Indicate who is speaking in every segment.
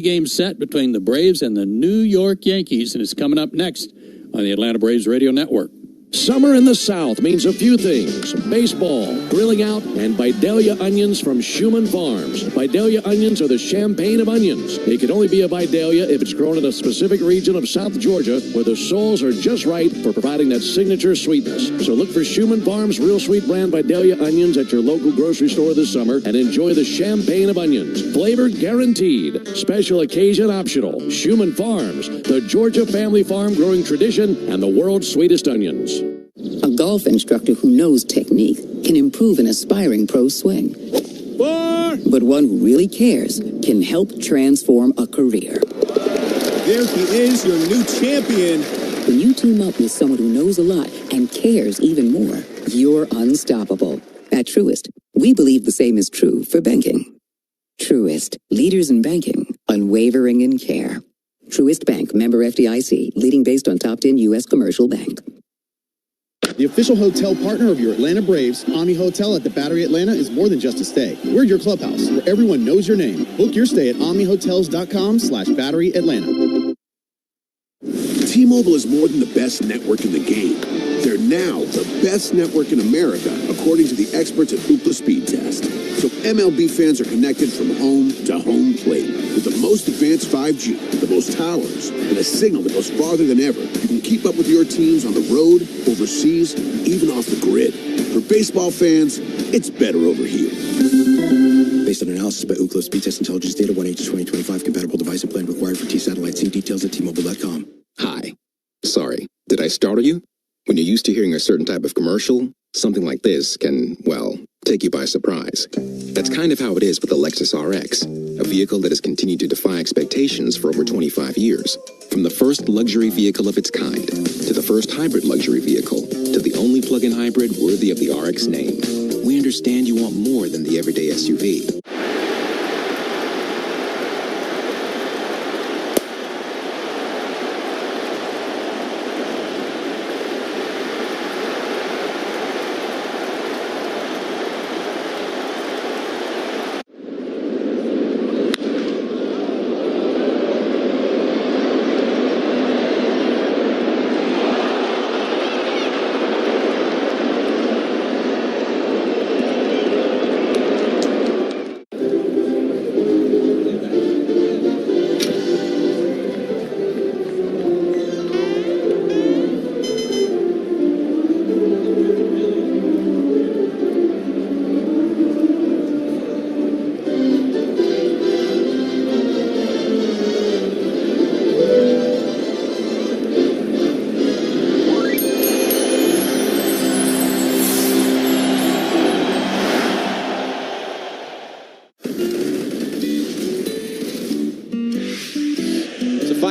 Speaker 1: Game set between the Braves and the New York Yankees, and it's coming up next on the Atlanta Braves Radio Network.
Speaker 2: Summer in the South means a few things: baseball, grilling out, and Vidalia onions from Schumann Farms. Vidalia onions are the champagne of onions. It can only be a Vidalia if it's grown in a specific region of South Georgia where the soils are just right for providing that signature sweetness. So look for Schumann Farms Real Sweet brand Vidalia onions at your local grocery store this summer and enjoy the champagne of onions. Flavor guaranteed. Special occasion optional. Schumann Farms, the Georgia family farm growing tradition and the world's sweetest onions.
Speaker 3: A golf instructor who knows technique can improve an aspiring pro's swing. But one who really cares can help transform a career.
Speaker 4: There he is, your new champion.
Speaker 3: When you team up with someone who knows a lot and cares even more, you're unstoppable. At Truist, we believe the same is true for banking. Truist, leaders in banking, unwavering in care. Truist Bank, member FDIC, leading based on top 10 U.S. commercial bank.
Speaker 5: The official hotel partner of your Atlanta Braves, Omni Hotel at the Battery Atlanta, is more than just a stay. We're your clubhouse, where everyone knows your name. Book your stay at omnihotels.com/Battery Atlanta.
Speaker 6: T-Mobile is more than the best network in the game. They're now the best network in America, according to the experts at Ookla Speed Test. So MLB fans are connected from home to home plate with the most advanced 5G, the most towers, and a signal that goes farther than ever. You can keep up with your teams on the road, overseas, even off the grid. For baseball fans, it's better over here.
Speaker 7: Based on analysis by Ookla Speed Test Intelligence Data, 1H2025, compatible device and plan required for T-Satellite. See details at T-Mobile.com.
Speaker 8: Hi. Sorry, did I startle you? When you're used to hearing a certain type of commercial, something like this can, well, take you by surprise. That's kind of how it is with the Lexus RX, a vehicle that has continued to defy expectations for over 25 years. From the first luxury vehicle of its kind, to the first hybrid luxury vehicle, to the only plug-in hybrid worthy of the RX name. We understand you want more than the everyday SUV.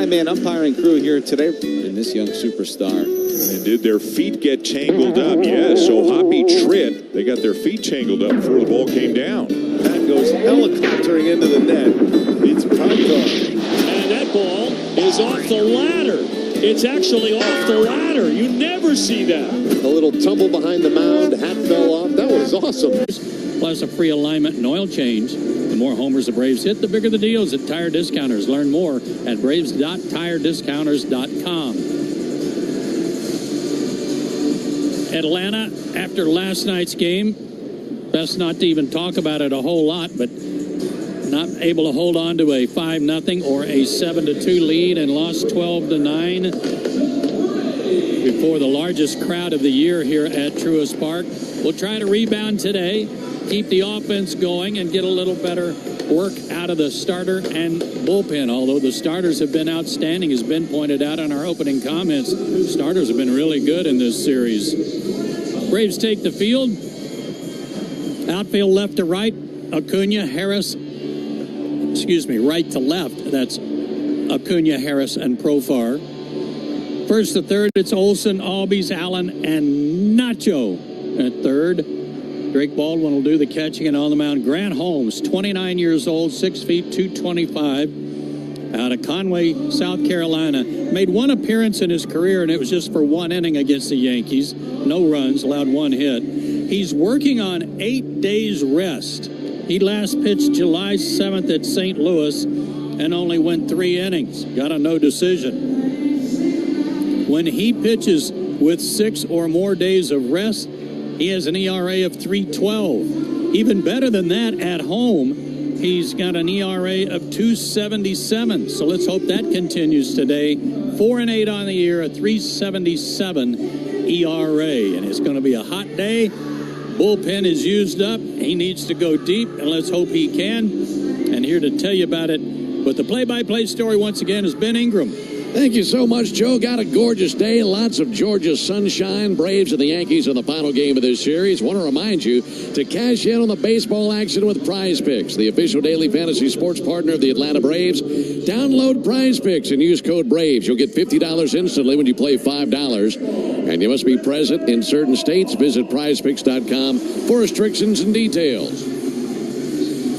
Speaker 9: Man umpiring crew here today in this young superstar.
Speaker 10: And did their feet get tangled up? Yes, so Hoppy Tritt, they got their feet tangled up before the ball came down.
Speaker 9: That goes helicoptering into the net. It's Pronto.
Speaker 11: And that ball is off the ladder. It's actually off the ladder. You never see that.
Speaker 9: A little tumble behind the mound. Hat fell off. That was awesome.
Speaker 1: Plus a free alignment and oil change. The more homers the Braves hit, the bigger the deals at Tire Discounters. Learn more at braves.tirediscounters.com. Atlanta, after last night's game, best not to even talk about it a whole lot, but not able to hold on to a 5-0 or a 7-2 lead and lost 12-9 before the largest crowd of the year here at Truist Park. We'll try to rebound today, keep the offense going, and get a little better work out of the starter and bullpen, although the starters have been outstanding, as Ben pointed out in our opening comments. Starters have been really good in this series. Braves take the field. Outfield left to right, Acuna, Harris, right to left. That's Acuna, Harris, and Profar. First to third, it's Olsen, Albies, Allen, and Nacho at third. Drake Baldwin will do the catching, and on the mound, Grant Holmes, 29 years old, 6 feet, 225, out of Conway, South Carolina. Made one appearance in his career, and it was just for one inning against the Yankees. No runs, allowed one hit. He's working on 8 days rest. He last pitched July 7th at St. Louis, and only went 3 innings. Got a no decision. When he pitches with 6 or more days of rest, he has an ERA of 3.12. Even better than that at home, he's got an ERA of 2.77. So let's hope that continues today. 4-8 on the year, a 3.77 ERA. And it's going to be a hot day. Bullpen is used up. He needs to go deep, and let's hope he can. And here to tell you about it with the play-by-play story once again is Ben Ingram.
Speaker 2: Thank you so much, Joe. Got a gorgeous day. Lots of Georgia sunshine. Braves and the Yankees in the final game of this series. Want to remind you to cash in on the baseball action with Prize Picks, the official daily fantasy sports partner of the Atlanta Braves. Download Prize Picks and use code BRAVES. You'll get $50 instantly when you play $5. And you must be present in certain states. Visit prizepicks.com for restrictions and details.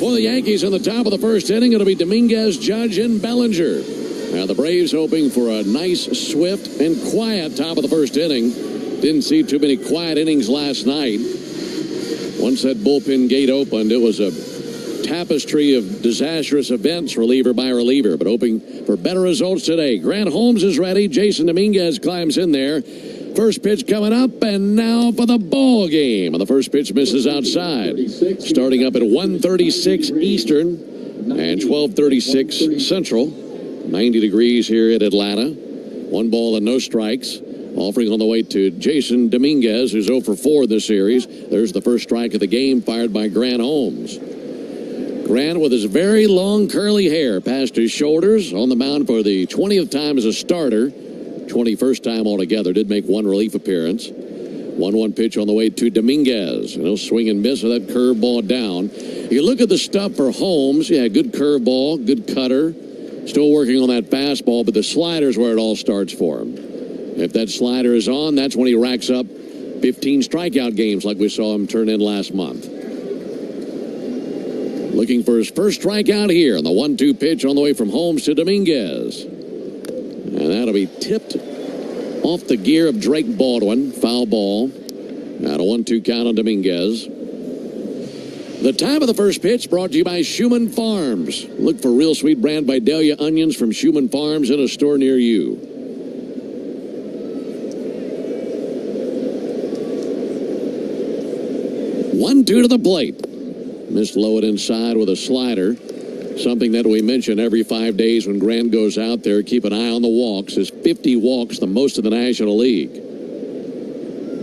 Speaker 2: For the Yankees in the top of the first inning, it'll be Dominguez, Judge, and Bellinger. Now the Braves hoping for a nice, swift, and quiet top of the first inning. Didn't see too many quiet innings last night. Once that bullpen gate opened, it was a tapestry of disastrous events, reliever by reliever, but hoping for better results today. Grant Holmes is ready. Jason Dominguez climbs in there. First pitch coming up, and now for the ball game. And the first pitch misses outside. Starting up at 1:36 Eastern and 12:36 Central. 90 degrees here at Atlanta. 1 ball and no strikes. Offering on the way to Jason Dominguez, who's 0 for 4 this series. There's the first strike of the game, fired by Grant Holmes. Grant, with his very long curly hair past his shoulders, on the mound for the 20th time as a starter. 21st time altogether. Did make 1 relief appearance. 1-1 pitch on the way to Dominguez. And he'll swing and miss with that curveball down. You look at the stuff for Holmes. Yeah, good curveball, good cutter. Still working on that fastball, but the slider's where it all starts for him. If that slider is on, that's when he racks up 15 strikeout games like we saw him turn in last month. Looking for his first strikeout here on the 1-2 pitch on the way from Holmes to Dominguez. And that'll be tipped off the gear of Drake Baldwin. Foul ball. Now a 1-2 count on Dominguez. The time of the first pitch brought to you by Schumann Farms. Look for Real Sweet brand Vidalia onions from Schumann Farms in a store near you. 1-2 to the plate. Missed low it inside with a slider. Something that we mention every 5 days when Grant goes out there. Keep an eye on the walks. His 50 walks, the most in the National League.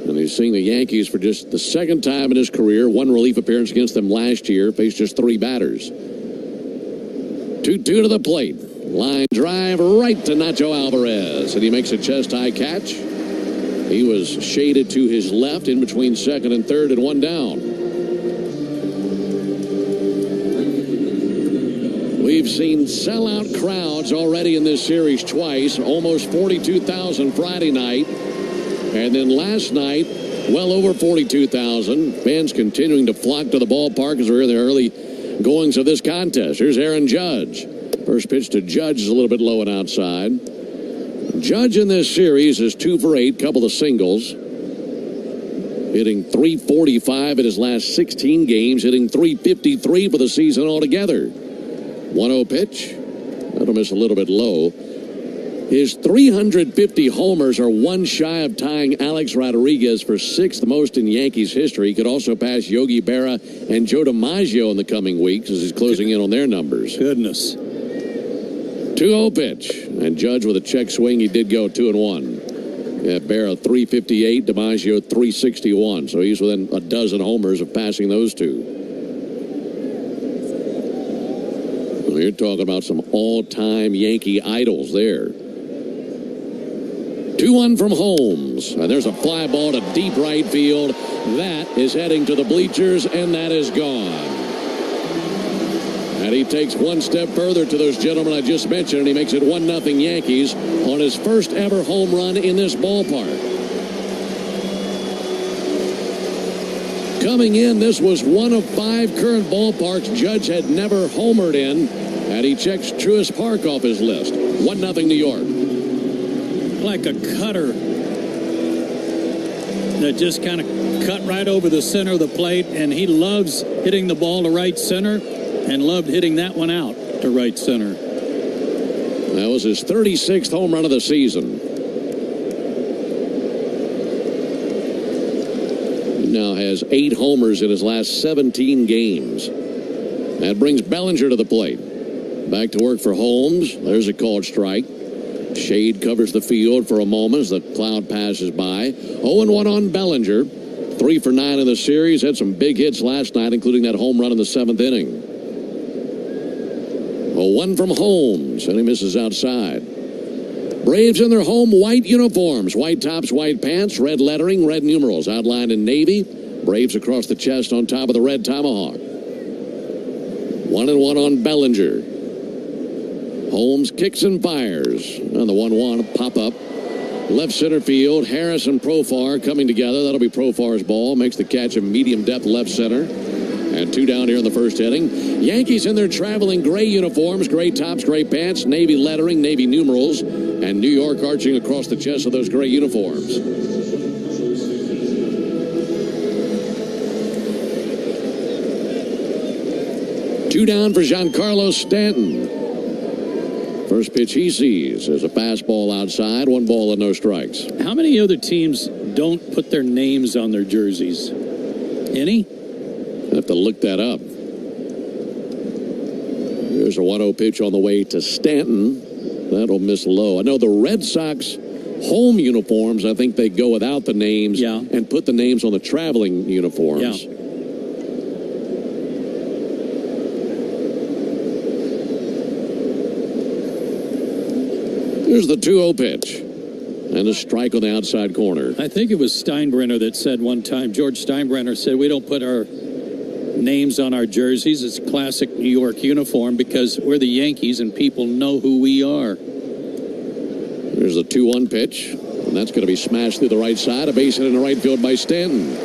Speaker 2: And he's seeing the Yankees for just the second time in his career. 1 relief appearance against them last year. Faced just 3 batters. 2-2 to the plate. Line drive right to Nacho Alvarez. And he makes a chest-high catch. He was shaded to his left in between second and third and 1 down. We've seen sellout crowds already in this series twice. Almost 42,000 Friday night. And then last night, well over 42,000. Fans continuing to flock to the ballpark as we're in the early goings of this contest. Here's Aaron Judge. First pitch to Judge is a little bit low and outside. Judge in this series is 2 for 8, couple of singles. Hitting .345 in his last 16 games, hitting .353 for the season altogether. 1-0 pitch. That'll miss a little bit low. His 350 homers are 1 shy of tying Alex Rodriguez for 6th most in Yankees history. He could also pass Yogi Berra and Joe DiMaggio in the coming weeks as he's closing in on their numbers.
Speaker 1: Goodness.
Speaker 2: 2-0 pitch. And Judge with a check swing, he did go 2-1. Yeah, Berra 358, DiMaggio 361. So he's within a dozen homers of passing those two. Well, you're talking about some all-time Yankee idols there. 2-1 from Holmes. And there's a fly ball to deep right field. That is heading to the bleachers, and that is gone. And he takes 1 step further to those gentlemen I just mentioned, and he makes it 1-0 Yankees on his first ever home run in this ballpark. Coming in, this was one of 5 current ballparks Judge had never homered in, and he checks Truist Park off his list. 1-0 New York.
Speaker 1: Like a cutter that just kind of cut right over the center of the plate, and he loves hitting the ball to right center and loved hitting that one out to right center.
Speaker 2: That was his 36th home run of the season. He now has 8 homers in his last 17 games. That brings Bellinger to the plate. Back to work for Holmes. There's a called strike. Shade covers the field for a moment as the cloud passes by. 0-1 on Bellinger. 3 for 9 in the series. Had some big hits last night, including that home run in the 7th inning. 0-1 from Holmes, and he misses outside. Braves in their home white uniforms. White tops, white pants, red lettering, red numerals outlined in navy. Braves across the chest on top of the red tomahawk. 1-1 on Bellinger. Holmes kicks and fires. On the 1-1 pop-up. Left center field, Harris and Profar coming together. That'll be Profar's ball. Makes the catch in medium depth left center. And 2 down here in the first inning. Yankees in their traveling gray uniforms, gray tops, gray pants, navy lettering, navy numerals, and New York arching across the chest of those gray uniforms. Two down for Giancarlo Stanton. First pitch he sees is a fastball outside, 1 ball and no strikes.
Speaker 1: How many other teams don't put their names on their jerseys? Any?
Speaker 2: I have to look that up. Here's a 1-0 pitch on the way to Stanton. That'll miss low. I know the Red Sox home uniforms, I think they go without the names and put the names on the traveling uniforms.
Speaker 1: Yeah.
Speaker 2: Here's the 2-0 pitch. And a strike on the outside corner.
Speaker 1: I think it was Steinbrenner that said one time, George Steinbrenner said, we don't put our names on our jerseys. It's a classic New York uniform because we're the Yankees and people know who we are.
Speaker 2: There's the 2-1 pitch. And that's going to be smashed through the right side. A base hit in the right field by Stanton.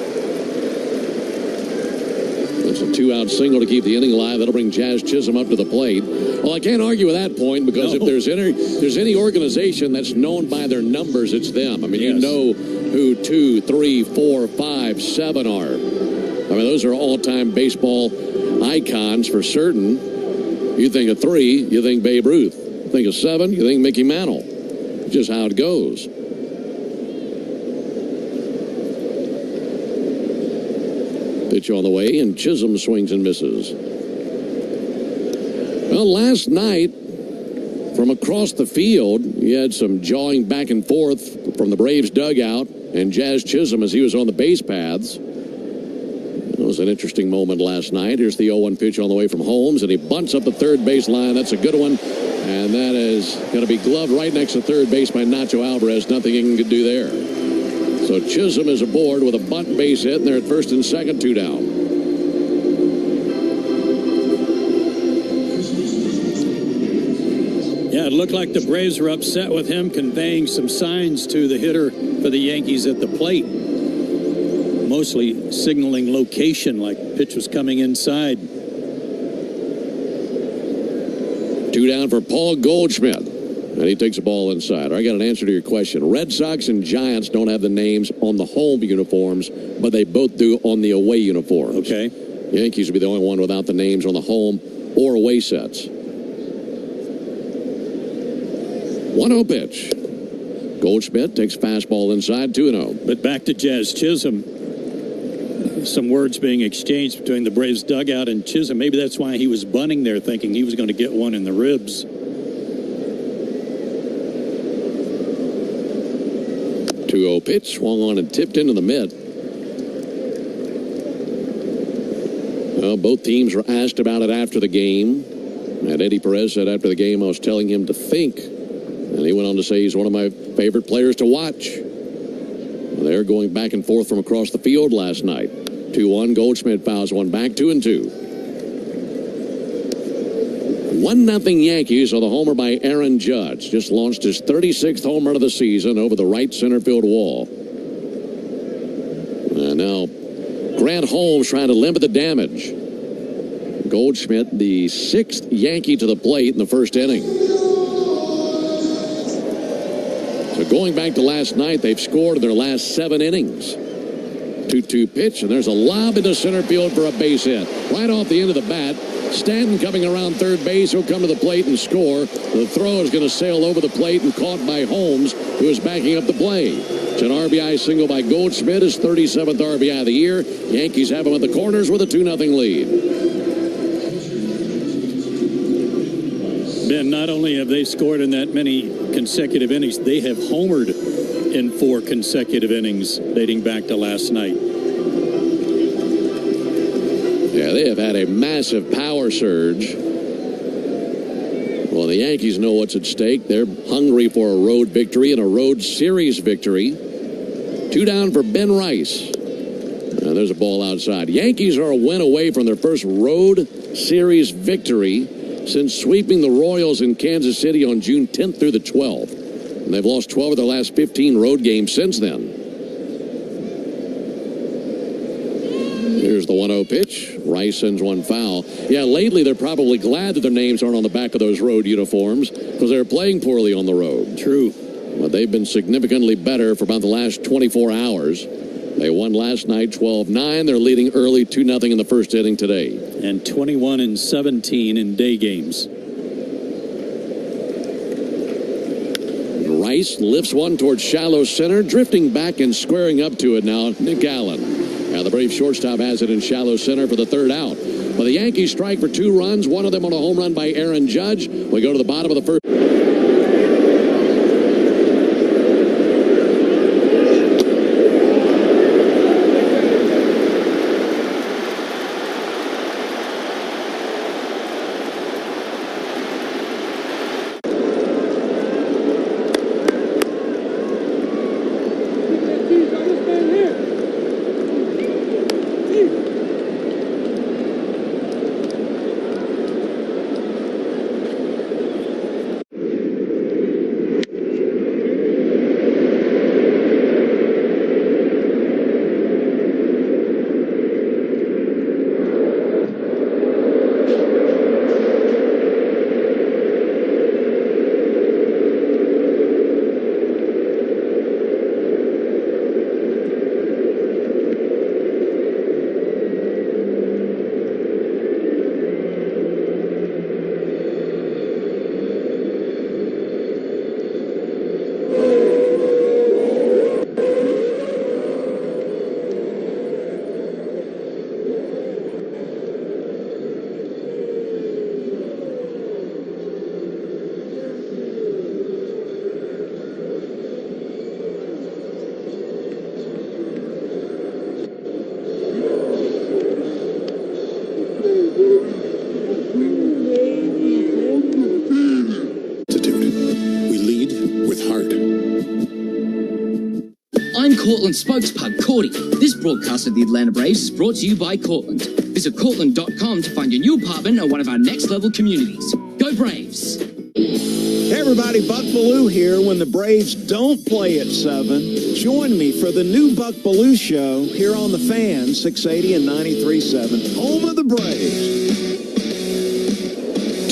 Speaker 2: That's a 2-out single to keep the inning alive. That'll bring Jazz Chisholm up to the plate. Well, I can't argue with that point because if there's any organization that's known by their numbers, it's them. I mean, you know who 2, 3, 4, 5, 7 are. I mean, those are all-time baseball icons for certain. You think of 3, you think Babe Ruth. Think of 7, you think Mickey Mantle. Just how it goes. Pitch on the way, and Chisholm swings and misses. Well, last night, from across the field, you had some jawing back and forth from the Braves dugout and Jazz Chisholm as he was on the base paths. It was an interesting moment last night. Here's the 0-1 pitch on the way from Holmes, and he bunts up the third base line. That's a good one, and that is going to be gloved right next to third base by Nacho Alvarez. Nothing he can do there. So Chisholm is aboard with a bunt base hit, and they're at first and second, 2 down.
Speaker 1: Yeah, it looked like the Braves were upset with him conveying some signs to the hitter for the Yankees at the plate. Mostly signaling location, like pitch was coming inside.
Speaker 2: 2 down for Paul Goldschmidt. And he takes the ball inside. I got an answer to your question. Red Sox and Giants don't have the names on the home uniforms, but they both do on the away uniforms.
Speaker 1: Okay.
Speaker 2: Yankees would be the only one without the names on the home or away sets. 1-0 pitch. Goldschmidt takes fastball inside, 2-0.
Speaker 1: But back to Jazz Chisholm. Some words being exchanged between the Braves dugout and Chisholm. Maybe that's why he was bunting there, thinking he was going to get one in the ribs.
Speaker 2: 2-0 pitch, swung on and tipped into the mitt. Well, both teams were asked about it after the game. And Eddie Perez said after the game, I was telling him to think. And he went on to say he's one of my favorite players to watch. They're going back and forth from across the field last night. 2-1, Goldschmidt fouls one back, 2-2. 1-0 Yankees on the homer by Aaron Judge. Just launched his 36th home run of the season over the right center field wall. And now Grant Holmes trying to limit the damage. Goldschmidt, the 6th Yankee to the plate in the first inning. So going back to last night, they've scored in their last 7 innings. 2-2 pitch, and there's a lob into center field for a base hit. Right off the end of the bat, Stanton coming around third base. He'll come to the plate and score. The throw is going to sail over the plate and caught by Holmes, who is backing up the play. It's an RBI single by Goldschmidt, his 37th RBI of the year. Yankees have him at the corners with a 2-0 lead.
Speaker 1: Ben, not only have they scored in that many consecutive innings, they have homered in 4 consecutive innings dating back to last night.
Speaker 2: Yeah, they have had a massive power surge. Well, the Yankees know what's at stake. They're hungry for a road victory and a road series victory. 2 down for Ben Rice. And there's a ball outside. Yankees are a win away from their first road series victory since sweeping the Royals in Kansas City on June 10th through the 12th. And they've lost 12 of their last 15 road games since then. Here's the 1-0 pitch. Rice sends one foul. Yeah, lately they're probably glad that their names aren't on the back of those road uniforms because they're playing poorly on the road.
Speaker 1: True.
Speaker 2: But they've been significantly better for about the last 24 hours. They won last night 12-9. They're leading early 2-0 in the first inning today.
Speaker 1: And 21-17 in day games.
Speaker 2: Rice lifts one towards shallow center, drifting back and squaring up to it now, Nick Allen. Now the Braves shortstop has it in shallow center for the 3rd out. But the Yankees strike for 2 runs, one of them on a home run by Aaron Judge. We go to the bottom of the first.
Speaker 12: Cortland spokespug, Cordy. This broadcast of the Atlanta Braves is brought to you by Cortland. Visit Cortland.com to find your new apartment or one of our next-level communities. Go Braves!
Speaker 13: Hey everybody, Buck Bellew here. When the Braves don't play at 7, join me for the new Buck Bellew Show here on The Fan, 680 and 93.7, home of the Braves.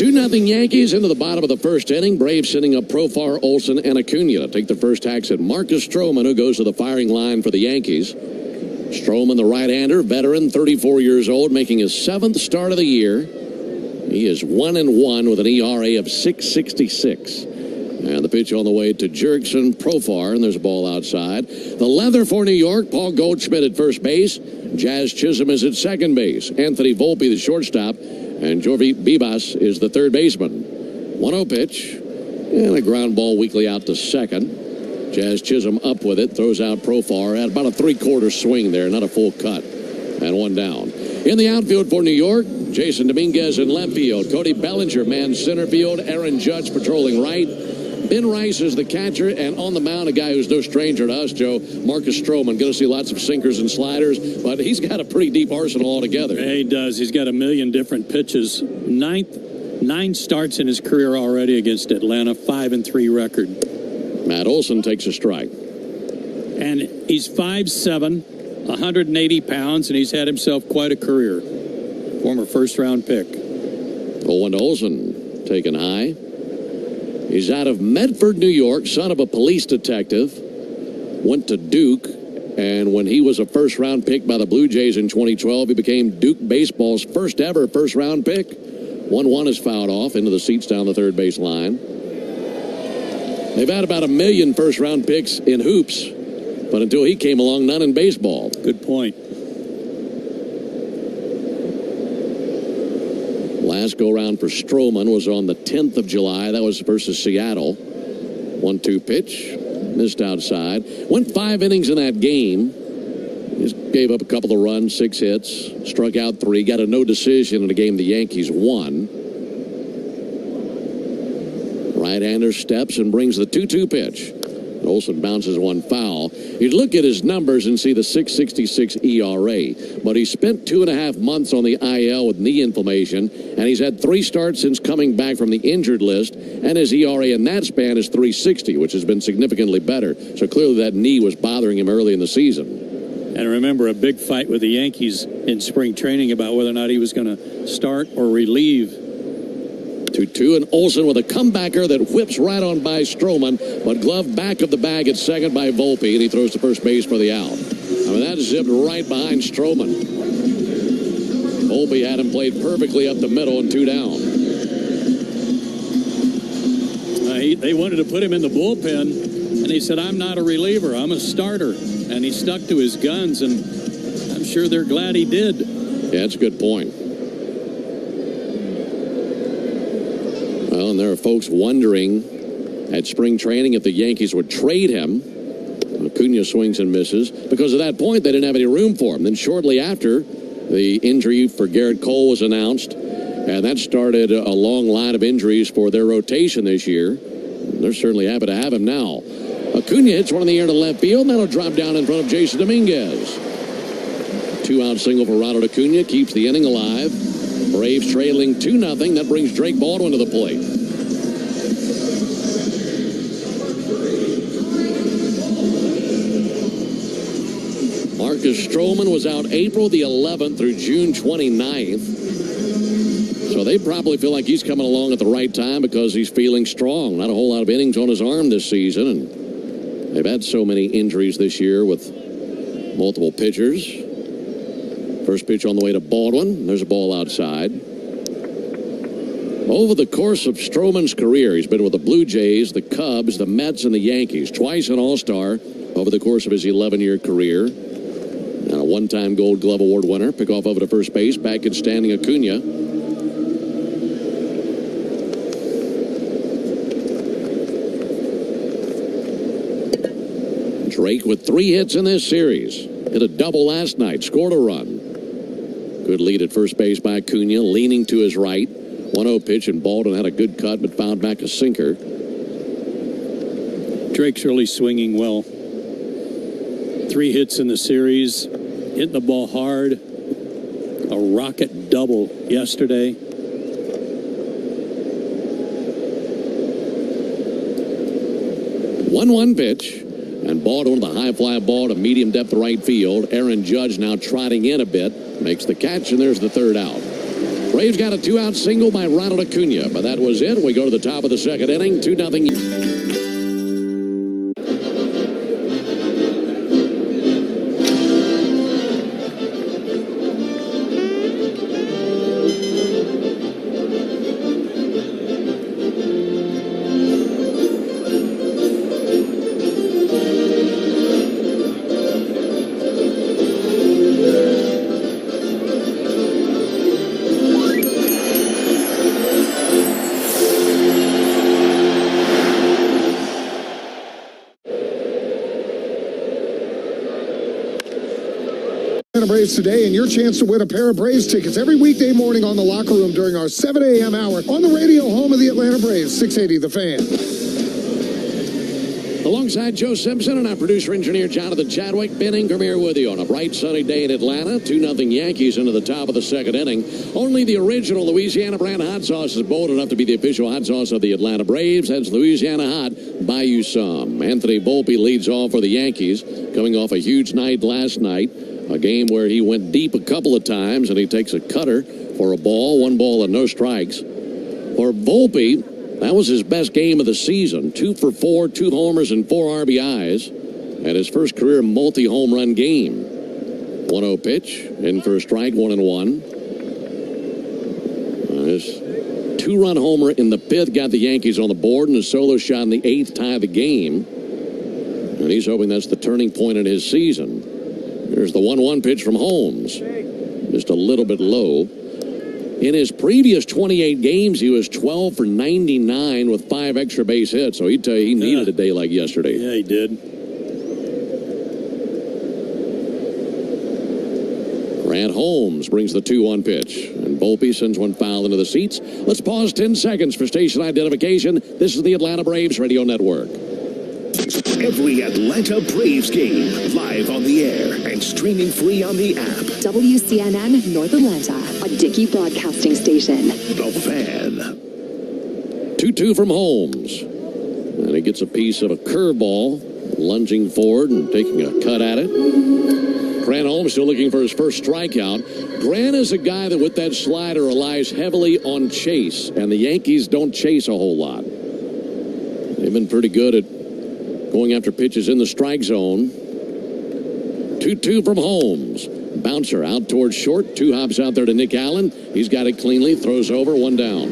Speaker 2: 2-0 Yankees into the bottom of the first inning. Braves sending up Profar, Olsen, and Acuna to take the first hacks at Marcus Stroman, who goes to the firing line for the Yankees. Stroman, the right-hander, veteran, 34 years old, making his 7th start of the year. He is 1-1 with an ERA of 6.66. And the pitch on the way to Jurickson, Profar, and there's a ball outside. The leather for New York, Paul Goldschmidt at first base. Jazz Chisholm is at second base. Anthony Volpe, the shortstop. And Jorvi Bibas is the third baseman. 1-0 pitch. And a ground ball weakly out to second. Jazz Chisholm up with it. Throws out Profar at about a 3/4 swing there. Not a full cut. And 1 down. In the outfield for New York, Jason Dominguez in left field. Cody Bellinger mans center field. Aaron Judge patrolling right. Ben Rice is the catcher, and on the mound, a guy who's no stranger to us, Joe, Marcus Stroman. Going to see lots of sinkers and sliders, but he's got a pretty deep arsenal altogether.
Speaker 1: Yeah, he does. He's got a million different pitches. 9 starts in his career already against Atlanta, 5-3 record.
Speaker 2: Matt Olson takes a strike.
Speaker 1: And he's 5'7", 180 pounds, and he's had himself quite a career. Former first-round pick.
Speaker 2: 0-1 to Olson, taken high. He's out of Medford, New York, son of a police detective. Went to Duke And when he was a first-round pick by the Blue Jays in 2012, he became Duke Baseball's first ever first-round pick. 1-1 is fouled off into the seats down the third base line. They've had about 1 million first-round picks in hoops, but until he came along, none in baseball.
Speaker 1: Good point.
Speaker 2: Last go-round for Stroman was on the 10th of July. That was versus Seattle. 1-2 pitch. Missed outside. Went 5 innings in that game. Just gave up a couple of runs, 6 hits. Struck out 3. Got a no decision in a game the Yankees won. Right-hander steps and brings the 2-2 pitch. Olsen bounces one foul. You'd look at his numbers and see the .666 ERA, but he spent 2.5 months on the IL with knee inflammation, and he's had 3 starts since coming back from the injured list, and his ERA in that span is .360, which has been significantly better. So clearly that knee was bothering him early in the season.
Speaker 1: And I remember a big fight with the Yankees in spring training about whether or not he was going to start or relieve.
Speaker 2: 2-2, and Olsen with a comebacker that whips right on by Stroman, but glove back of the bag at second by Volpe, and he throws to first base for the out. I mean, that zipped right behind Stroman. Volpe had him played perfectly up the middle and 2 down.
Speaker 1: They wanted to put him in the bullpen, and he said, I'm not a reliever, I'm a starter. And he stuck to his guns, and I'm sure they're glad he did.
Speaker 2: Yeah, that's a good point. Well, and there are folks wondering at spring training if the Yankees would trade him. Acuna swings and misses. Because at that point, they didn't have any room for him. Then shortly after, the injury for Garrett Cole was announced, and that started a long line of injuries for their rotation this year. They're certainly happy to have him now. Acuna hits one in the air to left field, and that'll drop down in front of Jason Dominguez. 2-out single for Ronald Acuna keeps the inning alive. Braves trailing 2-0. That brings Drake Baldwin to the plate. Marcus Stroman was out April the 11th through June 29th. So they probably feel like he's coming along at the right time because he's feeling strong. Not a whole lot of innings on his arm this season, and they've had so many injuries this year with multiple pitchers. First pitch on the way to Baldwin. There's a ball outside. Over the course of Stroman's career, he's been with the Blue Jays, the Cubs, the Mets, and the Yankees. Twice an All-Star over the course of his 11-year career. And a one-time Gold Glove Award winner. Pick off over to first base. Back in standing Acuna. Drake with 3 hits in this series. Hit a double last night. Scored a run. Good lead at first base by Acuna, leaning to his right. 1-0 pitch, and Baldwin had a good cut, but found back a sinker.
Speaker 1: Drake's really swinging well. 3 hits in the series. Hitting the ball hard. A rocket double yesterday.
Speaker 2: One pitch. And Baldwin with a high fly ball to medium depth right field. Aaron Judge now trotting in a bit. Makes the catch, and there's the third out. Braves got a 2-out single by Ronald Acuna. But that was it. We go to the top of the second inning. 2-0.
Speaker 14: Braves today, and your chance to win a pair of Braves tickets every weekday morning on the Locker Room during our 7 a.m. hour on the radio, home of the Atlanta Braves, 680 The Fan.
Speaker 2: Alongside Joe Simpson and our producer-engineer Jonathan Chadwick, Ben Ingram here with you on a bright sunny day in Atlanta. 2-0 Yankees into the top of the second inning. Only the original Louisiana brand hot sauce is bold enough to be the official hot sauce of the Atlanta Braves. That's Louisiana Hot. Buy you some. Anthony Volpe leads off for the Yankees, coming off a huge night last night. A game where he went deep a couple of times, and he takes a cutter for a ball, 1 ball and no strikes. For Volpe, that was his best game of the season. 2 for 4, 2 homers and 4 RBIs. and his first career multi-home run game. 1-0 pitch, in for a strike, 1-1. This two-run homer in the 5th got the Yankees on the board, and a solo shot in the 8th tied the game. And he's hoping that's the turning point in his season. Here's the 1-1 pitch from Holmes. Just a little bit low. In his previous 28 games, he was 12 for 99 with 5 extra base hits. So he'd tell you he needed a day like yesterday.
Speaker 1: Yeah, he did.
Speaker 2: Grant Holmes brings the 2-1 pitch. And Volpe sends one foul into the seats. Let's pause 10 seconds for station identification. This is the Atlanta Braves Radio Network.
Speaker 15: Every Atlanta Braves game, live on the air and streaming free on the app.
Speaker 16: WCNN North Atlanta, a Dickey broadcasting station.
Speaker 15: The Fan.
Speaker 2: 2-2 from Holmes. And he gets a piece of a curveball, lunging forward and taking a cut at it. Grant Holmes still looking for his first strikeout. Grant is a guy that with that slider relies heavily on chase, and the Yankees don't chase a whole lot. They've been pretty good at going after pitches in the strike zone. 2-2 from Holmes. Bouncer out towards short. 2 hops out there to Nick Allen. He's got it cleanly. Throws over. 1 down.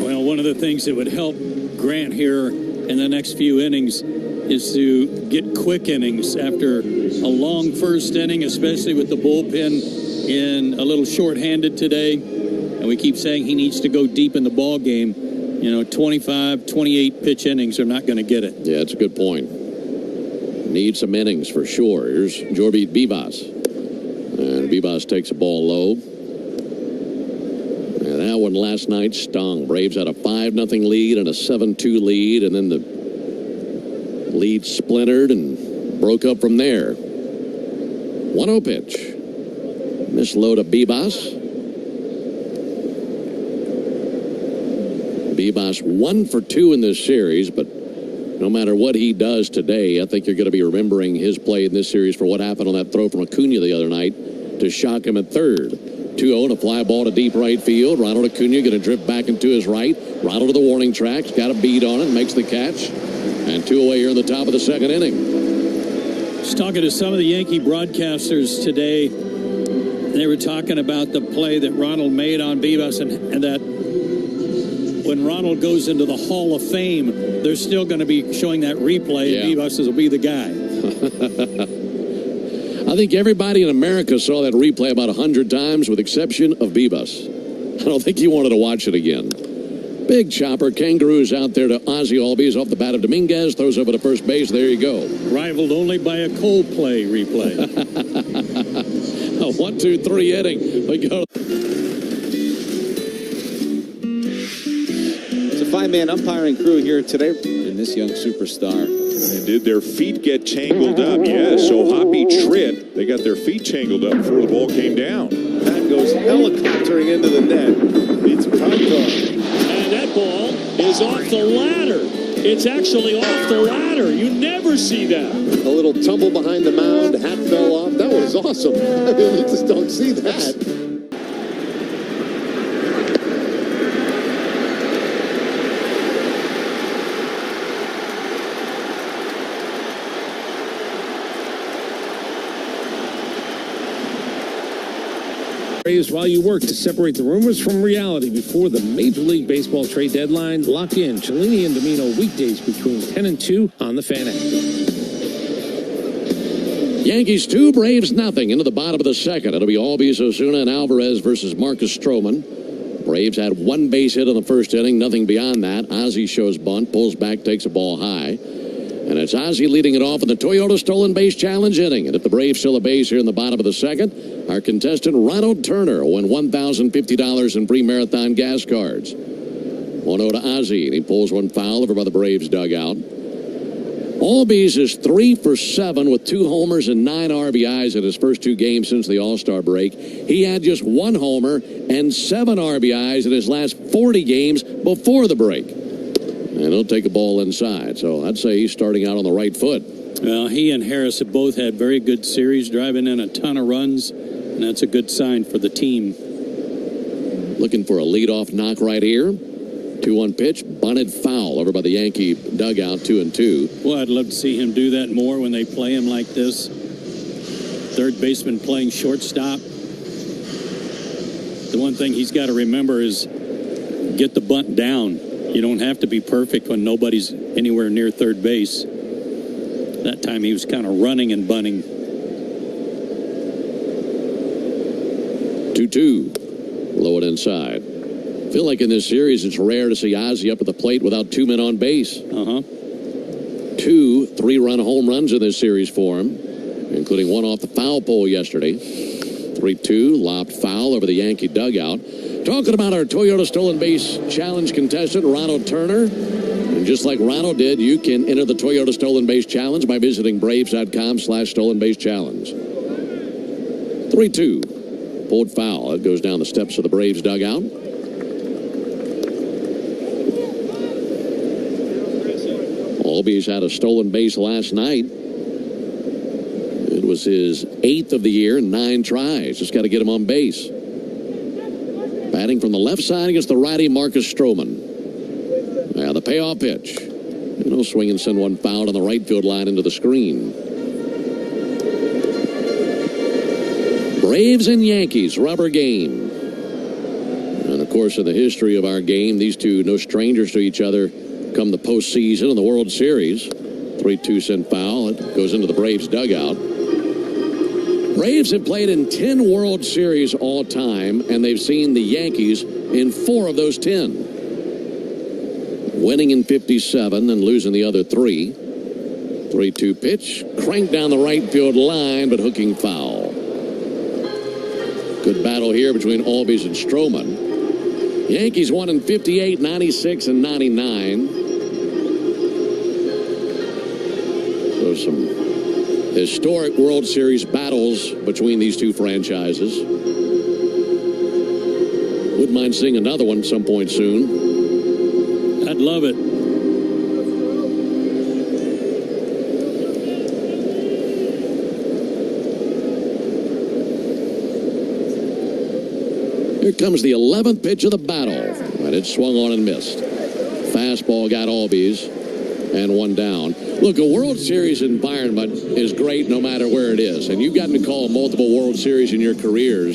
Speaker 1: Well, one of the things that would help Grant here in the next few innings is to get quick innings after a long first inning, especially with the bullpen in a little short-handed today. And we keep saying he needs to go deep in the ball game. 25, 28 pitch innings are not going to get it.
Speaker 2: Yeah, that's a good point. Need some innings for sure. Here's Jorby Vivas. And Vivas takes a ball low. And that one last night stung. Braves had a 5-0 lead and a 7-2 lead. And then the lead splintered and broke up from there. 1-0 pitch. Miss low to Vivas. Vivas 1 for 2 in this series, but no matter what he does today, I think you're going to be remembering his play in this series for what happened on that throw from Acuna the other night to shock him at third. 2-0 and a fly ball to deep right field. Ronald Acuna going to drift back into his right. Ronald to the warning tracks, got a beat on it, makes the catch, and 2 away here in the top of the 2nd inning.
Speaker 1: Just talking to some of the Yankee broadcasters today, they were talking about the play that Ronald made on Vivas and that when Ronald goes into the Hall of Fame, they're still going to be showing that replay, and Vivas will be the guy.
Speaker 2: I think everybody in America saw that replay about 100 times, with exception of Vivas. I don't think he wanted to watch it again. Big chopper, Kangaroos out there to Ozzie Albies off the bat of Dominguez, throws over to first base. There you go.
Speaker 1: Rivaled only by a Coldplay replay.
Speaker 2: A 1-2-3 inning. We go.
Speaker 9: It's a 5-man umpiring crew here today in this young superstar.
Speaker 10: And did their feet get tangled up? Yes, so Hoppy Tritt, they got their feet tangled up before the ball came down.
Speaker 9: That goes helicoptering into the net. It's Pronto.
Speaker 11: And that ball is off the ladder. It's actually off the ladder. You never see that.
Speaker 9: A little tumble behind the mound. Hat fell off. That was awesome. I mean, you just don't see that.
Speaker 17: While you work to separate the rumors from reality before the Major League Baseball trade deadline, lock in Cellini and Domino weekdays between 10 and 2 on the Fan app.
Speaker 2: Yankees 2, Braves nothing into the bottom of the 2nd. It'll be Albies, Osuna, and Alvarez versus Marcus Stroman. Braves had 1 base hit in the 1st inning, nothing beyond that. Ozzie shows bunt, pulls back, takes a ball high. And it's Ozzie leading it off in the Toyota Stolen Base Challenge inning. And if the Braves steal a base here in the bottom of the 2nd, our contestant Ronald Turner will win $1,050 in free marathon gas cards. 1-0 to Ozzie, and he pulls one foul over by the Braves dugout. Albies is 3 for 7 with 2 homers and 9 RBIs in his first 2 games since the All-Star break. He had just 1 homer and 7 RBIs in his last 40 games before the break. And he'll take a ball inside. So I'd say he's starting out on the right foot.
Speaker 1: Well, he and Harris have both had very good series, driving in a ton of runs, and that's a good sign for the team.
Speaker 2: Looking for a leadoff knock right here. 2-1 pitch, bunted foul over by the Yankee dugout, 2-2.
Speaker 1: Well, I'd love to see him do that more when they play him like this. Third baseman playing shortstop. The one thing he's got to remember is get the bunt down. You don't have to be perfect when nobody's anywhere near third base. That time he was kind of running and bunting.
Speaker 2: 2-2. Low and inside. Feel like in this series it's rare to see Ozzie up at the plate without 2 men on base. 2 3-run home runs in this series for him, including one off the foul pole yesterday. 3-2, lobbed foul over the Yankee dugout. Talking about our Toyota Stolen Base Challenge contestant, Ronald Turner. And just like Ronald did, you can enter the Toyota Stolen Base Challenge by visiting Braves.com/Stolen Base Challenge. 3-2. Pulled foul. It goes down the steps of the Braves dugout. Albies had a stolen base last night. It was his 8th of the year, 9 tries. Just got to get him on base. Batting from the left side against the righty Marcus Stroman. Now the payoff pitch. He'll swing and send one foul on the right field line into the screen. Braves and Yankees, rubber game. And of course, in the history of our game, these two no strangers to each other come the postseason and the World Series. 3-2 sent foul. It goes into the Braves dugout. Braves have played in 10 World Series all time, and they've seen the Yankees in 4 of those 10. Winning in 57 and losing the other 3. 3-2 pitch. Cranked down the right field line, but hooking foul. Good battle here between Albies and Stroman. Yankees won in 58, 96, and 99. So some historic World Series battles between these two franchises. Wouldn't mind seeing another one at some point soon.
Speaker 1: I'd love it.
Speaker 2: Here comes the 11th pitch of the battle. And it swung on and missed. Fastball got Albies and one down. Look, a World Series environment is great no matter where it is. And you've gotten to call multiple World Series in your career.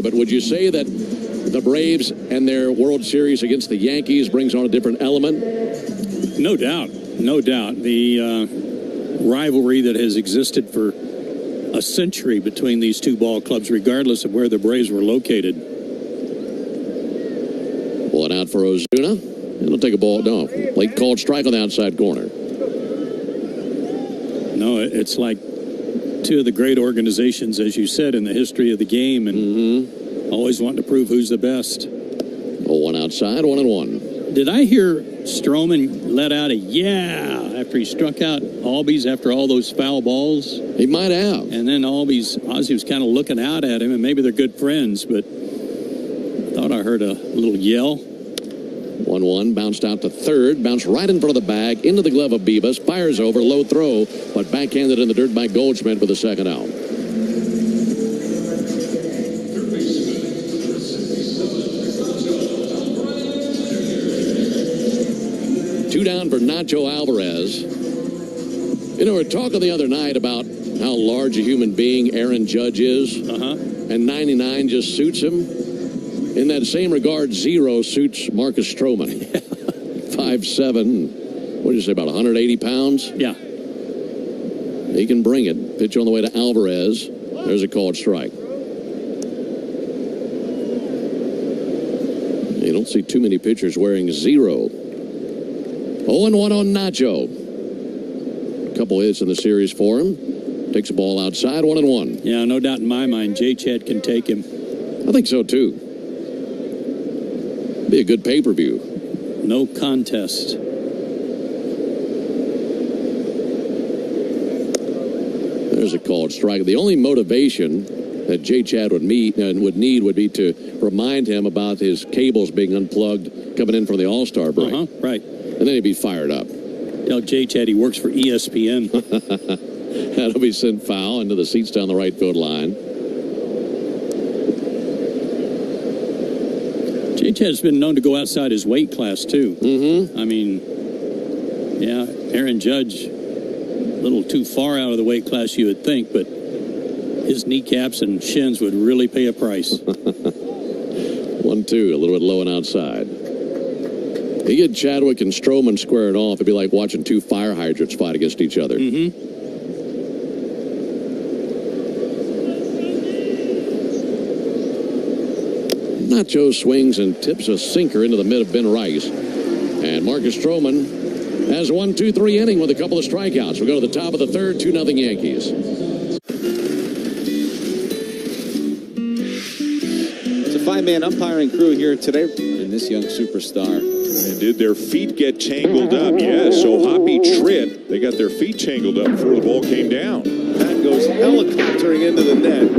Speaker 2: But would you say that the Braves and their World Series against the Yankees brings on a different element?
Speaker 1: No doubt. No doubt. The rivalry that has existed for a century between these two ball clubs, regardless of where the Braves were located.
Speaker 2: One out for Ozuna. He'll take a ball. No, late called strike on the outside corner.
Speaker 1: No, it's like two of the great organizations, as you said, in the history of the game, and always wanting to prove who's the best.
Speaker 2: One outside, 1-1.
Speaker 1: Did I hear Stroman let out a yeah after he struck out Albies after all those foul balls?
Speaker 2: He might have.
Speaker 1: And then Ozzie was kind of looking out at him, and maybe they're good friends, but I thought I heard a little yell.
Speaker 2: 1-1, bounced out to third, bounced right in front of the bag, into the glove of Bibas, fires over, low throw, but backhanded in the dirt by Goldschmidt with the second out. Two down for Nacho Alvarez. You know, we were talking the other night about how large a human being Aaron Judge is, and 99 just suits him. In that same regard, 0 suits Marcus Stroman. 5'7", what did you say, about 180 pounds?
Speaker 1: Yeah.
Speaker 2: He can bring it. Pitch on the way to Alvarez. There's a called strike. You don't see too many pitchers wearing 0. 0-1 on Nacho. A couple hits in the series for him. Takes the ball outside, 1-1.
Speaker 1: Yeah, no doubt in my mind, J-Chad can take him.
Speaker 2: I think so, too. Be a good pay-per-view.
Speaker 1: No contest.
Speaker 2: There's a called strike. The only motivation that J-Chad would need would be to remind him about his cables being unplugged coming in from the All-Star break.
Speaker 1: Right.
Speaker 2: And then he'd be fired up.
Speaker 1: Tell J-Chad he works for ESPN.
Speaker 2: That'll be sent foul into the seats down the right field line.
Speaker 1: J-Chad's been known to go outside his weight class, too.
Speaker 2: Mm-hmm.
Speaker 1: I mean, yeah, Aaron Judge, a little too far out of the weight class, you would think, but his kneecaps and shins would really pay a price.
Speaker 2: 1-2, a little bit low and outside. You get Chadwick and Stroman squared off, it'd be like watching two fire hydrants fight against each other.
Speaker 1: Mm-hmm.
Speaker 2: Nacho swings and tips a sinker into the mid of Ben Rice. And Marcus Stroman has a 1-2-3 inning with a couple of strikeouts. We go to the top of the third, 2-0 Yankees.
Speaker 18: It's a five-man umpiring crew here today, and this young superstar.
Speaker 10: And did their feet get tangled up? Yes, so Hoppy Tritt, they got their feet tangled up before the ball came down.
Speaker 9: That goes helicoptering into the net.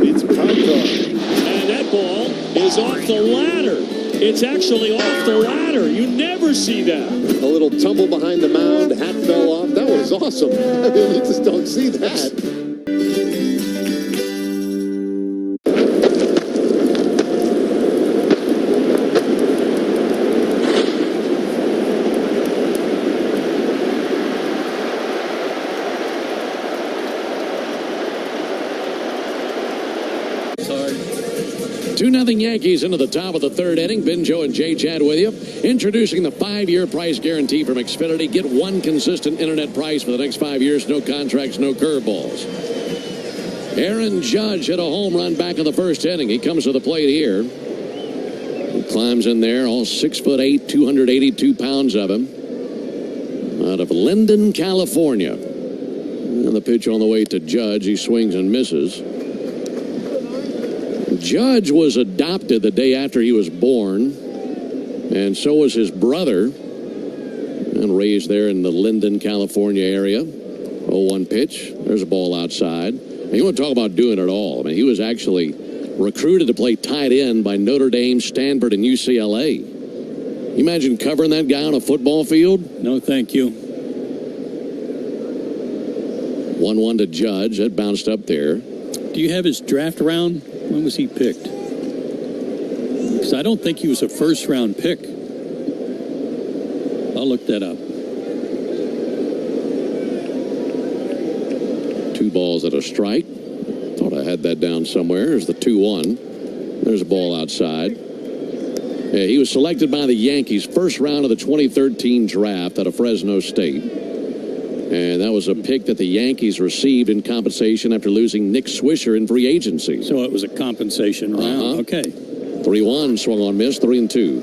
Speaker 9: It's Pronto.
Speaker 11: And that ball is off the ladder. It's actually off the ladder. You never see that.
Speaker 9: A little tumble behind the mound. Hat fell off. That was awesome. I mean, you just don't see that.
Speaker 1: Sorry.
Speaker 2: 2-0 Yankees into the top of the third inning. Ben, Joe, and Jay Chad with you. Introducing the 5-year price guarantee from Xfinity. Get one consistent internet price for the next 5 years. No contracts, no curveballs. Aaron Judge hit a home run back in the first inning. He comes to the plate here. He climbs in there, all 6'8", 282 pounds of him. Out of Linden, California. And the pitch on the way to Judge. He swings and misses. Judge was adopted the day after he was born, and so was his brother, and raised there in the Linden, California area. 0-1 pitch. There's a ball outside. And you want to talk about doing it all. I mean, he was actually recruited to play tight end by Notre Dame, Stanford, and UCLA. You imagine covering that guy on a football field?
Speaker 1: No, thank you.
Speaker 2: 1-1 to Judge. That bounced up there.
Speaker 1: Do you have his draft round? When was he picked? Because I don't think he was a first-round pick. I'll look that up.
Speaker 2: 2 balls at a strike. Thought I had that down somewhere. There's the 2-1. There's a ball outside. Yeah, he was selected by the Yankees first round of the 2013 draft out of Fresno State. And that was a pick that the Yankees received in compensation after losing Nick Swisher in free agency.
Speaker 1: So it was a compensation round. Okay.
Speaker 2: 3-1, swung on, miss, 3-2.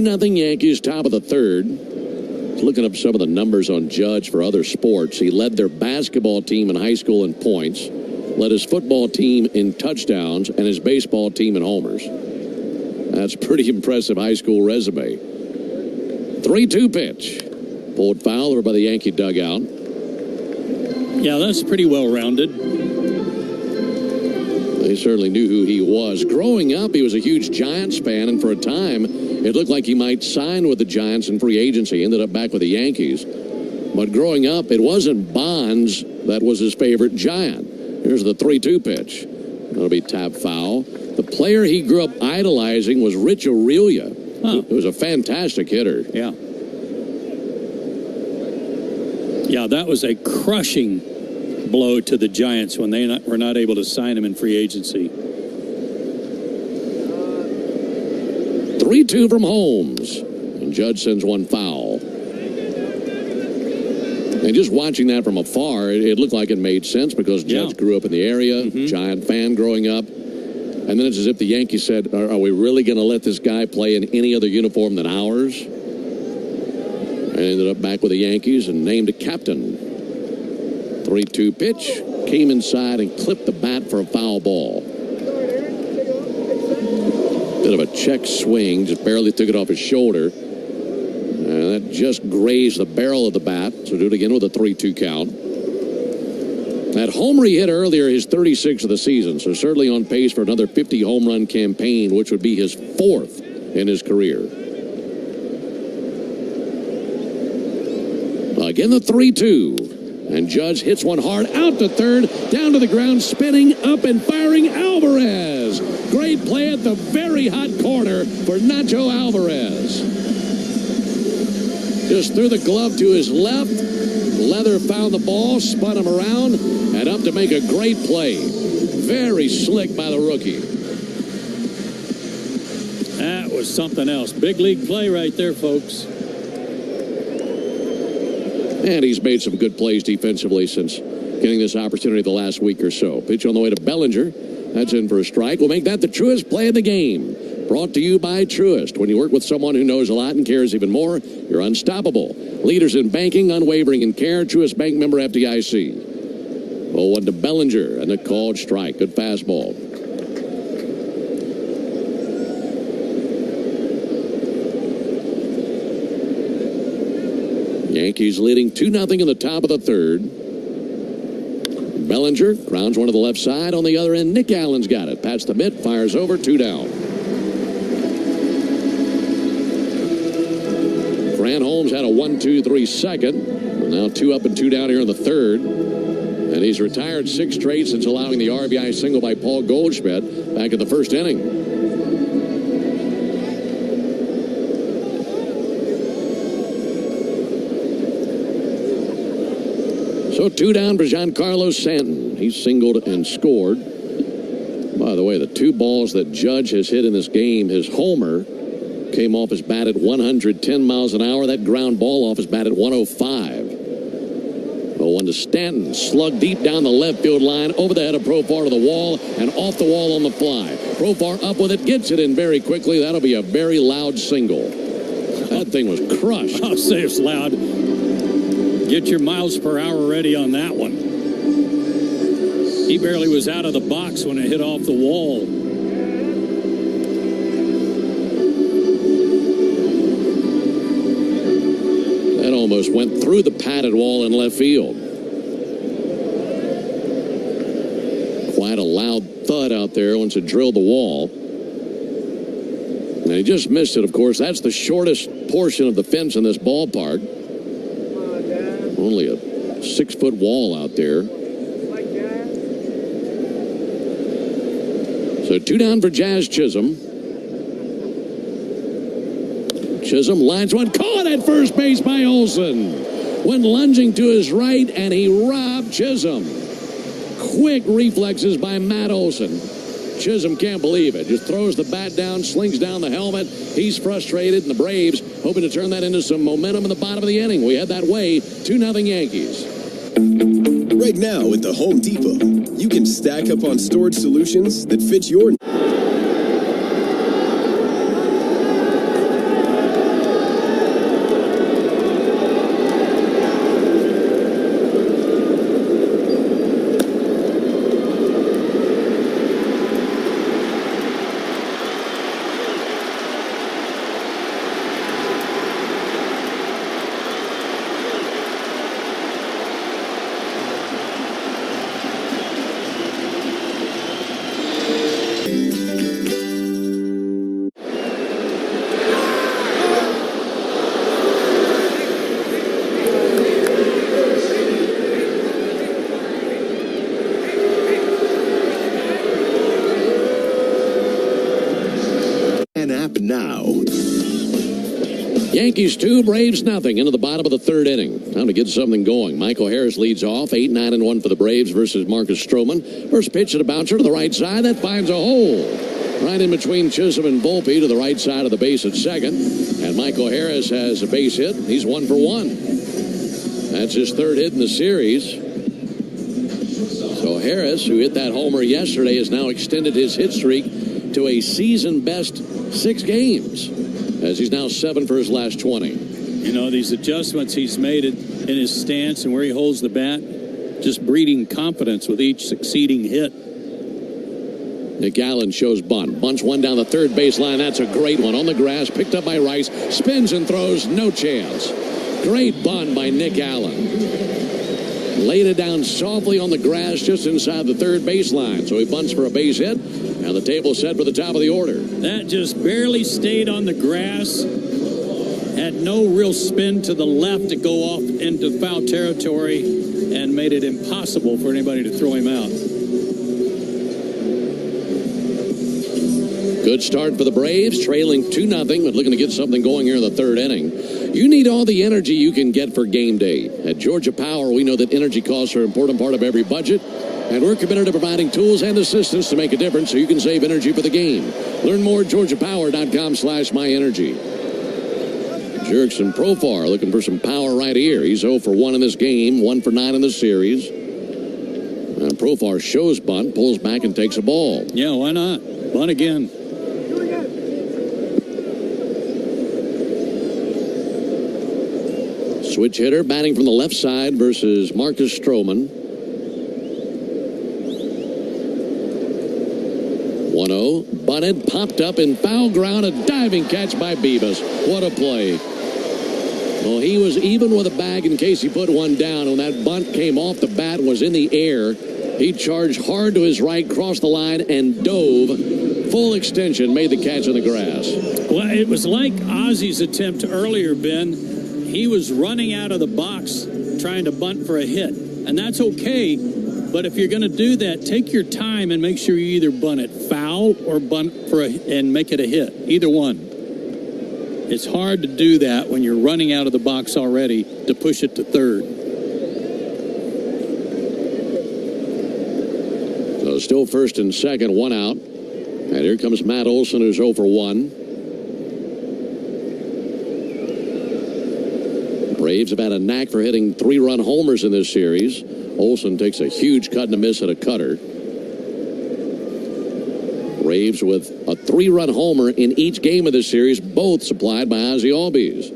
Speaker 2: Nothing Yankees, top of the third. Looking up some of the numbers on Judge for other sports. He led their basketball team in high school in points, led his football team in touchdowns, and his baseball team in homers. That's pretty impressive high school resume. 3-2 pitch. Pulled foul over by the Yankee dugout.
Speaker 1: Yeah, that's pretty well-rounded.
Speaker 2: They certainly knew who he was. Growing up, he was a huge Giants fan, and for a time, it looked like he might sign with the Giants in free agency. Ended up back with the Yankees. But growing up, it wasn't Bonds that was his favorite Giant. Here's the 3-2 pitch. That'll be tap foul. The player he grew up idolizing was Rich Aurelia. It was a fantastic hitter.
Speaker 1: Yeah. Yeah, that was a crushing blow to the Giants when they were not able to sign him in free agency.
Speaker 2: 3-2 from Holmes. And Judge sends one foul. And just watching that from afar, it looked like it made sense because Judge grew up in the area, Giant fan growing up. And then it's as if the Yankees said, are we really going to let this guy play in any other uniform than ours? And ended up back with the Yankees and named a captain. 3-2 pitch. Came inside and clipped the bat for a foul ball. Bit of a check swing, just barely took it off his shoulder. And that just grazed the barrel of the bat. So do it again with a 3-2 count. That homer he hit earlier, his 36th of the season. So certainly on pace for another 50 home run campaign, which would be his 4th in his career. Again, the 3-2. And Judge hits one hard out to third, down to the ground, spinning up and firing Alvarez. Great play at the very hot corner for Nacho Alvarez. Just threw the glove to his left. Leather found the ball, spun him around, and up to make a great play. Very slick by the rookie.
Speaker 1: That was something else. Big league play right there, folks.
Speaker 2: And he's made some good plays defensively since getting this opportunity the last week or so. Pitch on the way to Bellinger. That's in for a strike. We'll make that the Truist play of the game. Brought to you by Truist. When you work with someone who knows a lot and cares even more, you're unstoppable. Leaders in banking, unwavering in care. Truist Bank member FDIC. 0-1 to Bellinger and a called strike. Good fastball. Yankees leading 2-0 in the top of the third. Bellinger grounds one to the left side. On the other end, Nick Allen's got it. Pats the mitt, fires over, 2 down. Grant Holmes had a 1-2-3 second. Now 2 up and 2 down here in the third. And he's retired 6 straight since allowing the RBI single by Paul Goldschmidt back in the first inning. So 2 down for Giancarlo Stanton. He singled and scored. By the way, the 2 balls that Judge has hit in this game, his homer came off his bat at 110 miles an hour. That ground ball off his bat at 105. 0-1 to Stanton. Slugged deep down the left field line, over the head of Profar to the wall, and off the wall on the fly. Profar up with it, gets it in very quickly. That'll be a very loud single. That thing was crushed.
Speaker 1: I'll say it's loud. Get your miles per hour ready on that one. He barely was out of the box when it hit off the wall.
Speaker 2: That almost went through the padded wall in left field. Quite a loud thud out there once it drilled the wall. And he just missed it, of course. That's the shortest portion of the fence in this ballpark. Only a 6-foot wall out there. So 2 down for Jazz Chisholm. Chisholm lines one, caught at first base by Olsen. Went lunging to his right, and he robbed Chisholm. Quick reflexes by Matt Olsen. Chisholm can't believe it. Just throws the bat down, slings down the helmet. He's frustrated, and the Braves hoping to turn that into some momentum in the bottom of the inning. We head that way, 2-0 Yankees.
Speaker 19: Right now at the Home Depot, you can stack up on storage solutions that fit your...
Speaker 2: Yankees 2, Braves nothing into the bottom of the third inning. Time to get something going. Michael Harris leads off, 8-9-1 for the Braves versus Marcus Stroman. First pitch at a bouncer to the right side. That finds a hole. Right in between Chisholm and Volpe to the right side of the base at second. And Michael Harris has a base hit. He's 1 for 1. That's his 3rd hit in the series. So Harris, who hit that homer yesterday, has now extended his hit streak to a season-best 6 games, as he's now 7 for his last 20.
Speaker 1: You know, these adjustments he's made in his stance and where he holds the bat, just breeding confidence with each succeeding hit.
Speaker 2: Nick Allen shows bunt. Bunts one down the third baseline. That's a great one. On the grass, picked up by Rice. Spins and throws. No chance. Great bunt by Nick Allen. Laid it down softly on the grass just inside the third baseline. So he bunts for a base hit. And the table set for the top of the order.
Speaker 1: That just barely stayed on the grass. had no real spin to the left to go off into foul territory and made it impossible for anybody to throw him out.
Speaker 2: Good start for the Braves, trailing 2-0, but looking to get something going here in the third inning. You need all the energy you can get for game day. At Georgia Power, we know that energy costs are an important part of every budget, and we're committed to providing tools and assistance to make a difference so you can save energy for the game. Learn more at georgiapower.com/myenergy. Jurickson Profar looking for some power right here. He's 0 for 1 in this game, 1 for 9 in the series. And Profar shows bunt, pulls back and takes a ball.
Speaker 1: Yeah, why not? Bunt again.
Speaker 2: Switch hitter batting from the left side versus Marcus Stroman. 1-0, bunted, popped up in foul ground, a diving catch by Beavis. What a play. Well, he was even with a bag in case he put one down. When that bunt came off the bat, was in the air, he charged hard to his right, crossed the line, and dove. Full extension, made the catch in the grass.
Speaker 1: Well, it was like Ozzy's attempt earlier, Ben. He was running out of the box trying to bunt for a hit, and that's okay. But if you're going to do that, take your time and make sure you either bunt it foul or bunt for and make it a hit. Either one. It's hard to do that when you're running out of the box already to push it to third.
Speaker 2: So still first and second, 1 out. And here comes Matt Olson, who's 0 for 1. Braves have had a knack for hitting 3-run homers in this series. Olson takes a huge cut and a miss at a cutter. Braves with a 3-run homer in each game of this series, both supplied by Ozzy Albies.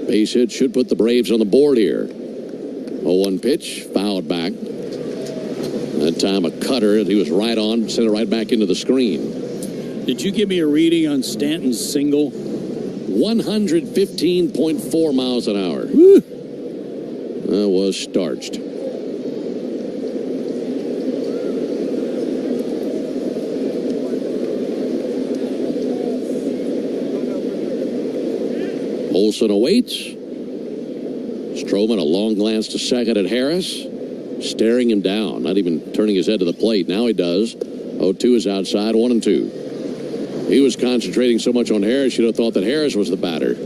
Speaker 2: Base hit should put the Braves on the board here. 0-1 pitch, fouled back. That time a cutter, and he was right on, sent it right back into the screen.
Speaker 1: Did you give me a reading on Stanton's single?
Speaker 2: 115.4 miles an hour.
Speaker 1: Woo.
Speaker 2: That was starched. Olson awaits. Stroman, a long glance to second at Harris. Staring him down, not even turning his head to the plate. Now he does. 0-2 is outside, 1-2. He was concentrating so much on Harris, you'd have thought that Harris was the batter.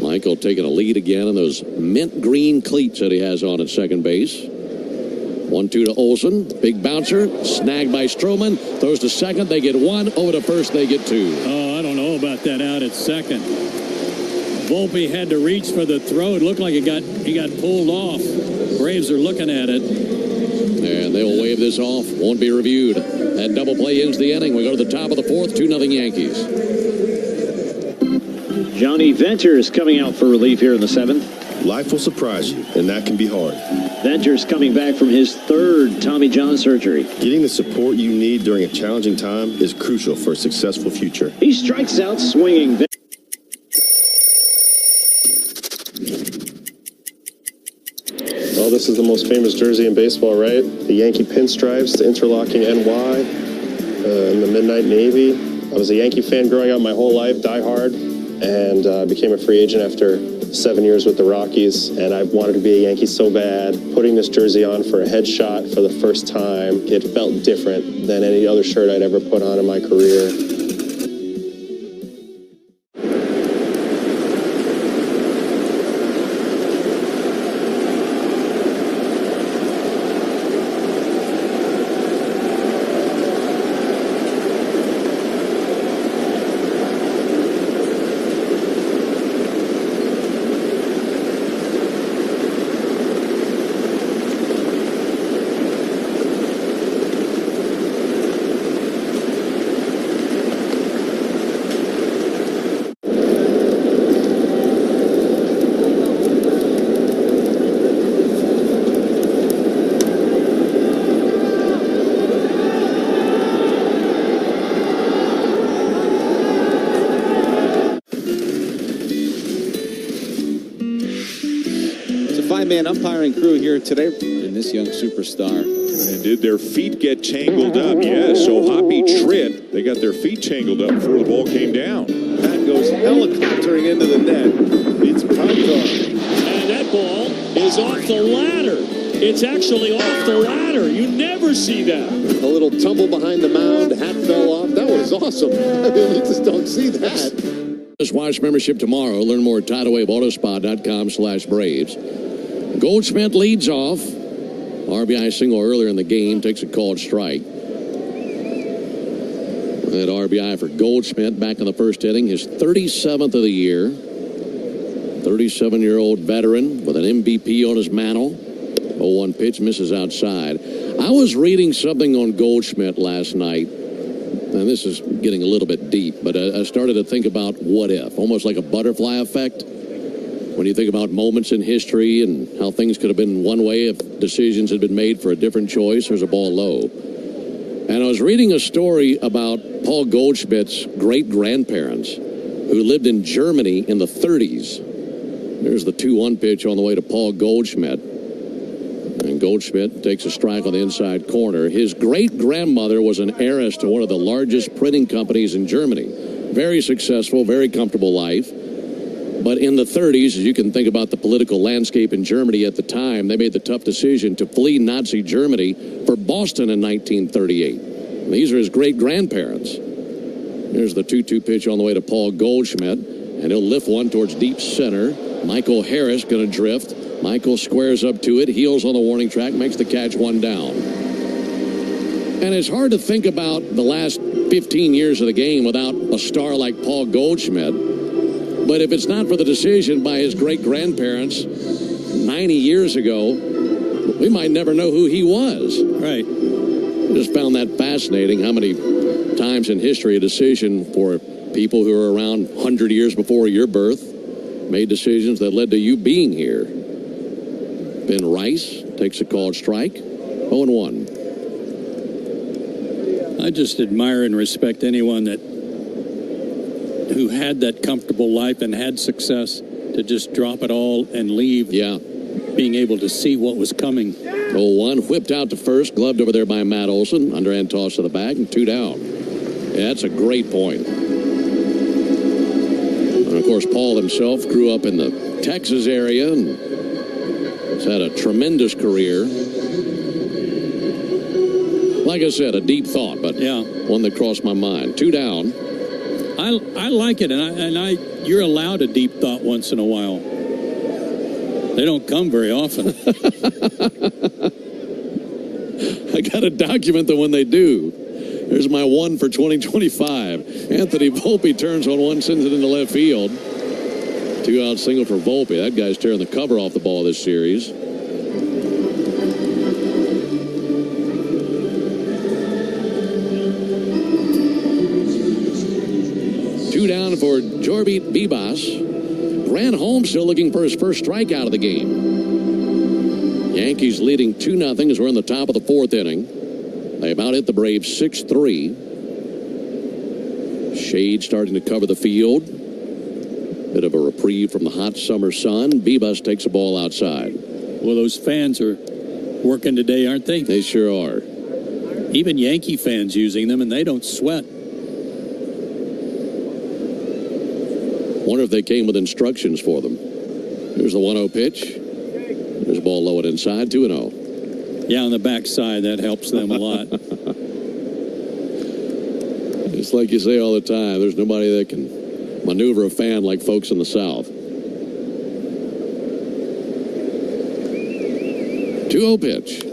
Speaker 2: Michael taking a lead again in those mint green cleats that he has on at second base. 1-2 to Olson. Big bouncer. Snagged by Stroman. Throws to second. They get 1. Over to first. They get 2.
Speaker 1: Oh, I don't know about that out at second. Volpe had to reach for the throw. It looked like he got pulled off. Braves are looking at it.
Speaker 2: And they will wave this off. Won't be reviewed. That double play ends the inning. We go to the top of the fourth. 2-0 Yankees.
Speaker 20: Johnny Venters coming out for relief here in the seventh.
Speaker 19: Life will surprise you, and that can be hard.
Speaker 20: Venters coming back from his third Tommy John surgery.
Speaker 19: Getting the support you need during a challenging time is crucial for a successful future.
Speaker 20: He strikes out swinging.
Speaker 21: Well, this is the most famous jersey in baseball, right? The Yankee pinstripes, the interlocking NY, and the Midnight Navy. I was a Yankee fan growing up my whole life, die hard, and became a free agent after 7 years with the Rockies, and I wanted to be a Yankee so bad. Putting this jersey on for a headshot for the first time, it felt different than any other shirt I'd ever put on in my career.
Speaker 18: Man umpiring crew here today, and this young superstar
Speaker 10: And did their feet get tangled up? Yes, so Hoppy Tritt, they got their feet tangled up before the ball came down.
Speaker 9: That goes helicoptering into the net. It's Pantar.
Speaker 11: And that ball is off the ladder. It's actually off the ladder. You never see that.
Speaker 9: A little tumble behind the mound. Hat fell off. That was awesome. I mean, you just don't see that.
Speaker 2: Just watch membership tomorrow. Learn more at TidalWaveAutoSpa.com/Braves. Goldschmidt leads off. RBI single earlier in the game, takes a called strike. That RBI for Goldschmidt back in the first inning, his 37th of the year. 37-year-old veteran with an MVP on his mantle. 0-1 pitch, misses outside. I was reading something on Goldschmidt last night, and this is getting a little bit deep, but I started to think about what if, almost like a butterfly effect. When you think about moments in history and how things could have been one way if decisions had been made for a different choice, there's a ball low. And I was reading a story about Paul Goldschmidt's great-grandparents who lived in Germany in the 30s. There's the 2-1 pitch on the way to Paul Goldschmidt. And Goldschmidt takes a strike on the inside corner. His great-grandmother was an heiress to one of the largest printing companies in Germany. Very successful, very comfortable life. But in the 30s, as you can think about the political landscape in Germany at the time, they made the tough decision to flee Nazi Germany for Boston in 1938. And these are his great-grandparents. There's the 2-2 pitch on the way to Paul Goldschmidt, and he'll lift one towards deep center. Michael Harris going to drift. Michael squares up to it, heels on the warning track, makes the catch, one down. And it's hard to think about the last 15 years of the game without a star like Paul Goldschmidt. But if it's not for the decision by his great-grandparents 90 years ago, we might never know who he was.
Speaker 1: Right.
Speaker 2: Just found that fascinating, how many times in history a decision for people who are around 100 years before your birth made decisions that led to you being here. Ben Rice takes a called strike, 0-1.
Speaker 1: I just admire and respect anyone who had that comfortable life and had success to just drop it all and leave.
Speaker 2: Yeah.
Speaker 1: Being able to see what was coming.
Speaker 2: 0-1, whipped out to first, gloved over there by Matt Olson, underhand toss to the bag, and 2 down. Yeah, that's a great point. And of course, Paul himself grew up in the Texas area and has had a tremendous career. Like I said, a deep thought, but
Speaker 1: yeah,
Speaker 2: one that crossed my mind. 2 down.
Speaker 1: I like it, and you're allowed a deep thought once in a while. They don't come very often.
Speaker 2: I got to document them when they do. There's my one for 2025. Anthony Volpe turns on one, sends it into left field. 2-out single for Volpe. That guy's tearing the cover off the ball this series. Two down for Jorby Bibas. Grant Holmes still looking for his first strikeout of the game. Yankees leading 2-0 as we're in the top of the 4th inning. They about hit the Braves 6-3. Shade starting to cover the field. Bit of a reprieve from the hot summer sun. Bibas takes a ball outside.
Speaker 1: Well, those fans are working today, aren't they?
Speaker 2: They sure are.
Speaker 1: Even Yankee fans using them, and they don't sweat.
Speaker 2: Wonder if they came with instructions for them. Here's the 1-0 pitch. There's a ball low and inside, 2-0.
Speaker 1: Yeah, on the backside, that helps them a lot.
Speaker 2: It's like you say all the time, there's nobody that can maneuver a fan like folks in the South. 2-0 pitch.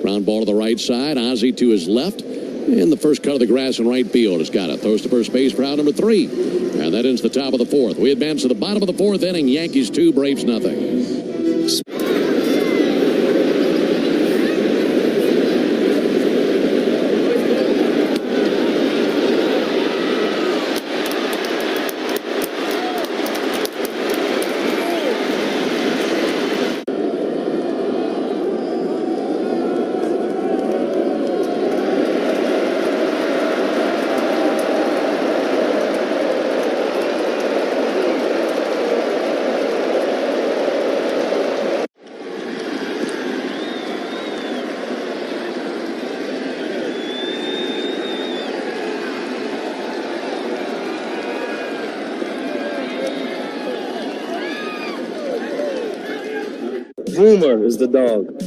Speaker 2: Ground ball to the right side. Ozzie to his left. And the first cut of the grass in right field has got it. Throws to first base for out number 3. And that ends the top of the 4th. We advance to the bottom of the 4th inning. Yankees 2, Braves nothing.
Speaker 4: Boomer is the dog.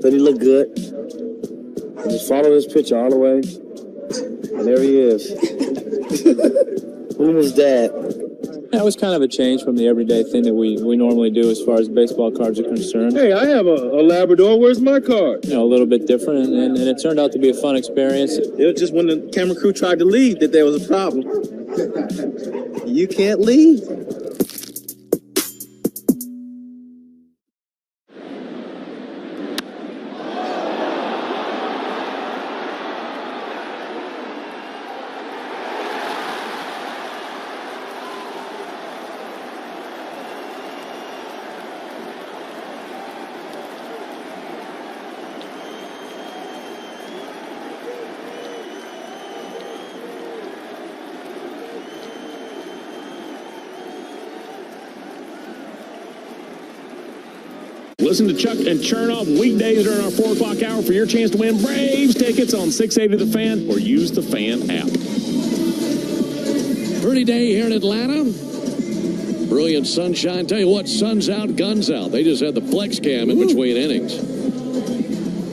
Speaker 4: Said he looked good. I just followed his picture all the way. And there he is. Boomer's dad.
Speaker 22: That was kind of a change from the everyday thing that we normally do as far as baseball cards are concerned.
Speaker 4: Hey, I have a Labrador. Where's my card?
Speaker 22: You know, a little bit different, and it turned out to be a fun experience.
Speaker 4: It was just when the camera crew tried to leave that there was a problem. You can't leave.
Speaker 17: Listen to Chuck and Chernoff weekdays during our 4 o'clock hour for your chance to win Braves tickets on 680 The Fan or use the Fan app.
Speaker 2: Pretty day here in Atlanta. Brilliant sunshine. Tell you what, sun's out, guns out. They just had the flex cam in between innings.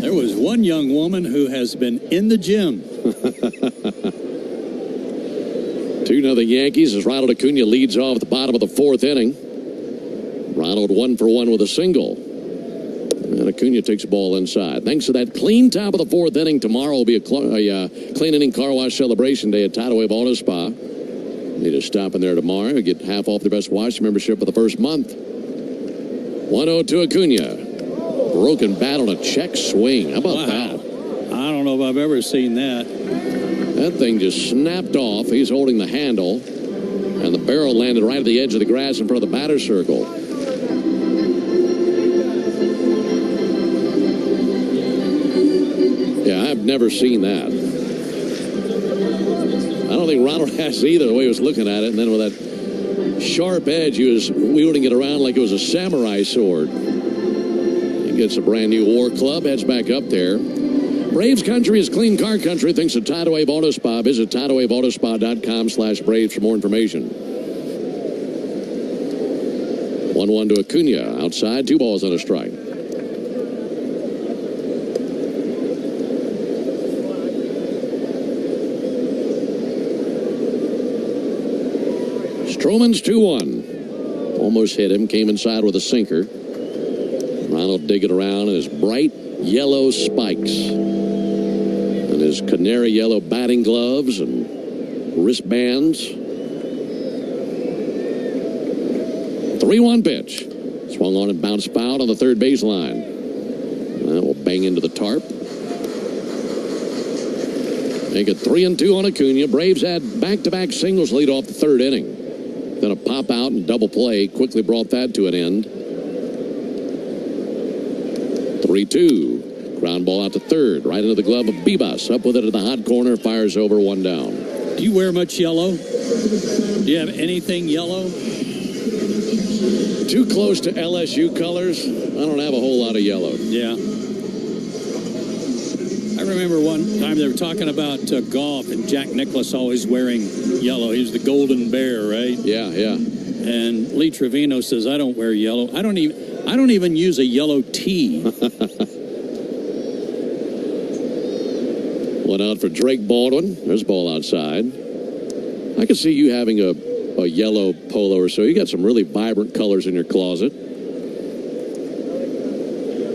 Speaker 1: There was one young woman who has been in the gym.
Speaker 2: 2-0 Yankees as Ronald Acuna leads off at the bottom of the 4th inning. Ronald 1 for 1 with a single. And Acuna takes the ball inside. Thanks to that clean top of the 4th inning, tomorrow will be a clean inning car wash celebration day at Tidal Wave Auto Spa. Need to stop in there tomorrow. Get half off the Best Wash membership for the first month. 1-0 to Acuna. Broken bat on a check swing. How about that?
Speaker 1: I don't know if I've ever seen that.
Speaker 2: That thing just snapped off. He's holding the handle. And the barrel landed right at the edge of the grass in front of the batter's circle. Yeah, I've never seen that. I don't think Ronald has either, the way he was looking at it. And then with that sharp edge, he was wielding it around like it was a samurai sword. He gets a brand new War Club, heads back up there. Braves country is clean car country. Thanks to Tidal Wave Auto Spa. Visit TidalWaveAutoSpa.com/Braves for more information. 1-1 to Acuna. Outside, 2 balls and a strike. Stroman's 2-1. Almost hit him. Came inside with a sinker. Ronald digging around in his bright yellow spikes. And his canary yellow batting gloves and wristbands. 3-1 pitch. Swung on and bounced foul on the third baseline. That will bang into the tarp. Make it 3-2 on Acuna. Braves had back-to-back singles lead off the 3rd inning. Then a pop out and double play quickly brought that to an end. 3-2. Ground ball out to 3rd. Right into the glove of Bibas. Up with it at the hot corner. Fires over, 1 down.
Speaker 1: Do you wear much yellow? Do you have anything yellow?
Speaker 2: Too close to LSU colors. I don't have a whole lot of yellow.
Speaker 1: Yeah. I remember one time they were talking about golf, and Jack Nicklaus always wearing yellow. He was the Golden Bear, right?
Speaker 2: Yeah, yeah.
Speaker 1: And Lee Trevino says, I don't wear yellow. I don't even use a yellow tee.
Speaker 2: One out for Drake Baldwin. There's a ball outside. I can see you having a yellow polo or so. You got some really vibrant colors in your closet.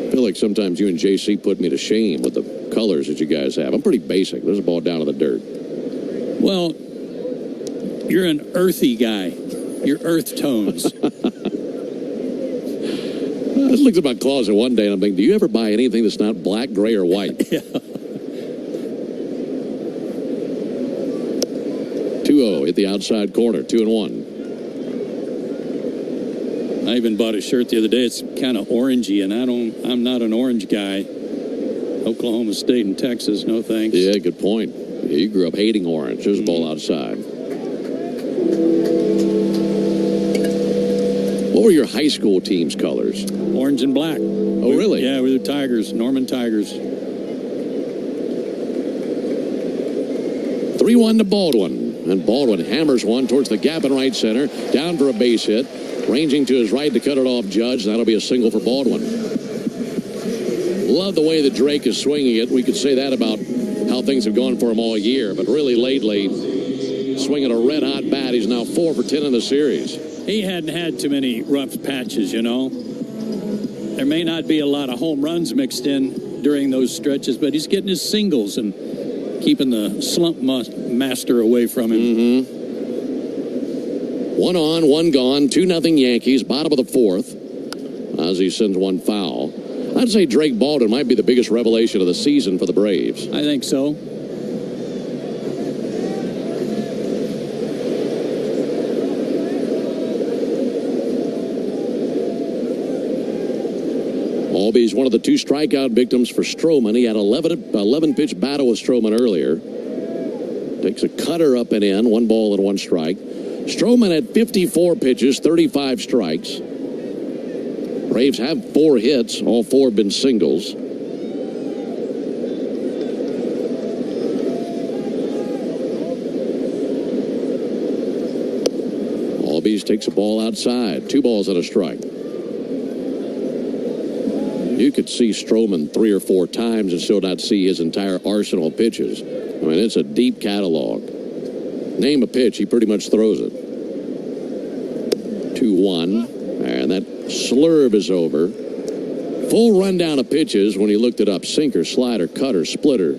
Speaker 2: I feel like sometimes you and JC put me to shame with the colors that you guys have. I'm pretty basic. There's a ball down to the dirt.
Speaker 1: Well, you're an earthy guy. You're earth tones.
Speaker 2: I just looked at my closet one day and I'm thinking, do you ever buy anything that's not black, gray, or white?
Speaker 1: Yeah.
Speaker 2: 2-0 hit the outside corner, 2-1.
Speaker 1: I even bought a shirt the other day. It's kind of orangey, and I'm not an orange guy. Oklahoma State and Texas, no thanks.
Speaker 2: Yeah, good point. You grew up hating orange. There's a ball outside. What were your high school team's colors?
Speaker 1: Orange and black.
Speaker 2: Oh, really?
Speaker 1: Yeah, we were the Tigers, Norman Tigers.
Speaker 2: 3-1 to Baldwin. And Baldwin hammers one towards the gap in right center. Down for a base hit. Ranging to his right to cut it off Judge. That'll be a single for Baldwin. Love the way that Drake is swinging it. We could say that about how things have gone for him all year. But really lately, swinging a red-hot bat. He's now 4 for 10 in the series.
Speaker 1: He hadn't had too many rough patches, you know. There may not be a lot of home runs mixed in during those stretches, but he's getting his singles and keeping the slump master away from him.
Speaker 2: Mm-hmm. 1 on, 1 gone, 2-0 Yankees, bottom of the 4th. Ozzie sends one foul. I'd say Drake Baldwin might be the biggest revelation of the season for the Braves.
Speaker 1: I think so.
Speaker 2: Albies one of the 2 strikeout victims for Stroman. He had 11-pitch battle with Stroman earlier. Takes a cutter up and in, 1 ball and 1 strike. Stroman had 54 pitches, 35 strikes. Braves have 4 hits. All 4 have been singles. Albies takes a ball outside. 2 balls and a strike. You could see Stroman 3 or 4 times and still not see his entire arsenal of pitches. I mean, it's a deep catalog. Name a pitch, he pretty much throws it. 2-1. And that slurve is over. Full rundown of pitches when he looked it up. Sinker, slider, cutter, splitter,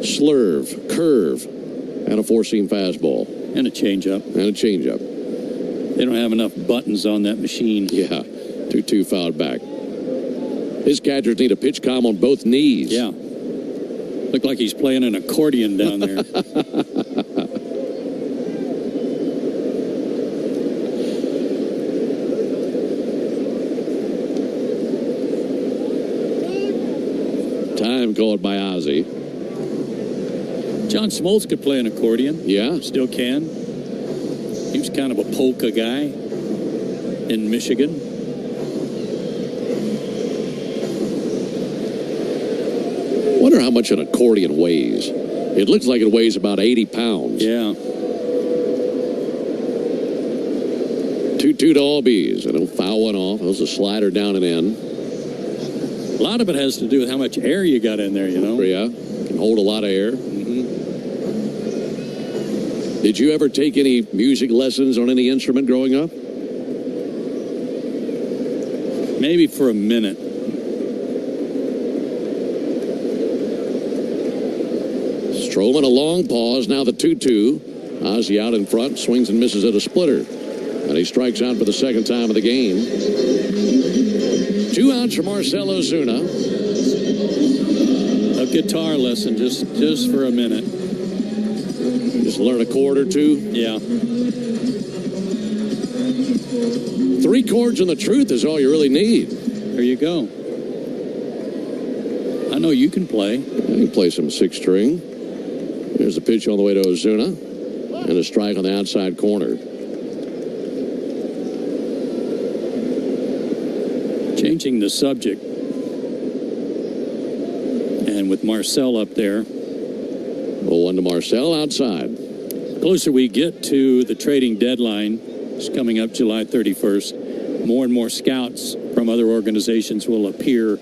Speaker 2: slurve, curve, and a 4-seam fastball.
Speaker 1: And a changeup. They don't have enough buttons on that machine.
Speaker 2: Yeah. 2-2 fouled back. His catchers need a pitch comm on both knees.
Speaker 1: Yeah. Looked like he's playing an accordion down there.
Speaker 2: Time called by Ozzie.
Speaker 1: John Smoltz could play an accordion.
Speaker 2: Yeah.
Speaker 1: Still can. He was kind of a polka guy in Michigan.
Speaker 2: Wonder how much an accordion weighs. It looks like it weighs about 80 pounds.
Speaker 1: Yeah.
Speaker 2: 2-2 to Albies. And he'll foul one off. That was a slider down and in.
Speaker 1: A lot of it has to do with how much air you got in there, you know.
Speaker 2: Yeah. Can hold a lot of air.
Speaker 1: Mm-hmm.
Speaker 2: Did you ever take any music lessons on any instrument growing up?
Speaker 1: Maybe for a minute.
Speaker 2: Stroman a long pause. Now the 2-2. Ozzie out in front. Swings and misses at a splitter. And he strikes out for the 2nd time of the game. 2 outs for Marcell Ozuna.
Speaker 1: A guitar lesson just for a minute.
Speaker 2: Just learn a chord or 2.
Speaker 1: Yeah.
Speaker 2: 3 chords and the truth is all you really need.
Speaker 1: There you go. I know you can play.
Speaker 2: I can play some 6-string. There's the pitch on the way to Ozuna. And a strike on the outside corner.
Speaker 1: Changing the subject. And with Marcell up there.
Speaker 2: 0-1 to Marcell outside.
Speaker 1: The closer we get to the trading deadline, it's coming up July 31st, more and more scouts from other organizations will appear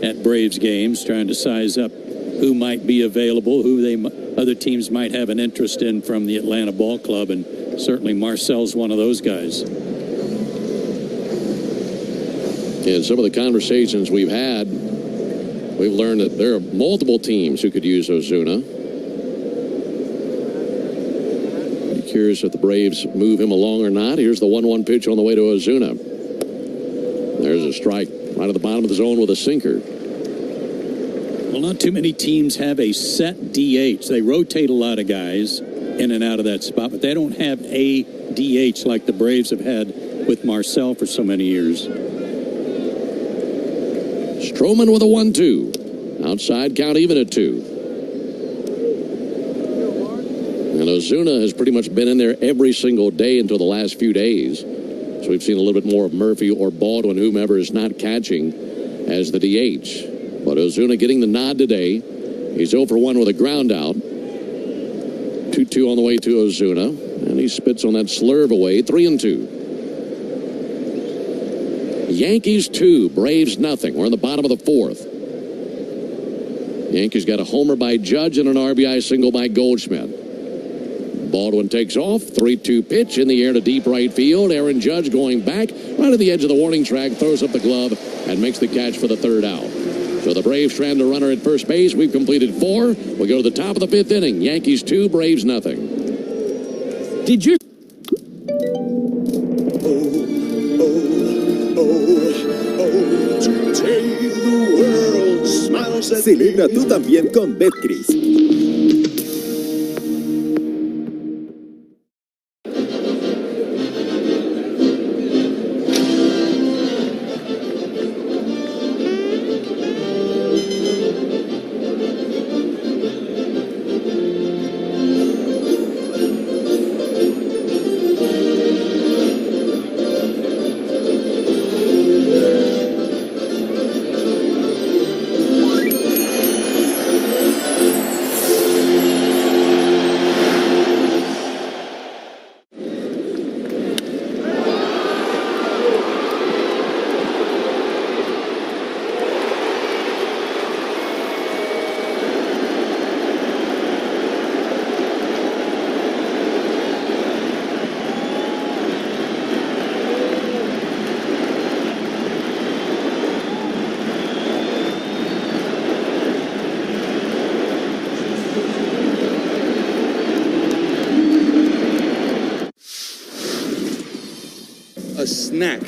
Speaker 1: at Braves games, trying to size up who might be available, who other teams might have an interest in from the Atlanta Ball Club, and certainly Marcell's one of those guys.
Speaker 2: In some of the conversations we've had, we've learned that there are multiple teams who could use Ozuna. Be curious if the Braves move him along or not. Here's the 1-1 pitch on the way to Ozuna. There's a strike right at the bottom of the zone with a sinker.
Speaker 1: Well, not too many teams have a set DH. They rotate a lot of guys in and out of that spot, but they don't have a DH like the Braves have had with Marcell for so many years.
Speaker 2: Stroman with a 1-2. Outside count even at 2. And Ozuna has pretty much been in there every single day until the last few days. So we've seen a little bit more of Murphy or Baldwin, whomever is not catching, as the DH. But Ozuna getting the nod today. He's 0 for 1 with a ground out. 2-2 on the way to Ozuna. And he spits on that slurve away. 3-2. Yankees 2, Braves nothing. We're in the bottom of the fourth. Yankees got a homer by Judge and an RBI single by Goldschmidt. Baldwin takes off. 3-2 pitch in the air to deep right field. Aaron Judge going back right at the edge of the warning track, throws up the glove and makes the catch for the third out. So the Braves strand a runner at first base. We've completed 4. We go to the top of the 5th inning. Yankees 2, Braves nothing.
Speaker 12: Did you?
Speaker 19: Celebra tú también con Betcris.
Speaker 3: A snack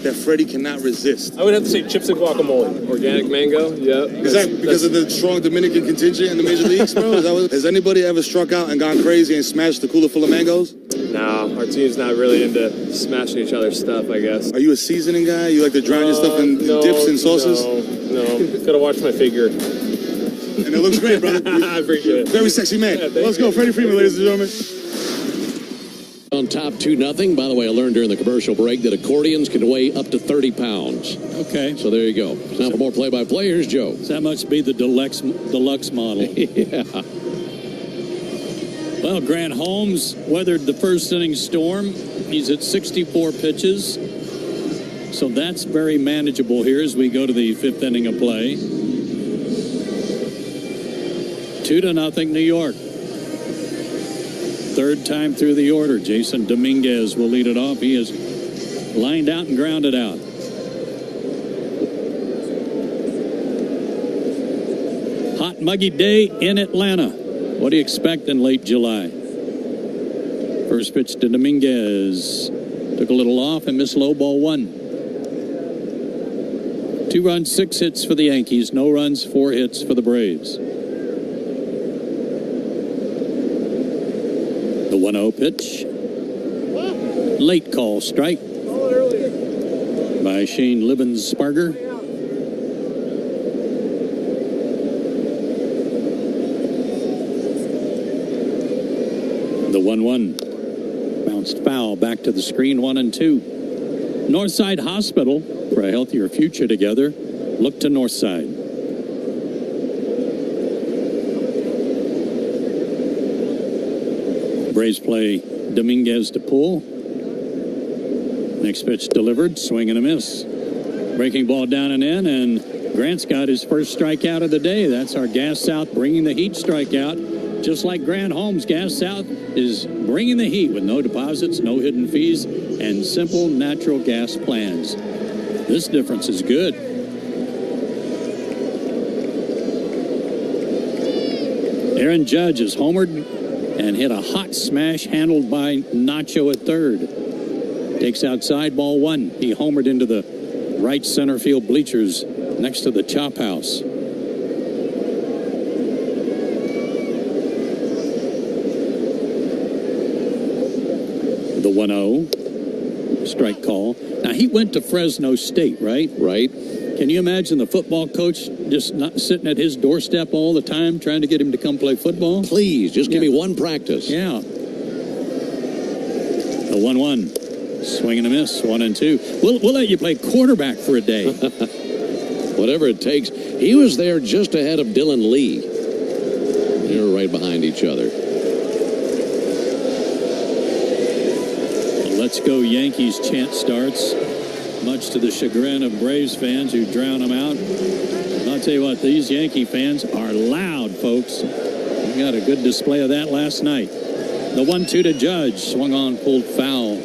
Speaker 3: that Freddie cannot resist.
Speaker 5: I would have to say chips and guacamole. Organic mango, yeah.
Speaker 3: Is that because of the strong Dominican contingent in the major leagues, bro? Has anybody ever struck out and gone crazy and smashed the cooler full of mangoes?
Speaker 5: No, our team's not really into smashing each other's stuff, I guess.
Speaker 3: Are you a seasoning guy? You like to drown your stuff in dips and sauces?
Speaker 5: No. Gotta watch my figure.
Speaker 3: And it looks great, brother.
Speaker 5: I appreciate it.
Speaker 3: Very sexy man.
Speaker 5: Yeah,
Speaker 3: Let's go, Freddie Freeman, ladies and gentlemen.
Speaker 2: On top 2-0. By the way, I learned during the commercial break that accordions can weigh up to 30 pounds.
Speaker 1: Okay.
Speaker 2: So there you go. Now for more play-by-play, here's Joe.
Speaker 1: So that must be the deluxe model.
Speaker 2: Yeah.
Speaker 1: Well, Grant Holmes weathered the first inning storm. He's at 64 pitches. So that's very manageable here as we go to the 5th inning of play. 2-0 New York. Third time through the order. Jason Dominguez will lead it off. He is lined out and grounded out. Hot, muggy day in Atlanta. What do you expect in late July? First pitch to Dominguez. Took a little off and missed low, ball 1. 2 runs, 6 hits for the Yankees. No runs, 4 hits for the Braves. The 1-0 pitch. Late call strike by Shane Livens-Sparger. The 1-1 bounced foul back to the screen. 1-2. Northside Hospital, for a healthier future together. Look to Northside. Braves play Dominguez to pull. Next pitch delivered, swing and a miss. Breaking ball down and in, and Grant's got his first strikeout of the day. That's our Gas South bringing the heat strikeout. Just like Grant Holmes, Gas South is bringing the heat with no deposits, no hidden fees, and simple natural gas plans. This difference is good. Aaron Judge is homered and hit a hot smash handled by Nacho at third. Takes outside, ball 1. He homered into the right center field bleachers next to the chop house. The 1-0 strike call. Now, he went to Fresno State, right?
Speaker 2: Right.
Speaker 1: Can you imagine the football coach just not sitting at his doorstep all the time trying to get him to come play football?
Speaker 2: Please, just give me one practice.
Speaker 1: Yeah. The 1-1. Swing and a miss. 1-2. We'll let you play quarterback for a day.
Speaker 2: Whatever it takes. He was there just ahead of Dylan Lee. They were right behind each other.
Speaker 1: The Let's Go Yankees chant starts. much to the chagrin of Braves fans who drown them out. I'll tell you what, these Yankee fans are loud, folks. We got a good display of that last night. The 1-2 to Judge, swung on, pulled foul,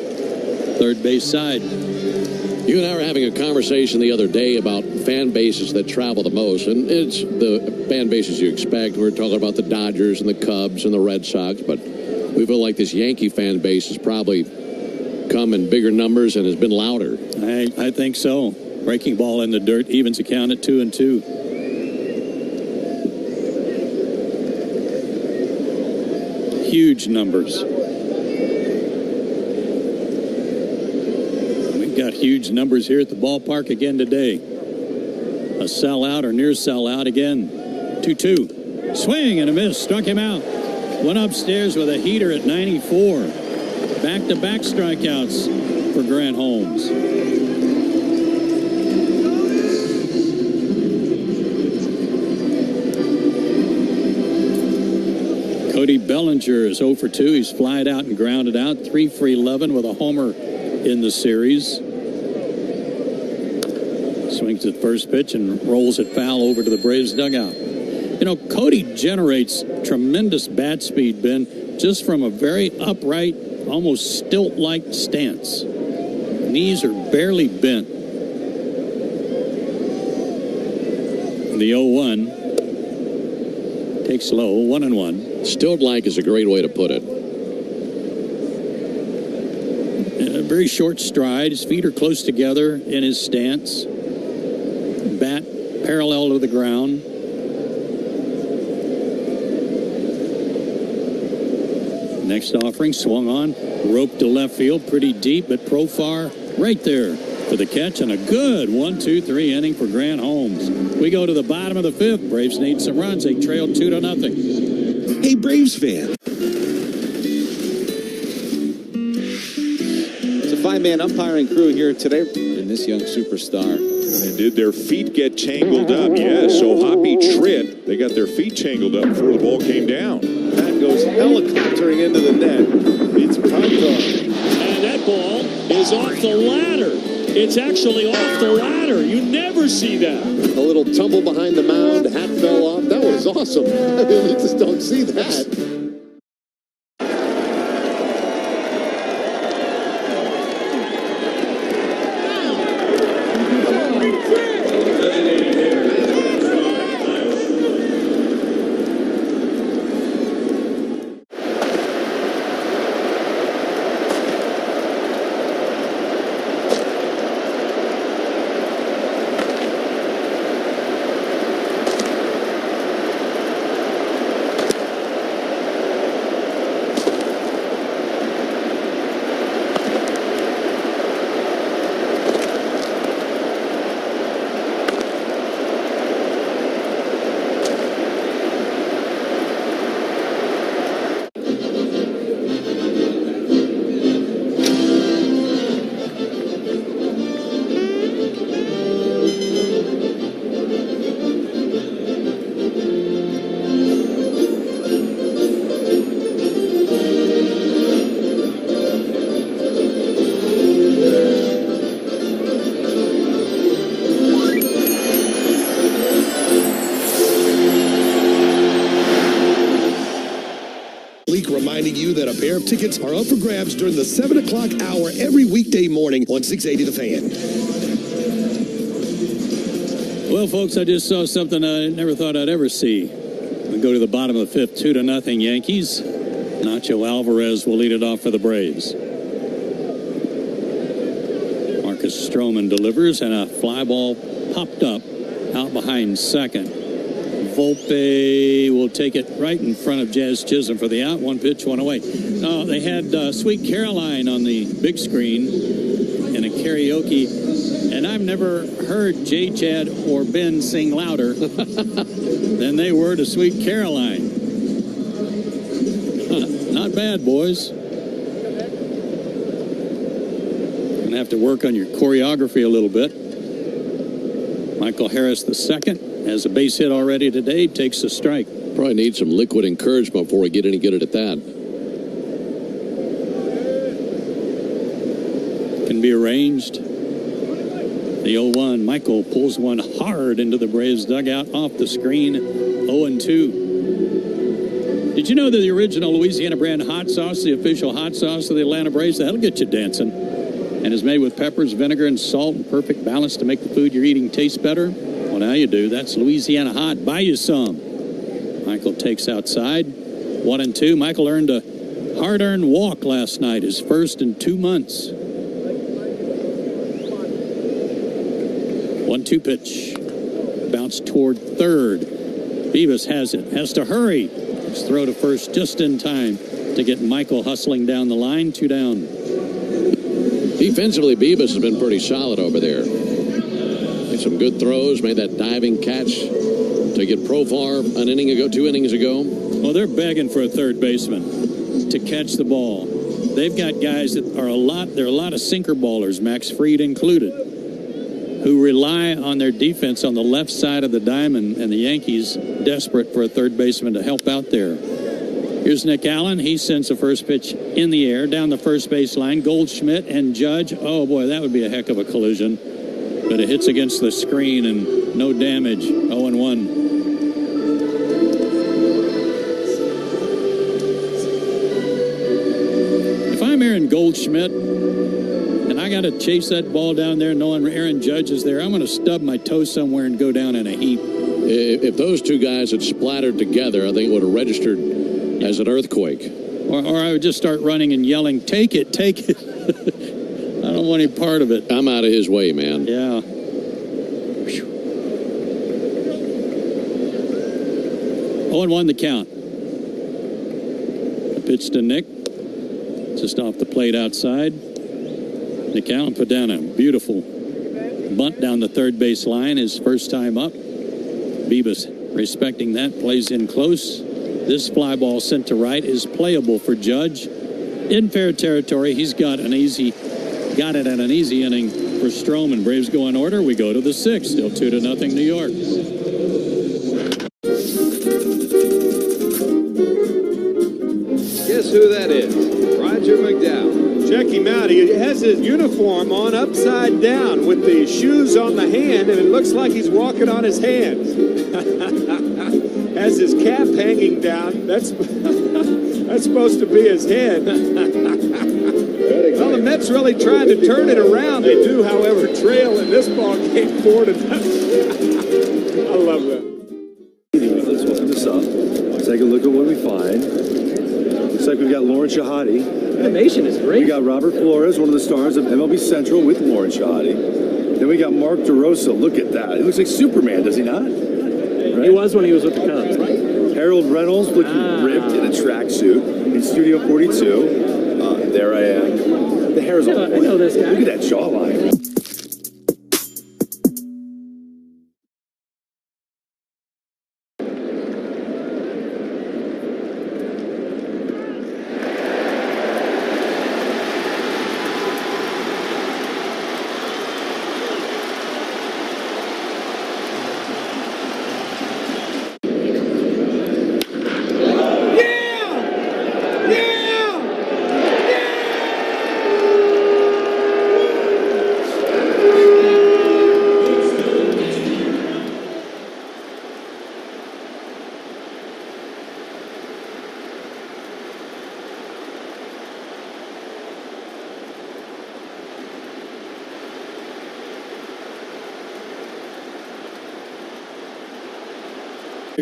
Speaker 1: third base side.
Speaker 2: You and I were having a conversation the other day about fan bases that travel the most, and it's the fan bases you expect. We're talking about the Dodgers and the Cubs and the Red Sox, but we feel like this Yankee fan base has probably come in bigger numbers and has been louder.
Speaker 1: I think so. Breaking ball in the dirt evens the count at 2-2. Huge numbers. Got huge numbers here at the ballpark again today. A sellout or near sellout again. 2-2. Swing and a miss. Struck him out. Went upstairs with a heater at 94. Back-to-back strikeouts for Grant Holmes. Cody Bellinger is 0 for 2. He's flied out and grounded out. 3 for 11 with a homer in the series. Swings at first pitch and rolls it foul over to the Braves dugout. You know, Cody generates tremendous bat speed, Ben, just from a very upright, almost stilt-like stance. Knees are barely bent. The 0-1 takes low, 1-1.
Speaker 2: Stilt-like is a great way to put it.
Speaker 1: A very short stride. His feet are close together in his stance. Bat parallel to the ground. Next offering, swung on, roped to left field, pretty deep, but Profar right there for the catch, and a good 1-2-3 inning for Grant Holmes. We go to the bottom of the fifth. Braves need some runs. They trail 2-0.
Speaker 15: Hey, Braves fan.
Speaker 18: It's a five-man umpiring crew here today in this young superstar.
Speaker 10: And did their feet get tangled up? Yes, so Hoppy Tritt, they got their feet tangled up before the ball came down.
Speaker 9: That goes helicoptering into the net. It's prime time.
Speaker 11: And that ball is off the ladder. It's actually off the ladder. You never see that.
Speaker 9: A little tumble behind the mound. Hat fell off. That was awesome. I mean, you just don't see that.
Speaker 15: Reminding you that a pair of tickets are up for grabs during the 7 o'clock hour every weekday morning on 680 The Fan.
Speaker 1: Well, folks, I just saw something I never thought I'd ever see. We go to the bottom of the fifth, 2-0 Yankees. Nacho Alvarez will lead it off for the Braves. Marcus Stroman delivers, and a fly ball popped up out behind second. Volpe will take it right in front of Jazz Chisholm for the out. 1 pitch, 1 away. Oh, they had Sweet Caroline on the big screen in a karaoke, and I've never heard J. Chad or Ben sing louder than they were to Sweet Caroline. Not bad, boys. Gonna have to work on your choreography a little bit. Michael Harris II has a base hit already today, takes a strike.
Speaker 2: Probably need some liquid encouragement before we get any good at that.
Speaker 1: Can be arranged. The 0-1. Michael pulls one hard into the Braves dugout off the screen. 0-2. Did you know that the original Louisiana brand hot sauce, the official hot sauce of the Atlanta Braves, that'll get you dancing, and is made with peppers, vinegar, and salt in perfect balance to make the food you're eating taste better? Well, now you do. That's Louisiana Hot. Buy you some. Michael takes outside. 1-2. Michael earned a hard-earned walk last night, his first in 2 months. 1-2 pitch. Bounce toward third. Beavis has it. Has to hurry. His throw to first just in time to get Michael hustling down the line. 2 down.
Speaker 2: Defensively, Beavis has been pretty solid over there. Made some good throws, made that diving catch to get Profar an inning ago, 2 innings ago.
Speaker 1: Well, they're begging for a third baseman to catch the ball. They've got guys that are there are a lot of sinker ballers, Max Fried included, who rely on their defense on the left side of the diamond, and the Yankees desperate for a third baseman to help out there. Here's Nick Allen. He sends the first pitch in the air down the first base line. Goldschmidt and Judge. Oh, boy, that would be a heck of a collision. But it hits against the screen and no damage. 0-1. If I'm Aaron Goldschmidt and I got to chase that ball down there knowing Aaron Judge is there, I'm going to stub my toe somewhere and go down in a heap.
Speaker 2: If those two guys had splattered together, I think it would have registered as an earthquake.
Speaker 1: Or I would just start running and yelling, take it, take it. I don't want any part of it.
Speaker 2: I'm out of his way, man.
Speaker 1: Yeah. 0-1 the count. The pitch to Nick. Just off the plate outside. Nick Allen put down a beautiful bunt down the third base line. His first time up. Beavis respecting that, plays in close. This fly ball sent to right is playable for Judge. In fair territory, he's got it at an easy inning for Stroman. Braves go in order. We go to the 6th. Still 2-0 New York.
Speaker 6: Guess who that is? Roger McDowell.
Speaker 7: Check him out. He has his uniform on upside down with the shoes on the hand, and it looks like he's walking on his hands. Has his cap hanging down. That's supposed to be his head. Well, the Mets really trying to turn it around. They do, however, trail in this ball game 4-0. I love that.
Speaker 23: Let's open this up. Take a look at what we find. Looks like we've got Lauren Shahadi.
Speaker 22: Animation is great.
Speaker 23: We got Robert Flores, one of the stars of MLB Central with Lauren Shahadi. Then we got Mark DeRosa. Look at that. He looks like Superman, does he not? Right?
Speaker 22: He was when he was with the Cubs.
Speaker 23: Harold Reynolds looking ripped in a tracksuit in Studio 42. There I am. The hair's all. I know this guy. Look at that jawline.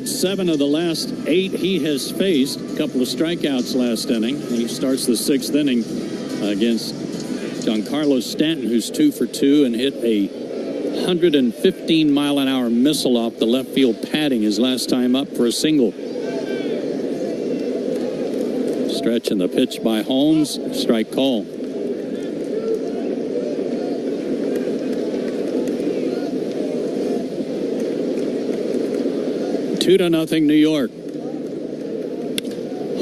Speaker 1: Seven of the last 8 he has faced. A couple of strikeouts last inning. He starts the 6th inning against Giancarlo Stanton, who's 2 for 2 and hit a 115-mile-an-hour missile off the left field padding his last time up for a single. Stretch in the pitch by Holmes. Strike call. Two to nothing, New York.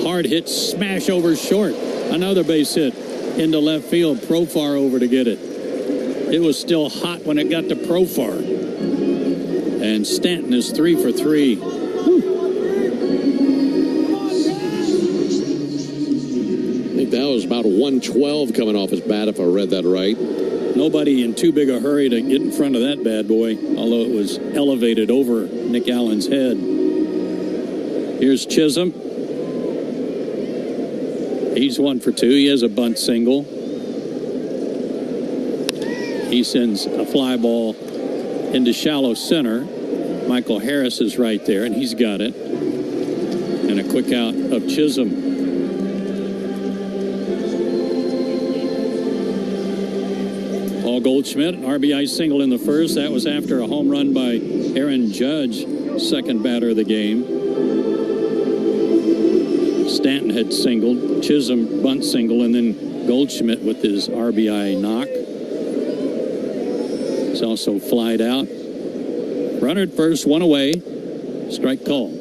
Speaker 1: Hard hit, smash over short. Another base hit into left field. Profar over to get it. It was still hot when it got to Profar. And Stanton is 3 for 3.
Speaker 2: I think that was about 112 coming off his bat, if I read that right.
Speaker 1: Nobody in too big a hurry to get in front of that bad boy, although it was elevated over Nick Allen's head. Here's Chisholm. He's 1 for 2. He has a bunt single. He sends a fly ball into shallow center. Michael Harris is right there, and he's got it. And a quick out of Chisholm. Paul Goldschmidt, an RBI single in the first. That was after a home run by Aaron Judge, second batter of the game. Stanton had singled, Chisholm bunt single, and then Goldschmidt with his RBI knock. He's also flied out. Runner at first, 1 away. Strike call.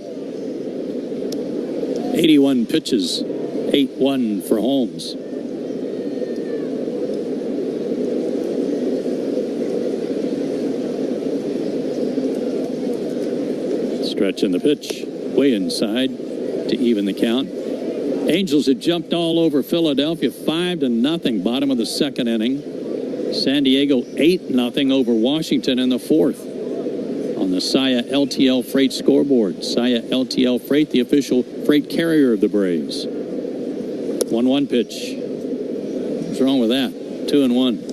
Speaker 1: 81 pitches, 8-1 for Holmes. Stretch in the pitch, way inside to even the count. Angels had jumped all over Philadelphia, 5-0, bottom of the second inning. San Diego 8-0 over Washington in the fourth on the Saya LTL Freight scoreboard. Saya LTL Freight, the official freight carrier of the Braves. 1-1 pitch. What's wrong with that? 2-1.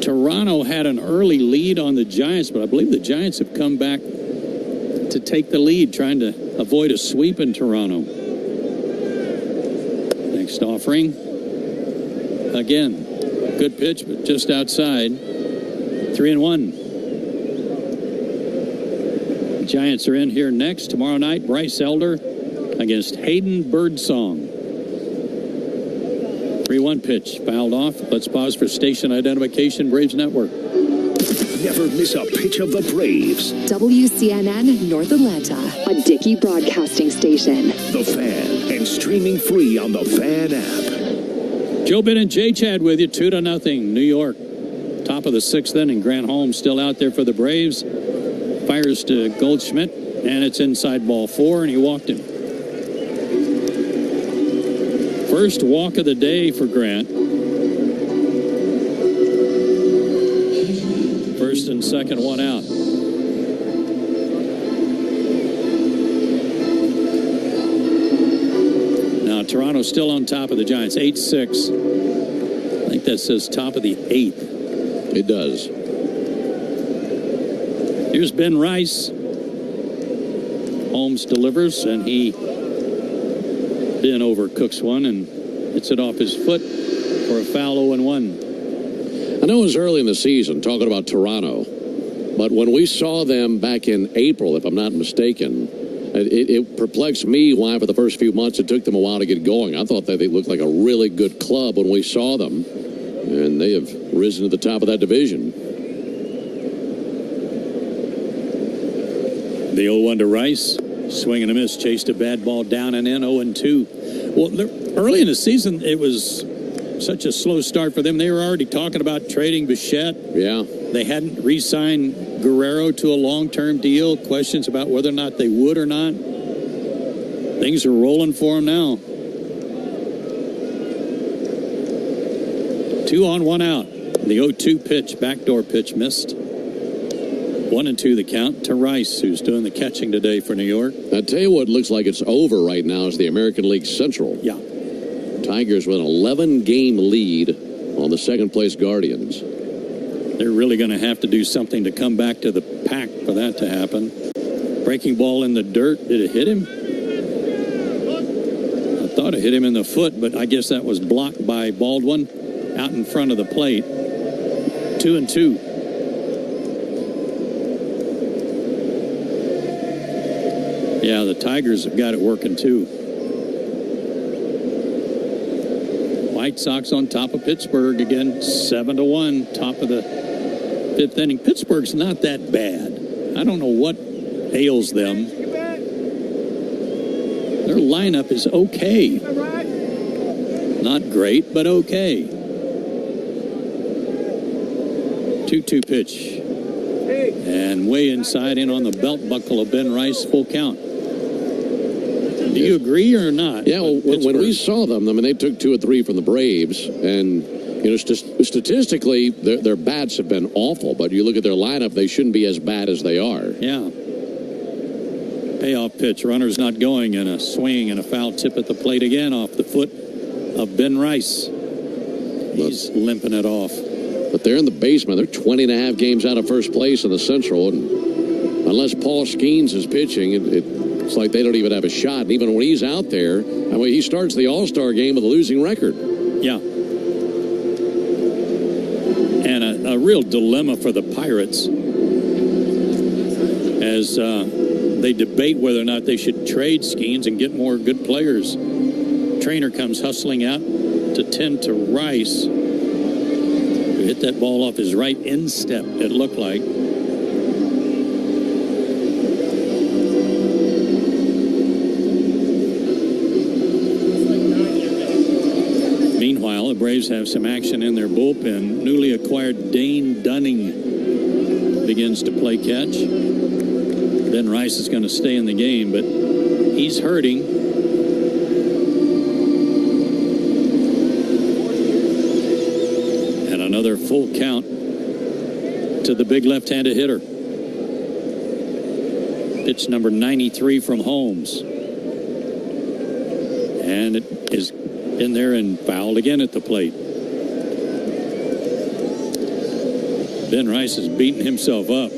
Speaker 1: Toronto had an early lead on the Giants, but I believe the Giants have come back to take the lead, trying to avoid a sweep in Toronto. Next offering. Again, good pitch, but just outside. 3-1. Giants are in here next. Tomorrow night, Bryce Elder against Hayden Birdsong. 3-1 pitch, fouled off. Let's pause for station identification. Braves Network.
Speaker 15: Never miss a pitch of the Braves.
Speaker 16: WCNN North Atlanta, a Dickey broadcasting station.
Speaker 15: The Fan, and streaming free on the Fan app.
Speaker 1: Joe Ben and Jay Chad with you, 2-0. New York, top of the sixth inning. Grant Holmes still out there for the Braves. Fires to Goldschmidt, and it's inside ball 4, and he walked him. First walk of the day for Grant. First and second, one out. Now Toronto's still on top of the Giants, 8-6. I think that says top of the 8th.
Speaker 2: It does.
Speaker 1: Here's Ben Rice. Holmes delivers, and he Ben overcooks one and hits it off his foot for a foul 0-1.
Speaker 2: I know it was early in the season talking about Toronto, but when we saw them back in April, if I'm not mistaken, it perplexed me why for the first few months it took them a while to get going. I thought that they looked like a really good club when we saw them, and they have risen to the top of that division.
Speaker 1: The 0-1 to Rice. Swing and a miss. Chased a bad ball down and in. 0-2. Well, early in the season, it was such a slow start for them. They were already talking about trading Bichette.
Speaker 2: Yeah.
Speaker 1: They hadn't re-signed Guerrero to a long-term deal. Questions about whether or not they would or not. Things are rolling for them now. 2 on, 1 out. The 0-2 pitch, backdoor pitch missed. 1-2 the count to Rice, who's doing the catching today for New York.
Speaker 2: I tell you what looks like it's over right now is the American League Central.
Speaker 1: Yeah.
Speaker 2: Tigers with an 11-game lead on the second-place Guardians.
Speaker 1: They're really going to have to do something to come back to the pack for that to happen. Breaking ball in the dirt. Did it hit him? I thought it hit him in the foot, but I guess that was blocked by Baldwin out in front of the plate. 2-2. Yeah, the Tigers have got it working too. White Sox on top of Pittsburgh again, 7-1, top of the fifth inning. Pittsburgh's not that bad. I don't know what ails them. Their lineup is okay. Not great, but okay. 2-2 pitch. And way inside in on the belt buckle of Ben Rice, full count. Do you agree or not?
Speaker 2: Yeah, well, when we saw them, I mean, they took 2 or 3 from the Braves, and You know, statistically, their bats have been awful, but you look at their lineup, they shouldn't be as bad as they are.
Speaker 1: Yeah. Payoff pitch. Runner's not going, and a swing and a foul tip at the plate again off the foot of Ben Rice. He's limping it off.
Speaker 2: But they're in the basement. They're 20.5 games out of first place in the Central, and unless Paul Skeens is pitching, it's like they don't even have a shot. And even when he's out there, I mean, he starts the All-Star game with a losing record.
Speaker 1: Yeah. And a real dilemma for the Pirates as they debate whether or not they should trade Skeens and get more good players. Trainer comes hustling out to tend to Rice. Hit that ball off his right instep, it looked like. Meanwhile, the Braves have some action in their bullpen. Newly acquired Dane Dunning begins to play catch. Ben Rice is going to stay in the game, but he's hurting. And another full count to the big left-handed hitter. Pitch number 93 from Holmes. And it is in there and fouled again at the plate. Ben Rice has beaten himself up.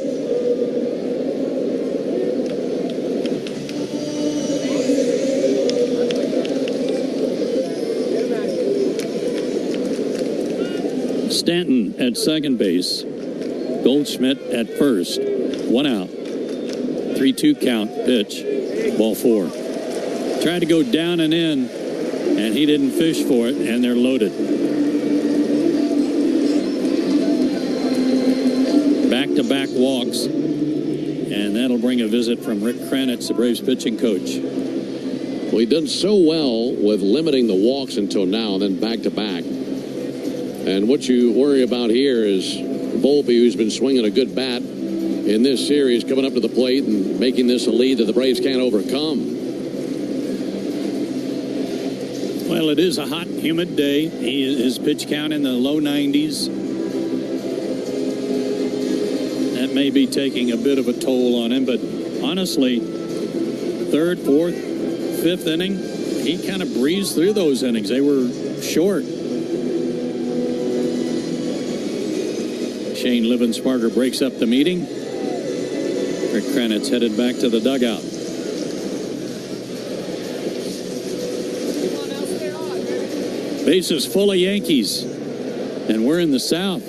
Speaker 1: Stanton at second base. Goldschmidt at first. One out. 3-2 count. Pitch. Ball 4. Tried to go down and in, and he didn't fish for it, and they're loaded. Back-to-back walks, and that'll bring a visit from Rick Kranitz, the Braves pitching coach.
Speaker 2: Well, he done so well with limiting the walks until now, and then back-to-back. And what you worry about here is Volpe, who's been swinging a good bat in this series, coming up to the plate and making this a lead that the Braves can't overcome.
Speaker 1: Well, it is a hot, humid day. His pitch count in the low 90s. That may be taking a bit of a toll on him, but honestly, third, fourth, fifth inning, he kind of breezed through those innings. They were short. Shane Livensparger breaks up the meeting. Rick Kranitz headed back to the dugout. Bases full of Yankees, and we're in the South.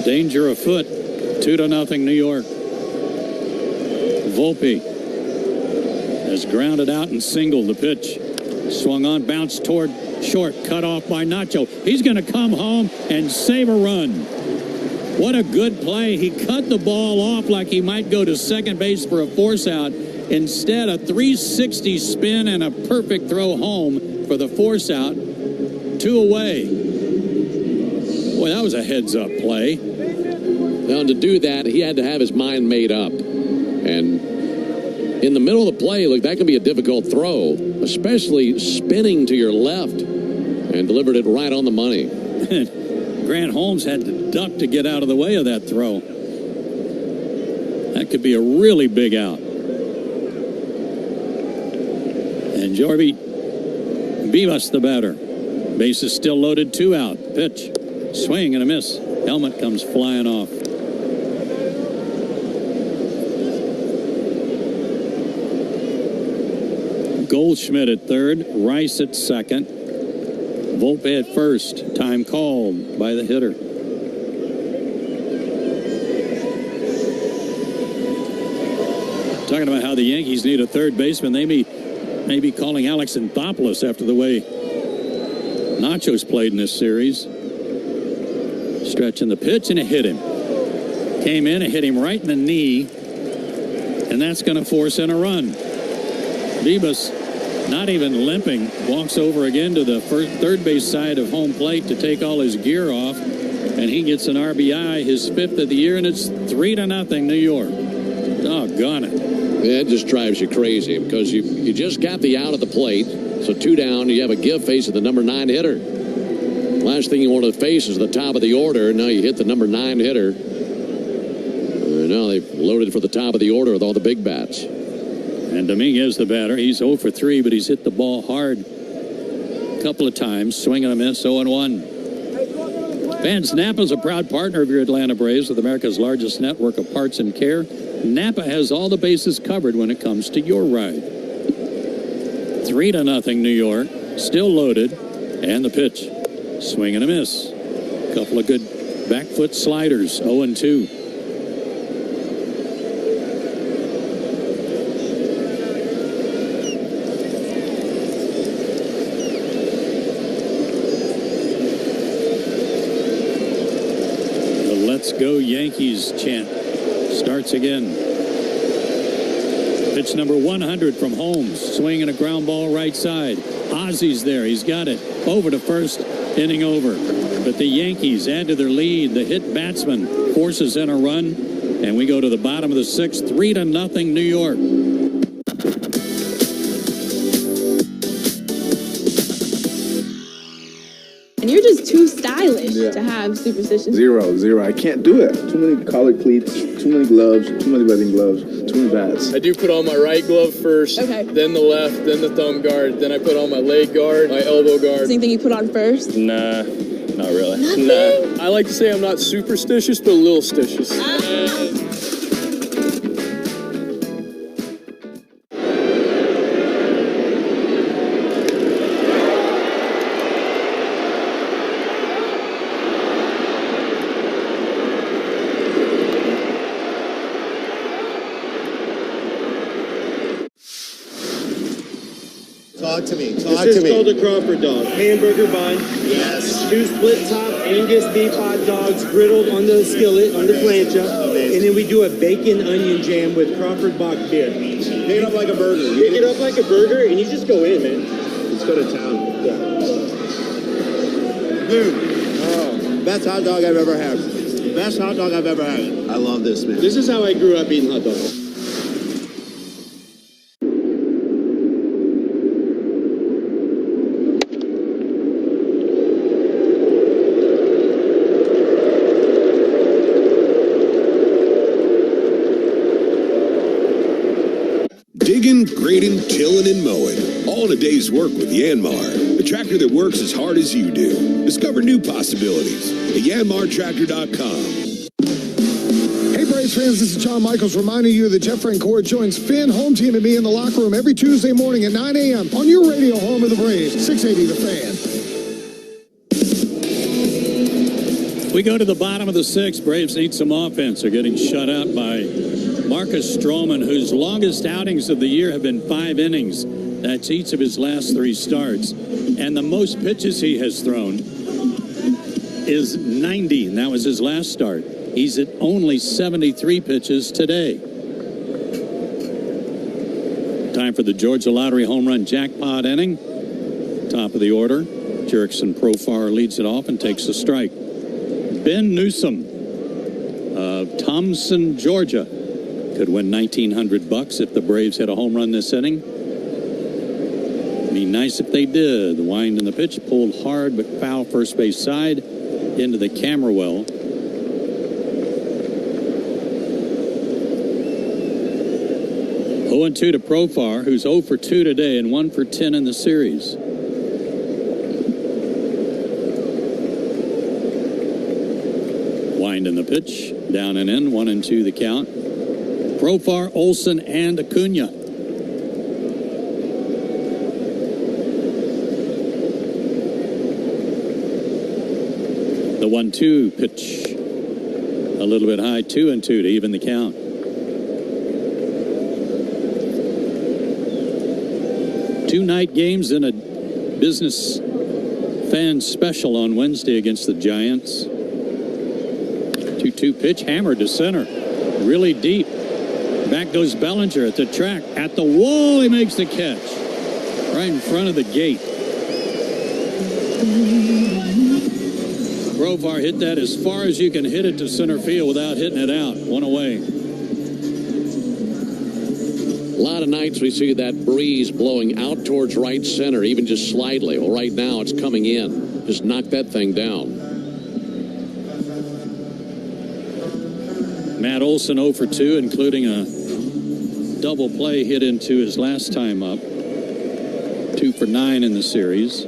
Speaker 1: Danger afoot. 2-0 New York. Volpe has grounded out and singled the pitch. Swung on, bounced toward short, cut off by Nacho. He's going to come home and save a run. What a good play. He cut the ball off like he might go to second base for a force out. Instead, a 360 spin and a perfect throw home for the force out. 2 away. Boy, that was a heads-up play.
Speaker 2: Now, to do that, he had to have his mind made up. And in the middle of the play, look, that can be a difficult throw, especially spinning to your left, and delivered it right on the money.
Speaker 1: Grant Holmes had to duck to get out of the way of that throw. That could be a really big out. And Jorby Vivas the batter. Base is still loaded, 2 out. Pitch. Swing and a miss. Helmet comes flying off. Goldschmidt at third. Rice at second. Volpe at first. Time called by the hitter. Talking about how the Yankees need a third baseman. They may be calling Alex Anthopoulos after the way Nacho's played in this series. Stretching the pitch, and it hit him. Came in and hit him right in the knee, and that's going to force in a run. Vivas, not even limping, walks over again to the third base side of home plate to take all his gear off, and he gets an RBI, his 5th of the year, and it's 3-0 New York. Doggone it.
Speaker 2: It just drives you crazy because you just got the out of the plate. So 2 down, you have a give face of the number 9 hitter. Last thing you want to face is the top of the order. Now you hit the number 9 hitter. Now they've loaded for the top of the order with all the big bats.
Speaker 1: And Dominguez, the batter, he's 0 for 3, but he's hit the ball hard a couple of times. Swing and a miss, 0-1. Fans, Napa's a proud partner of your Atlanta Braves with America's largest network of parts and care. Napa has all the bases covered when it comes to your ride. 3-0 New York, still loaded, and the pitch. Swing and a miss. Couple of good back foot sliders, 0-2. The Let's Go Yankees chant starts again. Pitch number 100 from Holmes. Swing and a ground ball right side. Ozzy's there. He's got it. Over to first. Inning over. But the Yankees add to their lead. The hit batsman forces in a run. And we go to the bottom of the 6th. 3-0 New York.
Speaker 8: And you're just too stylish to have superstitions.
Speaker 23: Zero. I can't do it. Too many collared cleats, too many gloves, too many wedding gloves, too many bats.
Speaker 5: I do put on my right glove first, then the left, then the thumb guard, then I put on my leg guard, my elbow guard.
Speaker 8: Anything you put on first?
Speaker 5: Nah, not really.
Speaker 8: Nothing?
Speaker 5: Nah. I like to say I'm not superstitious, but a little stitious.
Speaker 9: Talk to me.
Speaker 13: This is called a Crawford dog. Hamburger bun. Yes. 2 split top Angus beef hot dogs griddled on the skillet, on the plancha. And then we do a bacon onion jam with Crawford Bach beer.
Speaker 9: Pick it up like a burger.
Speaker 13: Pick it up like a burger and you just go in, man.
Speaker 9: Let's go to town. Yeah. Dude. Oh, best hot dog I've ever had. Best hot dog I've ever had. I love this, man.
Speaker 13: This is how I grew up eating hot dogs.
Speaker 15: Digging, grading, tilling, and mowing. All in a day's work with Yanmar, the tractor that works as hard as you do. Discover new possibilities at yanmartractor.com.
Speaker 14: Hey, Braves fans, this is John Michaels reminding you that Jeff Francoeur joins Finn, home team, and me in the locker room every Tuesday morning at 9 a.m. on your radio home of the Braves, 680 The Fan.
Speaker 1: We go to the bottom of the 6th. Braves need some offense. They're getting shut out by Marcus Stroman, whose longest outings of the year have been 5 innings. That's each of his last 3 starts. And the most pitches he has thrown is 90, and that was his last start. He's at only 73 pitches today. Time for the Georgia Lottery home run jackpot inning. Top of the order. Jerickson Profar leads it off and takes a strike. Ben Newsom of Thompson, Georgia, could win $1,900 if the Braves hit a home run this inning. Be nice if they did. The wind in the pitch, pulled hard but foul first base side into the camera well. 0-2 to Profar, who's 0 for 2 today and 1 for 10 in the series. Wind in the pitch, down and in, 1-2 the count. Profar, Olsen, and Acuna. The 1-2 pitch, a little bit high, 2-2 to even the count. Two night games and a business fan special on Wednesday against the Giants. 2-2 pitch, hammered to center, really deep. Back goes Bellinger at the track, at the wall. He makes the catch right in front of the gate. Profar hit that as far as you can hit it to center field without hitting it out. One away.
Speaker 2: lot of nights we see that breeze blowing out towards right center, even just slightly. Well, right now it's coming in. Just knock that thing down.
Speaker 1: Matt Olson 0 for 2, including a double play hit into his last time up. 2 for 9 in the series.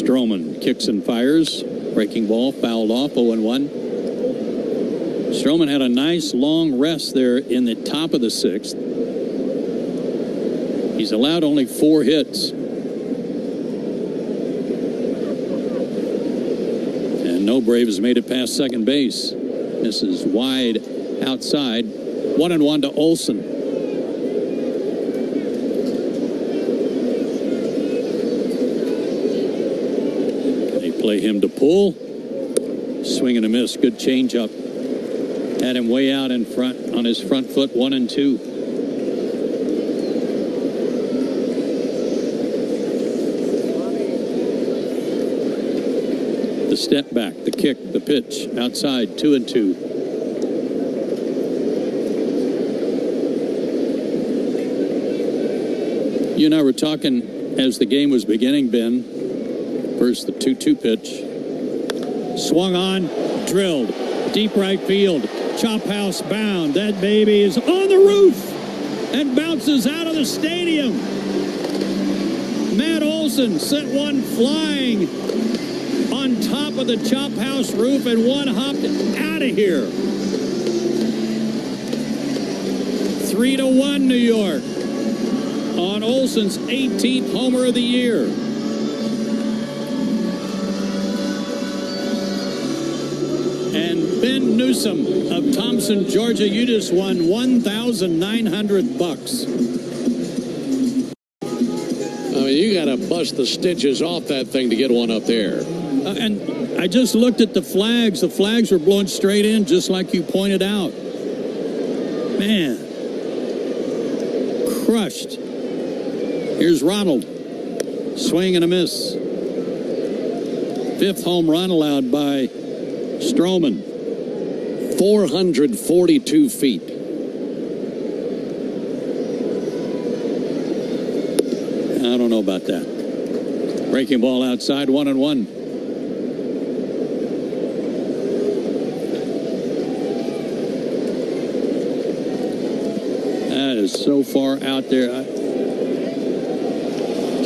Speaker 1: Stroman kicks and fires. Breaking ball, fouled off, 0-1. Stroman had a nice long rest there in the top of the 6th. He's allowed only 4 hits. And no Brave has made it past second base. This is wide outside. 1-1 to Olson. Play him to pull. Swing and a miss. Good changeup. Had him way out in front on his front foot. 1-2. The step back, the kick, the pitch outside. 2-2. You and I were talking as the game was beginning, Ben. First, the 2-2 pitch. Swung on, drilled. Deep right field. Chop house bound. That baby is on the roof and bounces out of the stadium. Matt Olson sent one flying on top of the chop house roof, and one hopped out of here. 3-1 New York on Olson's 18th homer of the year. And Ben Newsom of Thompson, Georgia, you just won $1,900.
Speaker 2: I mean, you got to bust the stitches off that thing to get one up there.
Speaker 1: And I just looked at the flags. The flags were blown straight in, just like you pointed out. Man. Crushed. Here's Ronald. Swing and a miss. 5th home run allowed by Stroman.
Speaker 2: 442 feet.
Speaker 1: I don't know about that. Breaking ball outside, 1-1. That is so far out there.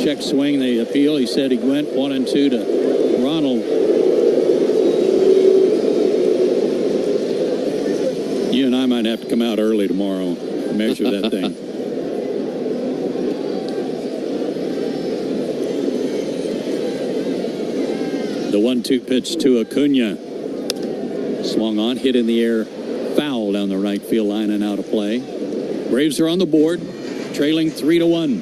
Speaker 1: Check swing, the appeal. He said he went 1-2 to Ronald. You and I might have to come out early tomorrow and measure that thing. The 1-2 pitch to Acuna. Swung on, hit in the air, foul down the right field line and out of play. Braves are on the board, trailing 3-1.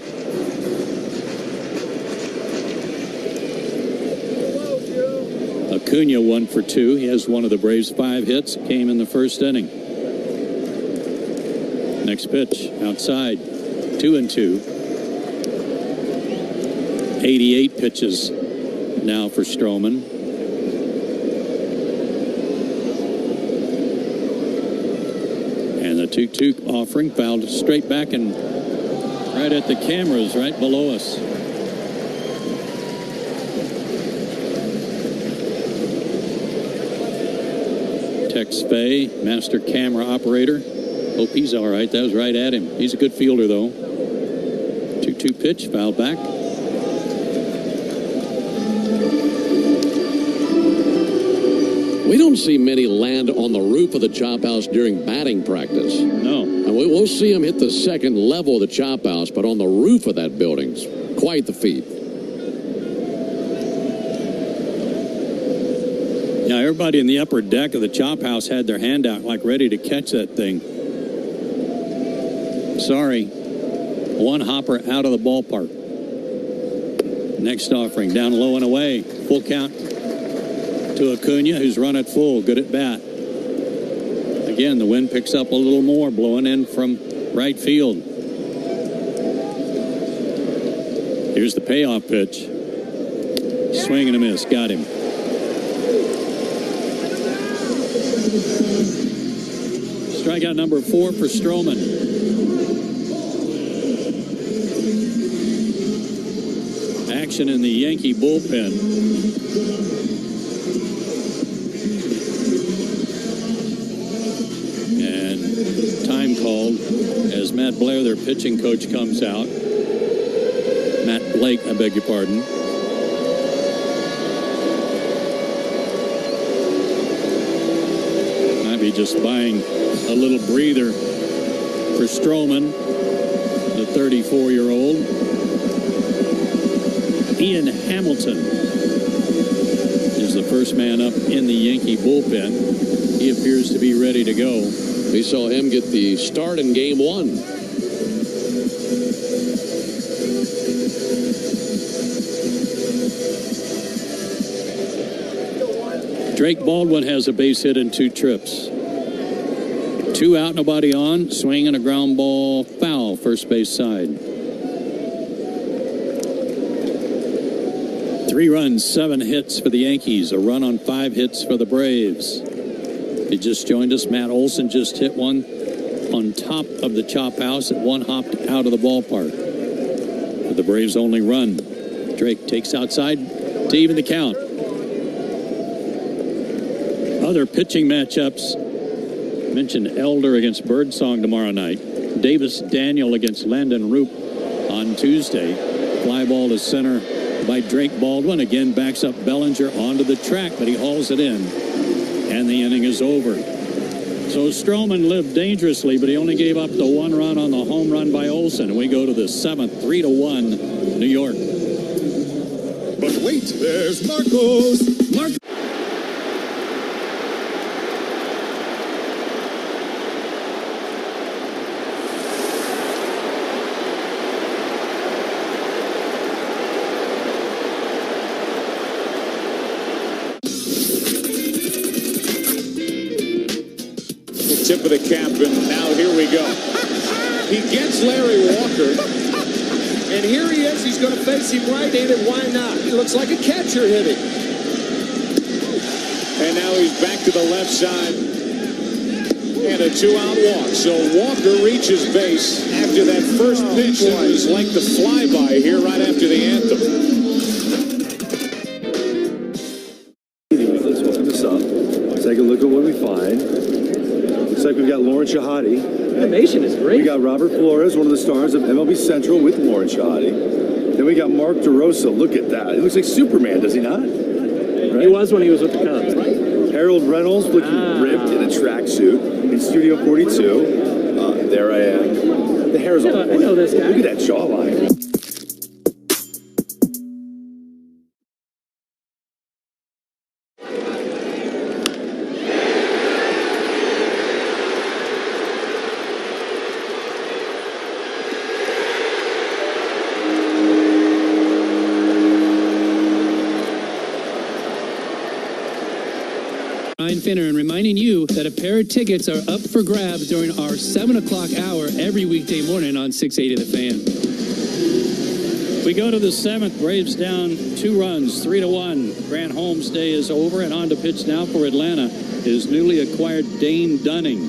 Speaker 1: Acuna 1 for 2. He has one of the Braves' 5 hits. Came in the first inning. Next pitch outside, 2-2. 88 pitches now for Stroman. And the 2-2 offering fouled straight back and right at the cameras right below us. Tex Fay, master camera operator. Hope he's all right. That was right at him. He's a good fielder, though. 2-2 pitch, fouled back.
Speaker 2: We don't see many land on the roof of the chop house during batting practice.
Speaker 1: No.
Speaker 2: And we'll see them hit the second level of the chop house, but on the roof of that building's quite the feat.
Speaker 1: Now, everybody in the upper deck of the chop house had their hand out like ready to catch that thing. Sorry. One hopper out of the ballpark. Next offering, down low and away. Full count to Acuna, who's run it full. Good at bat. Again, the wind picks up a little more, blowing in from right field. Here's the payoff pitch. Swing and a miss. Got him. Strikeout number 4 for Stroman. Action in the Yankee bullpen. And time called as Matt Blair, their pitching coach, comes out. Matt Blake, I beg your pardon. Might be just buying a little breather for Stroman, the 34-year-old. Ian Hamilton is the first man up in the Yankee bullpen. He appears to be ready to go.
Speaker 2: We saw him get the start in Game 1.
Speaker 1: Drake Baldwin has a base hit and 2 trips. 2 out, nobody on. Swing and a ground ball foul, first base side. 3 runs, 7 hits for the Yankees. A run on 5 hits for the Braves. If you just joined us, Matt Olson just hit one on top of the chop house at one hopped out of the ballpark. For the Braves' only run. Drake takes outside to even the count. Other pitching matchups. Mentioned Elder against Birdsong tomorrow night. Davis Daniel against Landon Roop on Tuesday. Fly ball to center by Drake Baldwin. Again backs up Bellinger onto the track, but he hauls it in. And the inning is over. So Stroman lived dangerously, but he only gave up the 1 run on the home run by Olson. And we go to the 7th, 3-1, New York.
Speaker 15: But wait, there's Marcos.
Speaker 17: Tip of the cap, and now here we go. He gets Larry Walker, and here he is. He's going to face him right-handed. Why not? He looks like a catcher hitting. And now he's back to the left side, and a 2-out walk. So Walker reaches base after that first pitch that was like the flyby here right after the anthem.
Speaker 23: Let's open this up. Take a look at what we find. Looks like we've got Lauren Shahadi.
Speaker 4: Animation is great.
Speaker 23: We got Robert Flores, one of the stars of MLB Central with Lauren Shahadi. Then we got Mark DeRosa. Look at that. He looks like Superman, does he not? Right?
Speaker 4: He was when he was with the Cubs.
Speaker 23: Harold Reynolds looking ripped in a tracksuit in Studio 42. There I am. The hair's all
Speaker 4: I know this guy.
Speaker 23: Look at that jawline.
Speaker 20: Ryan Finner, and reminding you that a pair of tickets are up for grabs during our 7 o'clock hour every weekday morning on 680 The Fan.
Speaker 1: We go to the 7th. Braves down 2 runs, 3-1. Grant Holmes' day is over, and on to pitch now for Atlanta is newly acquired Dane Dunning.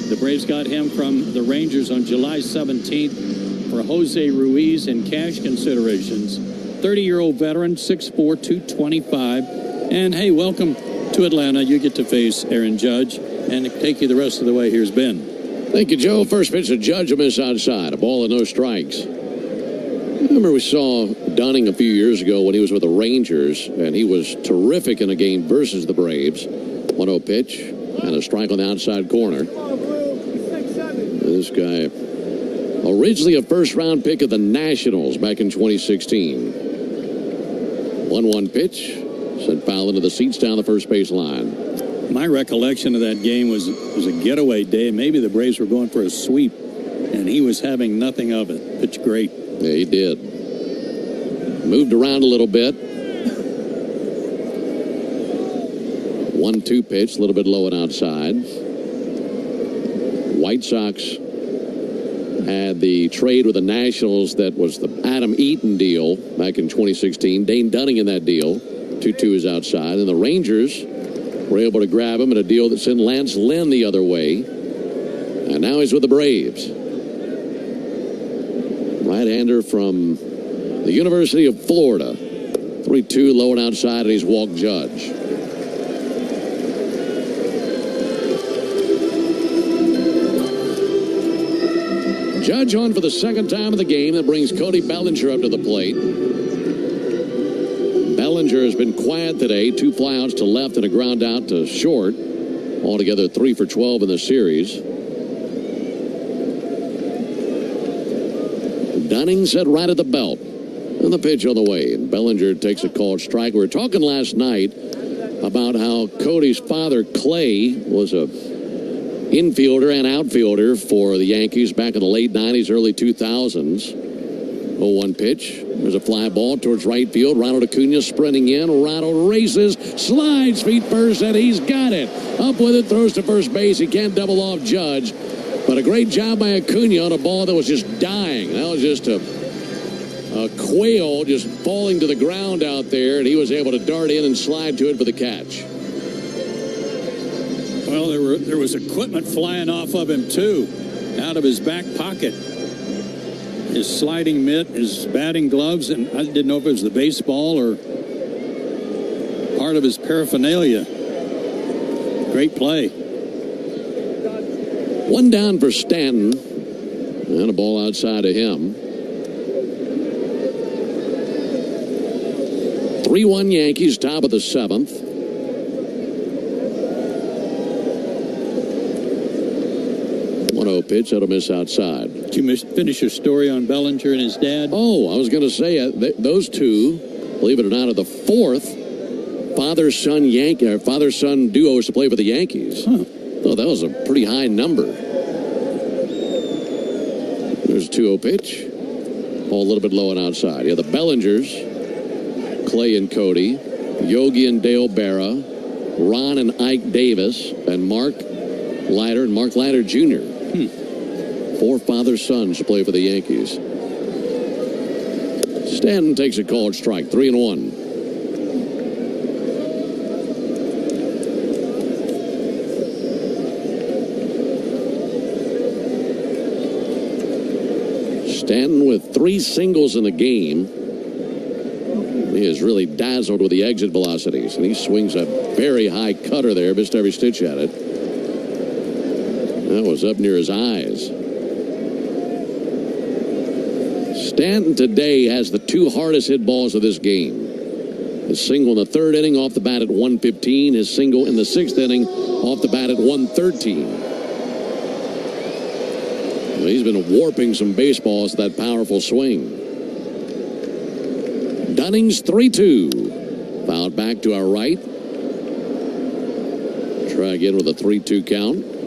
Speaker 1: The Braves got him from the Rangers on July 17th for Jose Ruiz and cash considerations. 30-year-old veteran, 6'4", 225. And, hey, welcome to Atlanta. You get to face Aaron Judge, and to take you the rest of the way, here's Ben.
Speaker 2: Thank you, Joe. First pitch to Judge, a miss outside. A ball and no strikes. I remember we saw Dunning a few years ago when he was with the Rangers, and he was terrific in a game versus the Braves. 1-0 pitch, and a strike on the outside corner. This guy, originally a first-round pick of the Nationals back in 2016. 1-1 pitch. Sent foul into the seats down the first base line.
Speaker 1: My recollection of that game was a getaway day. Maybe the Braves were going for a sweep, and he was having nothing of it. Pitched great.
Speaker 2: Yeah, he did. Moved around a little bit. 1-2 pitch, a little bit low and outside. White Sox had the trade with the Nationals that was the Adam Eaton deal back in 2016. Dane Dunning in that deal. 2-2 is outside. And the Rangers were able to grab him in a deal that sent Lance Lynn the other way. And now he's with the Braves. Right-hander from the University of Florida. 3-2, low and outside, and he's walked Judge. Judge on for the second time of the game. That brings Cody Bellinger up to the plate. Bellinger has been quiet today. 2 flyouts to left and a ground out to short. Altogether 3 for 12 in the series. Dunning set right at the belt. And the pitch on the way. And Bellinger takes a called strike. We were talking last night about how Cody's father, Clay, was a infielder and outfielder for the Yankees back in the late 90s, early 2000s. 0-1 pitch. There's a fly ball towards right field. Ronald Acuna sprinting in. Ronald races, slides feet first, and he's got it. Up with it, throws to first base. He can't double off Judge. But a great job by Acuna on a ball that was just dying. That was just a quail just falling to the ground out there, and he was able to dart in and slide to it for the catch.
Speaker 1: Well, there was equipment flying off of him, too, out of his back pocket. His sliding mitt, his batting gloves, and I didn't know if it was the baseball or part of his paraphernalia. Great play.
Speaker 2: 1 down for Stanton, and a ball outside of him. 3-1 Yankees, top of the 7th. Pitch, that'll miss outside.
Speaker 1: Did you finish your story on Bellinger and his dad?
Speaker 2: Oh, I was going to say those two, believe it or not, are the 4th father-son duos to play for the Yankees.
Speaker 1: Huh.
Speaker 2: Oh, that was a pretty high number. There's a 2-0 pitch. Ball a little bit low and outside. Yeah, the Bellingers, Clay and Cody, Yogi and Dale Berra, Ron and Ike Davis, and Mark Leiter and Mark Leiter Jr. 4 father-sons to play for the Yankees. Stanton takes a called strike, 3-1. Stanton with 3 singles in the game. He is really dazzled with the exit velocities, and he swings a very high cutter there, missed every stitch at it. That was up near his eyes. Stanton today has the 2 hardest hit balls of this game. His single in the 3rd inning off the bat at 115. His single in the 6th inning off the bat at 113. Well, he's been warping some baseballs with that powerful swing. Dunning's 3-2. Fouled back to our right. Try again with a 3-2 count.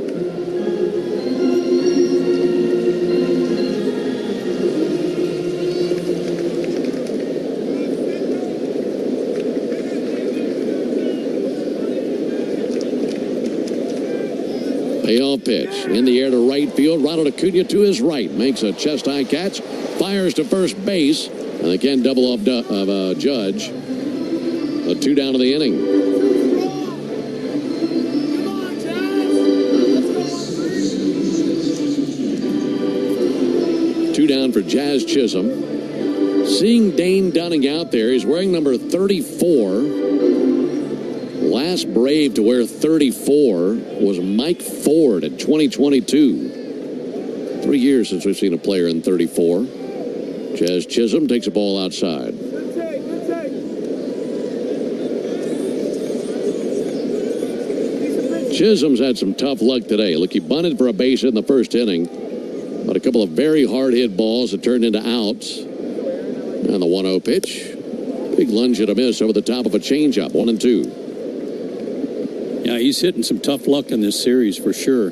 Speaker 2: Payoff pitch in the air to right field. Ronald Acuna to his right makes a chest-high catch, fires to first base, and they can't double off Judge. A 2 down to the inning. Two down for Jazz Chisholm. Seeing Dane Dunning out there, he's wearing number 34. Last Brave to wear 34 was Mike Ford in 2022. 3 years since we've seen a player in 34. Jazz Chisholm takes a ball outside. Chisholm's had some tough luck today. Look, he bunted for a base hit in the 1st inning, but a couple of very hard hit balls that turned into outs. And the 1-0 pitch. Big lunge and a miss over the top of a changeup. 1-2.
Speaker 1: Yeah, he's hitting some tough luck in this series for sure.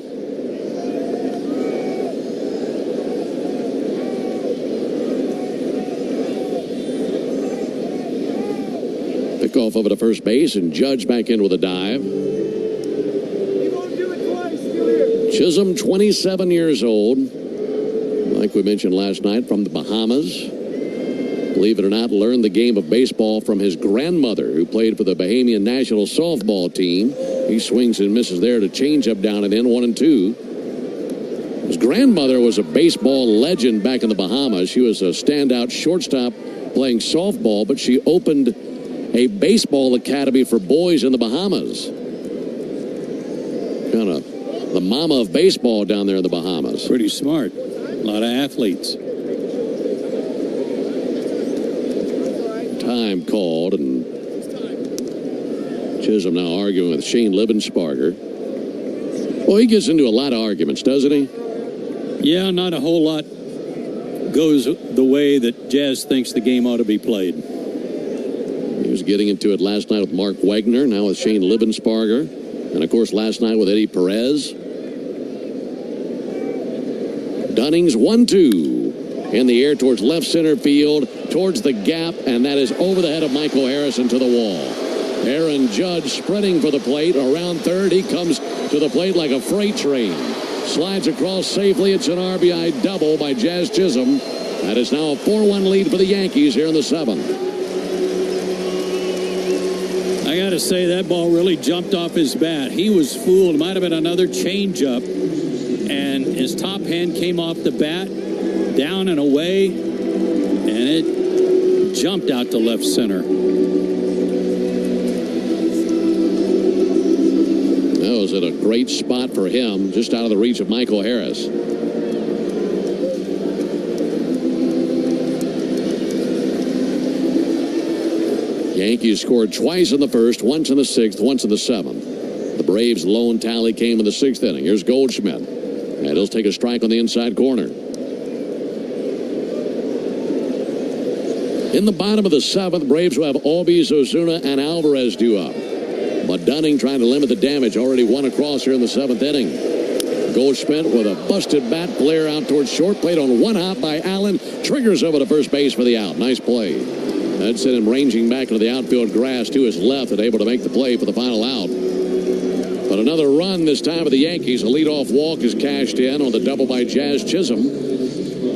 Speaker 2: Pick off over to first base, and Judge back in with a dive. Chisholm, 27 years old. Like we mentioned last night, from the Bahamas. Believe it or not, learned the game of baseball from his grandmother, who played for the Bahamian national softball team. He swings and misses there to change up down and in. 1-2. grandmother was a baseball legend back in the Bahamas. She was a standout shortstop playing softball, but she opened a baseball academy for boys in the Bahamas. Kind of the mama of baseball down there in the Bahamas.
Speaker 1: Pretty smart. A lot of athletes.
Speaker 2: Time called, and Chisholm now arguing with Shane Libensparger. Well, he gets into a lot of arguments, doesn't he?
Speaker 1: Yeah, not a whole lot goes the way that Jazz thinks the game ought to be played.
Speaker 2: He was getting into it last night with Mark Wegner, now with Shane Libensparger, and of course last night with Eddie Perez. Dunning's 1-2 in the air towards left center field, towards the gap, and that is over the head of Michael Harrison to the wall. Aaron Judge spreading for the plate around third. He comes to the plate like a freight train. Slides across safely. It's an RBI double by Jazz Chisholm. That is now a 4-1 lead for the Yankees here in the seventh.
Speaker 1: I got to say, that ball really jumped off his bat. He was fooled. It might have been another changeup. And his top hand came off the bat, down and away, and it jumped out to left center.
Speaker 2: That was at a great spot for him, just out of the reach of Michael Harris. Yankees scored twice in the first, once in the sixth, once in the seventh. The Braves' lone tally came in the sixth inning. Here's Goldschmidt. And he'll take a strike on the inside corner. In the bottom of the seventh, Braves will have Albies, Ozuna, and Alvarez due up. But Dunning trying to limit the damage. Already one across here in the seventh inning. Goldschmidt with a busted bat, flare out towards short. Played on one hop by Allen. Triggers over to first base for the out. Nice play. That sent him ranging back into the outfield grass to his left and able to make the play for the final out. But another run this time of the Yankees. A leadoff walk is cashed in on the double by Jazz Chisholm.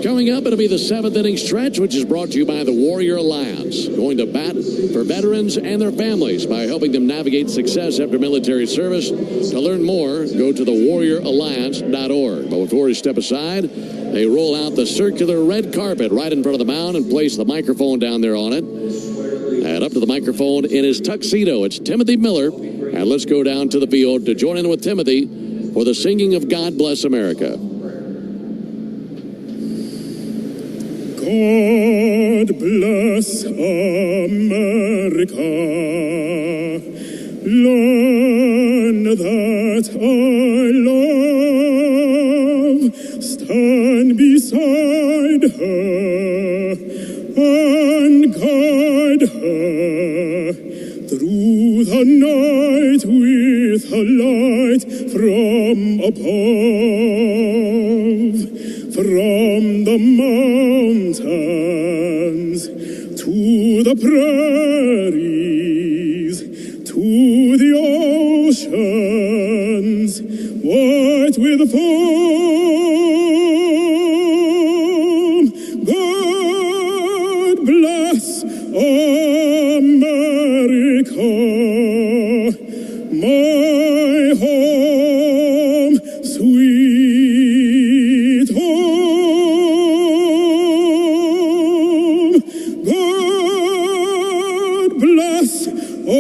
Speaker 2: Coming up, it'll be the seventh inning stretch, which is brought to you by the Warrior Alliance. Going to bat for veterans and their families by helping them navigate success after military service. To learn more, go to thewarrioralliance.org. But before we step aside, they roll out the circular red carpet right in front of the mound and place the microphone down there on it. And up to the microphone in his tuxedo, it's Timothy Miller. And let's go down to the field to join in with Timothy for the singing of God Bless America.
Speaker 12: God bless America, land that I love. Stand beside her and guide her through the night with a light from above. From the mountains to the prairies to the oceans, white with foam. God bless America, my home, sweet home. God bless America,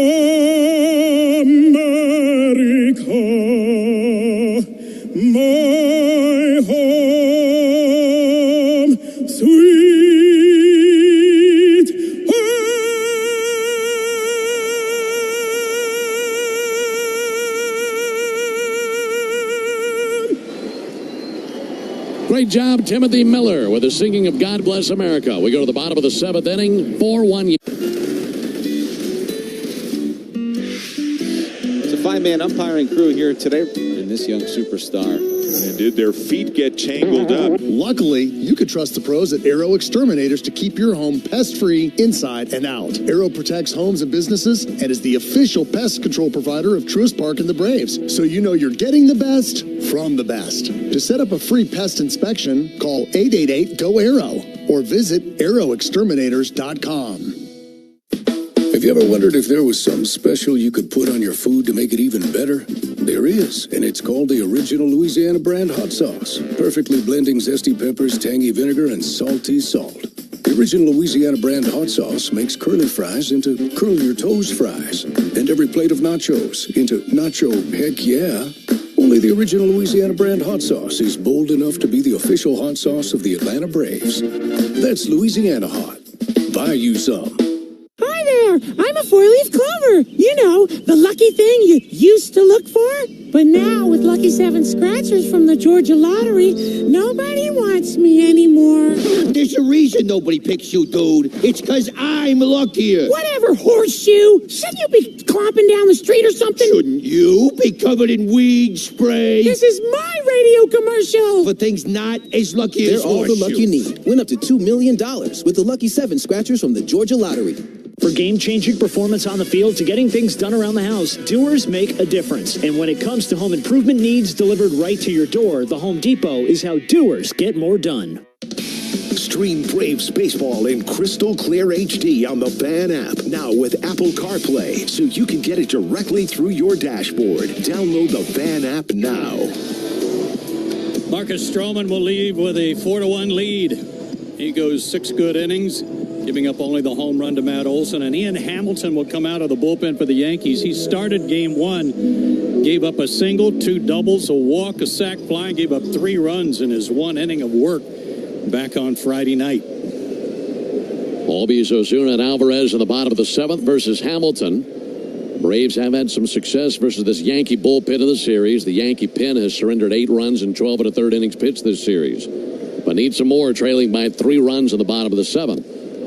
Speaker 12: my home, sweet
Speaker 2: Great job, Timothy Miller, with the singing of God Bless America. We go to the bottom of the seventh inning, 4-1.
Speaker 18: It's a five-man umpiring crew here today in this young superstar.
Speaker 10: And did their feet get tangled up?
Speaker 14: Luckily, you could trust the pros at Aero Exterminators to keep your home pest-free inside and out. Aero protects homes and businesses and is the official pest control provider of Truist Park and the Braves. So you know you're getting the best from the best. To set up a free pest inspection, call 888-GO-AERO or visit aeroexterminators.com.
Speaker 3: Have you ever wondered if there was something special you could put on your food to make it even better? There is, and it's called the original Louisiana brand hot sauce. Perfectly blending zesty peppers, tangy vinegar, and salty salt. The original Louisiana brand hot sauce makes curly fries into curl your toes fries, and every plate of nachos into nacho heck yeah. Only the original Louisiana brand hot sauce is bold enough to be the official hot sauce of the Atlanta Braves. That's Louisiana hot. Buy you some.
Speaker 19: Hi there, I'm a four-leaf clover. You know, the lucky thing you used to look for. But now, with Lucky 7 scratchers from the Georgia Lottery, nobody wants me anymore.
Speaker 21: There's a reason nobody picks you, dude. It's because I'm luckier.
Speaker 19: Whatever, horseshoe. Shouldn't you be clomping down the street or something?
Speaker 21: Shouldn't you be covered in weed spray?
Speaker 19: This is my radio commercial.
Speaker 21: For things not as lucky as
Speaker 24: They're all the luck you need. Win up to $2 million with the Lucky 7 scratchers from the Georgia Lottery.
Speaker 25: For game-changing performance on the field to getting things done around the house, doers make a difference. And when it comes to home improvement needs delivered right to your door, the Home Depot is how doers get more done.
Speaker 15: Stream Braves baseball in crystal clear HD on the Fan app. Now with Apple CarPlay, so you can get it directly through your dashboard. Download the Fan app now.
Speaker 1: Marcus Stroman will leave with a 4-1 lead. He goes 6 good innings, giving up only the home run to Matt Olson. And Ian Hamilton will come out of the bullpen for the Yankees. He started game 1, gave up a single, 2 doubles, a walk, a sac fly, gave up 3 runs in his 1 inning of work back on Friday night.
Speaker 2: Albies, Ozuna, and Alvarez in the bottom of the 7th versus Hamilton. Braves have had some success versus this Yankee bullpen of the series. The Yankee pen has surrendered 8 runs in 12 1/3 innings pitched this series, but need some more, trailing by 3 runs in the bottom of the 7th.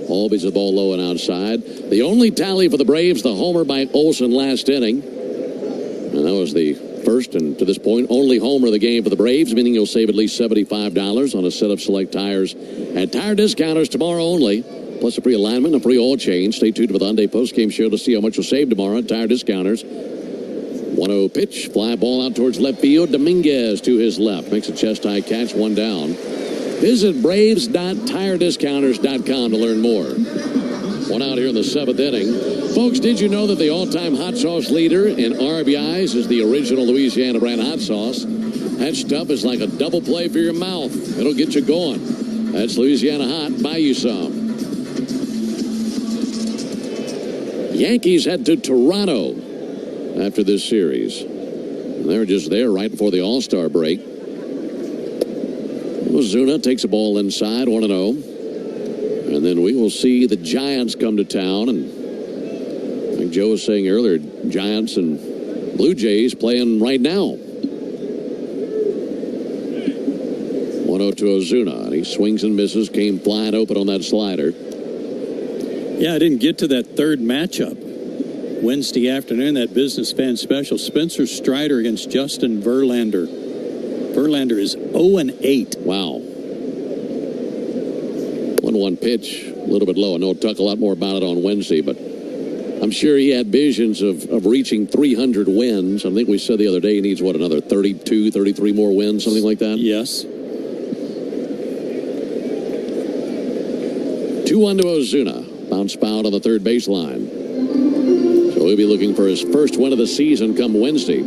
Speaker 2: Albies the ball low and outside. The only tally for the Braves, the homer by Olson last inning. And that was the first and, to this point, only homer of the game for the Braves, meaning you'll save at least $75 on a set of select tires at Tire Discounters tomorrow only. Plus a free alignment and a free oil change. Stay tuned for the Hyundai postgame show to see how much you'll save tomorrow at Tire Discounters. 1-0 pitch. Fly ball out towards left field. Dominguez to his left. Makes a chest-high catch, 1 down. Visit Braves.TireDiscounters.com to learn more. 1 out here in the 7th inning. Folks, did you know that the all-time hot sauce leader in RBIs is the original Louisiana brand hot sauce? That stuff is like a double play for your mouth. It'll get you going. That's Louisiana hot. Buy you some. Yankees head to Toronto after this series. And they're just there right before the All-Star break. Ozuna takes a ball inside, 1-0. And then we will see the Giants come to town. And like Joe was saying earlier, Giants and Blue Jays playing right now. 1-0 to Ozuna. And he swings and misses, came flying open on that slider.
Speaker 1: Yeah, I didn't get to that third matchup. Wednesday afternoon, that business fan special. Spencer Strider against Justin Verlander. Verlander is 0-8.
Speaker 2: Wow. 1-1 pitch, a little bit low. I know we'll talk a lot more about it on Wednesday, but I'm sure he had visions of reaching 300 wins. I think we said the other day he needs, what, another 32, 33 more wins, something like that?
Speaker 1: Yes.
Speaker 2: 2-1 to Ozuna. Bounce foul on the third baseline. So he'll be looking for his first win of the season come Wednesday.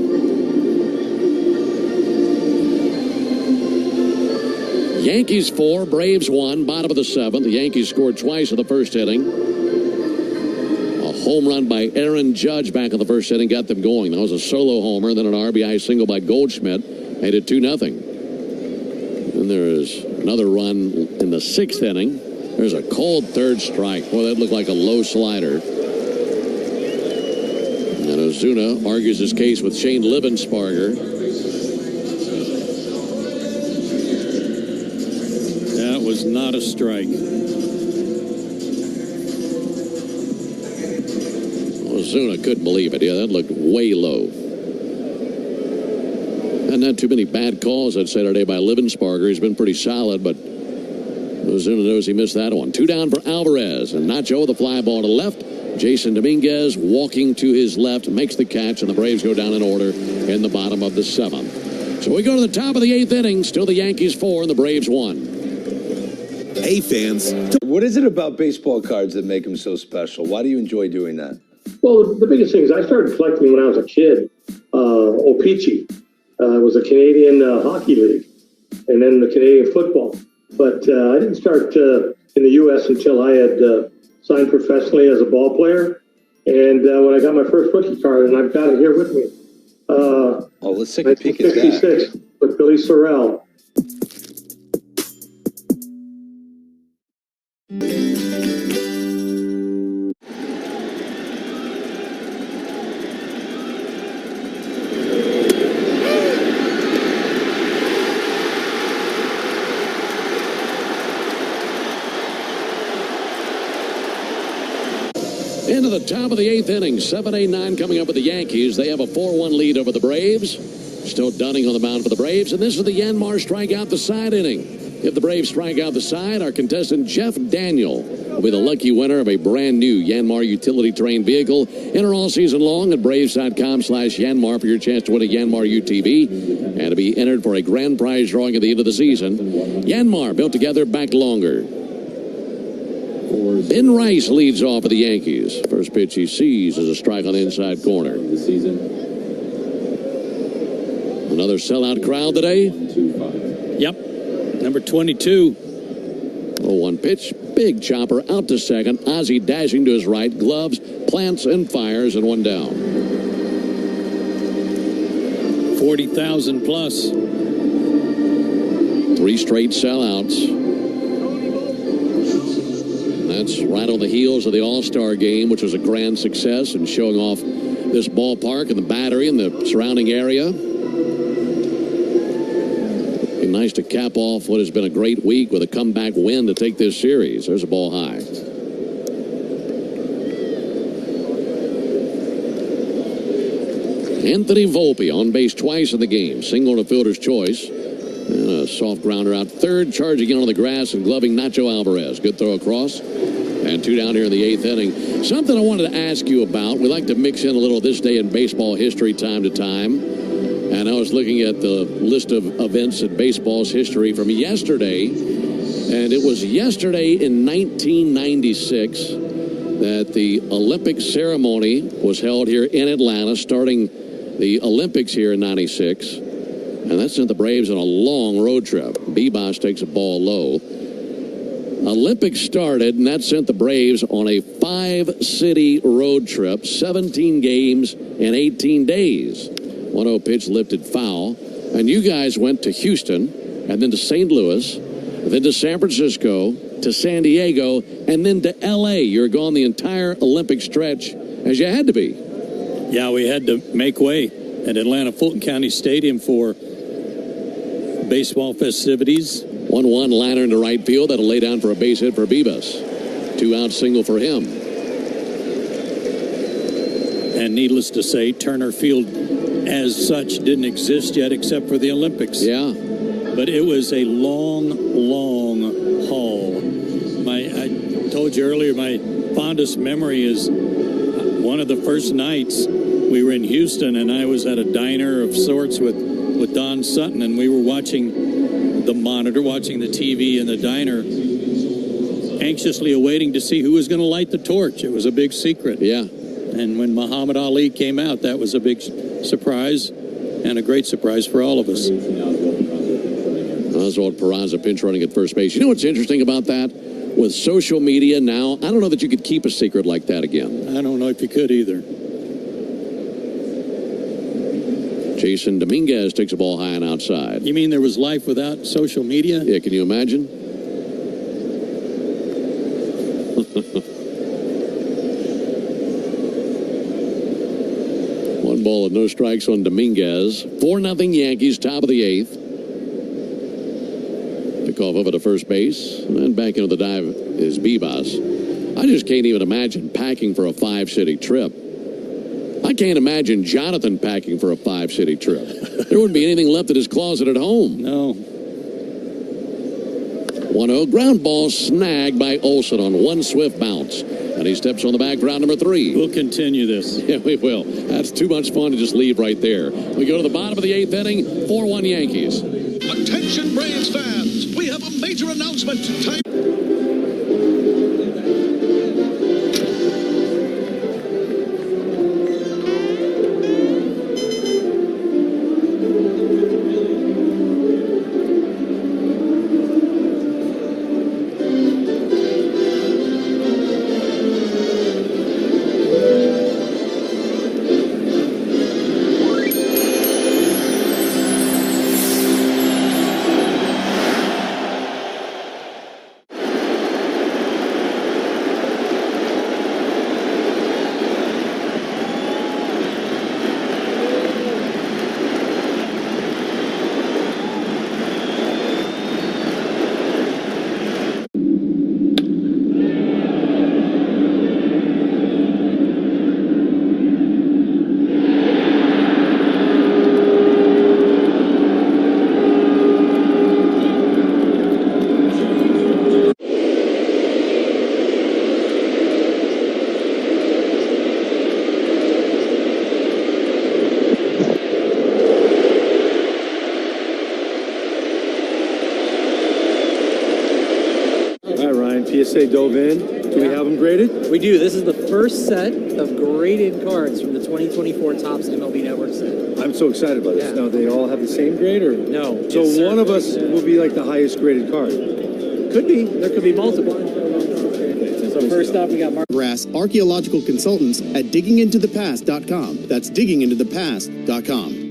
Speaker 2: Yankees 4, Braves 1, bottom of the 7th. The Yankees scored twice in the first inning. A home run by Aaron Judge back in the first inning got them going. That was a solo homer, then an RBI single by Goldschmidt made it 2-0. Then there is another run in the 6th inning. There's a cold third strike. Boy, that looked like a low slider. And Ozuna argues his case with Shane Livensparger.
Speaker 1: That was not a strike.
Speaker 2: Ozuna couldn't believe it. Yeah, that looked way low. And not too many bad calls that Saturday by Livensparger. He's been pretty solid, but Ozuna knows he missed that one. 2 down for Alvarez. And Nacho with a fly ball to left. Jason Dominguez walking to his left, makes the catch, and the Braves go down in order in the bottom of the 7th. So we go to the top of the 8th inning. Still the Yankees 4 and the Braves 1.
Speaker 6: Hey, fans.
Speaker 7: What is it about baseball cards that make them so special? Why do you enjoy doing that?
Speaker 11: Well, the biggest thing is I started collecting when I was a kid. O-Pee-Chee was a Canadian hockey league, and then the Canadian football. But I didn't start in the U.S. until I had signed professionally as a ball player. And when I got my first rookie card, and I've got it here with me.
Speaker 7: Let's take a peek at that.
Speaker 11: 1966 with Billy Sorrell.
Speaker 2: Into the top of the 8th inning, 7-9 coming up with the Yankees. They have a 4-1 lead over the Braves. Still Dunning on the mound for the Braves, and this is the Yanmar strikeout the side inning. If the Braves strike out the side, our contestant Jeff Daniel will be the lucky winner of a brand new Yanmar utility terrain vehicle. Enter all season long at braves.com/Yanmar for your chance to win a Yanmar UTV and to be entered for a grand prize drawing at the end of the season. Yanmar, built together, back longer. Ben Rice leads off for the Yankees. First pitch he sees is a strike on the inside corner. Another sellout crowd today.
Speaker 1: Yep. Number 22.
Speaker 2: 0-1 pitch. Big chopper out to second. Ozzie dashing to his right. Gloves, plants, and fires, and one down.
Speaker 1: 40,000 plus.
Speaker 2: 3 straight sellouts. That's right on the heels of the All-Star game, which was a grand success and showing off this ballpark and the Battery and the surrounding area. Be nice to cap off what has been a great week with a comeback win to take this series. There's a ball high. Anthony Volpe on base twice in the game. Single to fielder's choice. And a soft grounder out third. Charging in on the grass and gloving Nacho Alvarez. Good throw across. And 2 down here in the 8th inning. Something I wanted to ask you about. We like to mix in a little this day in baseball history time to time. And I was looking at the list of events in baseball's history from yesterday. And it was yesterday in 1996 that the Olympic ceremony was held here in Atlanta, starting the Olympics here in 96. And that sent the Braves on a long road trip. Bebas takes a ball low. Olympics started, and that sent the Braves on a 5-city road trip, 17 games in 18 days. 1-0 pitch lifted foul. And you guys went to Houston, and then to St. Louis, then to San Francisco, to San Diego, and then to L.A. You're gone the entire Olympic stretch, as you had to be.
Speaker 1: Yeah, we had to make way at Atlanta Fulton County Stadium for baseball festivities.
Speaker 2: 1-1 liner into right field. That'll lay down for a base hit for Bebas. 2-out single for him.
Speaker 1: And needless to say, Turner Field as such didn't exist yet except for the Olympics.
Speaker 2: Yeah.
Speaker 1: But it was a long, long haul. I told you earlier, my fondest memory is one of the first nights we were in Houston, and I was at a diner of sorts with Don Sutton, and we were watching the monitor, watching the TV in the diner, anxiously awaiting to see who was going to light the torch. It was a big secret.
Speaker 2: Yeah.
Speaker 1: And when Muhammad Ali came out, that was a big surprise and a great surprise for all of us.
Speaker 2: Oswald Peraza pinch running at first base. You know what's interesting about that? With social media now, I don't know that you could keep a secret like that again.
Speaker 1: I don't know if you could either.
Speaker 2: Jason Dominguez takes a ball high and outside.
Speaker 1: You mean there was life without social media?
Speaker 2: Yeah, can you imagine? One ball and no strikes on Dominguez. 4-0 Yankees, top of the 8th. Pick off over to first base. And back into the dive is Bebas. I just can't even imagine packing for a 5-city trip. I can't imagine Jonathan packing for a 5-city trip. There wouldn't be anything left at his closet at home.
Speaker 1: No.
Speaker 2: 1-0 ground ball snagged by Olsen on one swift bounce. And he steps on the back for out number 3.
Speaker 1: We'll continue this.
Speaker 2: Yeah, we will. That's too much fun to just leave right there. We go to the bottom of the 8th inning, 4-1 Yankees.
Speaker 16: Attention Braves fans, we have a major announcement. Time
Speaker 23: they dove in. Do we have them graded?
Speaker 4: We do. This is the first set of graded cards from the 2024 Topps MLB Network set.
Speaker 23: I'm so excited about this.
Speaker 4: Yeah.
Speaker 23: Now, they all have the same grade, or?
Speaker 4: No.
Speaker 23: So one of us will be like the highest graded card.
Speaker 4: Could be. There could be multiple. So first up, we got Mark
Speaker 5: Grass Archaeological Consultants at diggingintothe.past.com. That's diggingintothe.past.com.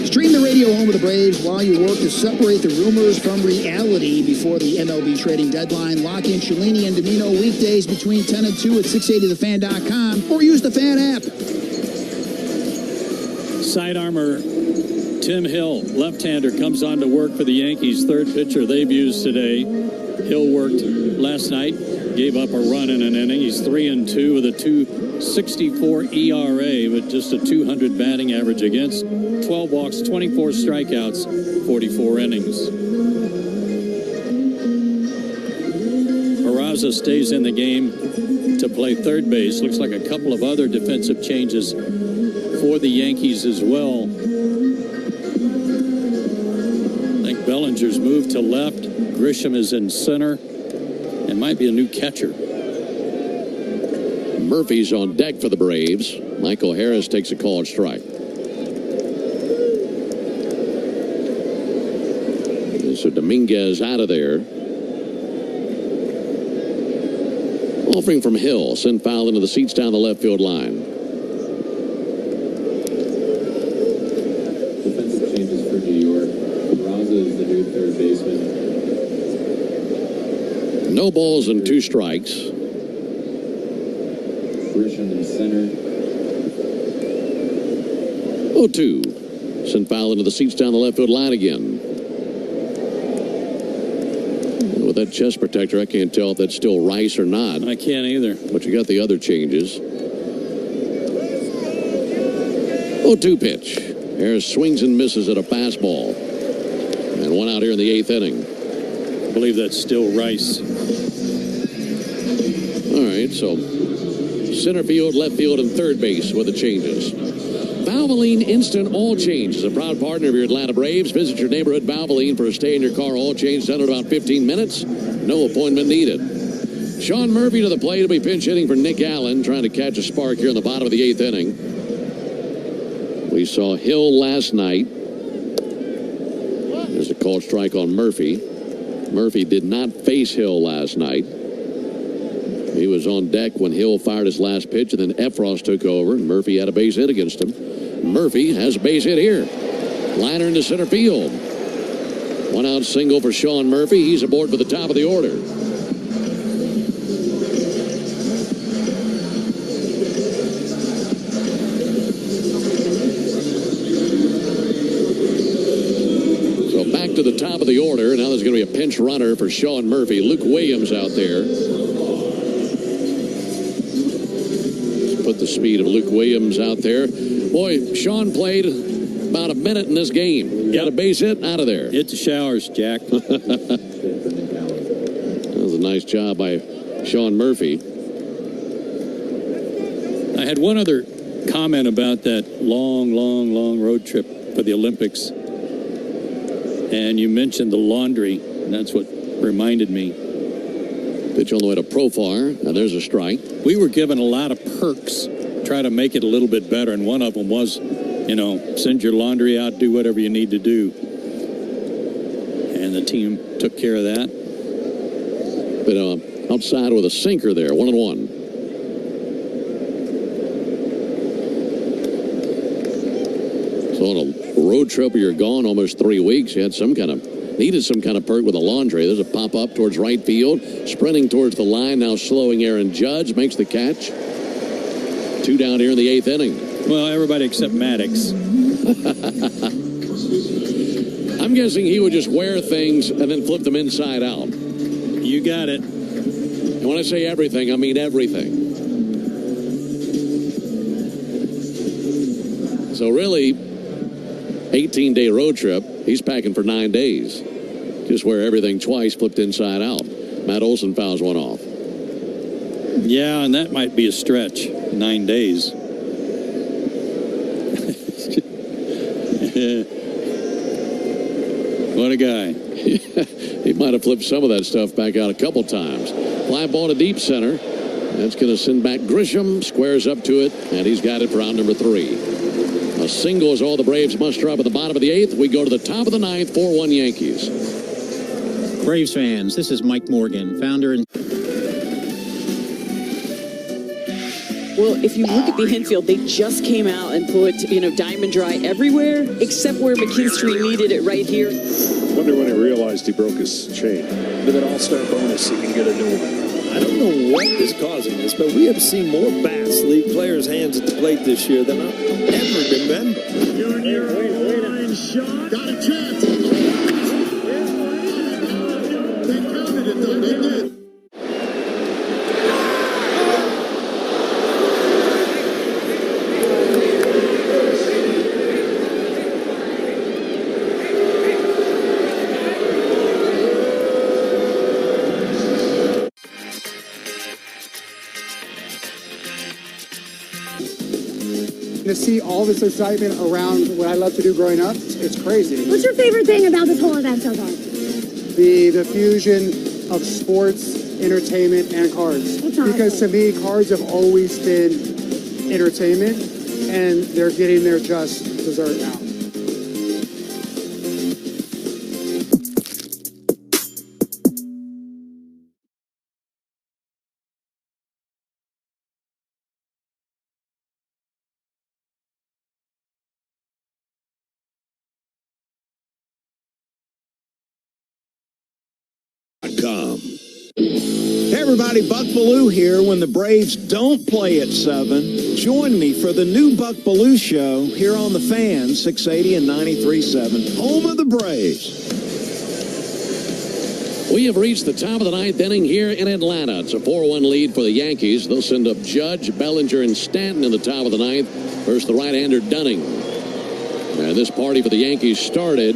Speaker 6: Stream the radio home of the Braves while you work to separate the rumors from reality before the MLB trading deadline. Lock in Cellini and Domino weekdays between 10 and 2 at 680thefan.com or use the Fan app.
Speaker 1: Side armor Tim Hill, left-hander, comes on to work for the Yankees. Third pitcher they've used today. Hill worked last night, gave up a run in an inning. He's 3-2 with a 2.64 ERA, but just a 200 batting average against. 12 walks, 24 strikeouts, 44 innings. Peraza stays in the game to play third base. Looks like a couple of other defensive changes for the Yankees as well. I think Bellinger's moved to left. Grisham is in center, and might be a new catcher.
Speaker 2: Murphy's on deck for the Braves. Michael Harris takes a called strike. So Dominguez out of there. Offering from Hill, sent foul into the seats down the left field line.
Speaker 8: Defensive changes for New York. Peraza is the new third baseman.
Speaker 2: No balls and 2 strikes.
Speaker 8: Grisham in center.
Speaker 2: 0-2. Sent foul into the seats down the left field line again. With that chest protector, I can't tell if that's still Rice or not.
Speaker 1: I can't either.
Speaker 2: But you got the other changes. 0-2 pitch. Harris swings and misses at a fastball. And one out here in the 8th inning.
Speaker 1: I believe that's still Rice.
Speaker 2: All right, so center field, left field, and third base with the changes. Valvoline Instant Oil Change is a proud partner of your Atlanta Braves. Visit your neighborhood Valvoline for a stay-in-your-car oil change done in about 15 minutes. No appointment needed. Sean Murphy to the plate will be pinch hitting for Nick Allen, trying to catch a spark here in the bottom of the 8th inning. We saw Hill last night. There's a called strike on Murphy. Murphy did not face Hill last night. He was on deck when Hill fired his last pitch, and then Efros took over, and Murphy had a base hit against him. Murphy has a base hit here. Liner into center field. One out single for Sean Murphy. He's aboard for the top of the order. So back to the top of the order. Now there's going to be a pinch runner for Sean Murphy. Luke Williams out there. Put the speed of Luke Williams out there. Boy, Sean played about a minute in this game. Got a base hit out of there.
Speaker 1: Hit the showers, Jack.
Speaker 2: That was a nice job by Sean Murphy.
Speaker 1: I had one other comment about that long road trip for the Olympics. And you mentioned the laundry, and that's what reminded me.
Speaker 2: Pitch on the way to Profar. Now there's a strike.
Speaker 1: We were given a lot of perks, try to make it a little bit better, and one of them was, send your laundry out, do whatever you need to do. And the team took care of that.
Speaker 2: But outside with a sinker there, 1-1. So on a road trip where you're gone almost 3 weeks, you had needed some kind of perk with a laundry. There's a pop-up towards right field. Sprinting towards the line, now slowing Aaron Judge. Makes the catch. 2 down here in the 8th inning.
Speaker 1: Well, everybody except Maddox.
Speaker 2: I'm guessing he would just wear things and then flip them inside out.
Speaker 1: You got it.
Speaker 2: And when I say everything, I mean everything. So really, 18-day road trip, he's packing for 9 days. Just wear everything twice, flipped inside out. Matt Olson fouls one off.
Speaker 1: Yeah, and that might be a stretch. 9 days. What a guy.
Speaker 2: He might have flipped some of that stuff back out a couple times. Fly ball to deep center. That's going to send back Grisham. Squares up to it, and he's got it for out number 3. A single is all the Braves muster up at the bottom of the 8th. We go to the top of the 9th, 4-1 Yankees.
Speaker 9: Braves fans, this is Mike Morgan, founder and...
Speaker 13: Well, if you look at the infield, they just came out and put, Diamond Dry everywhere except where McKinstry needed it right here.
Speaker 10: Wonder when he realized he broke his chain.
Speaker 16: With an all-star bonus, he can get a new one. I don't know what is causing this, but we have seen more bats leave players' hands at the plate this year than I ever remember.
Speaker 6: Line shot. Got a chance. They counted it, though. They did.
Speaker 17: To see all this excitement around what I love to do growing up, it's crazy.
Speaker 22: What's your favorite thing about this whole event so far?
Speaker 17: The fusion of sports, entertainment, and cards. Because to me, cards have always been entertainment, and they're getting their just dessert now.
Speaker 26: Hey everybody, Buck Bellew here. When the Braves don't play at 7, join me for the new Buck Bellew Show here on The Fan, 680 and 93.7, home of the Braves.
Speaker 2: We have reached the top of the 9th inning here in Atlanta. It's a 4-1 lead for the Yankees. They'll send up Judge, Bellinger, and Stanton in the top of the 9th versus the right-hander Dunning. And this party for the Yankees started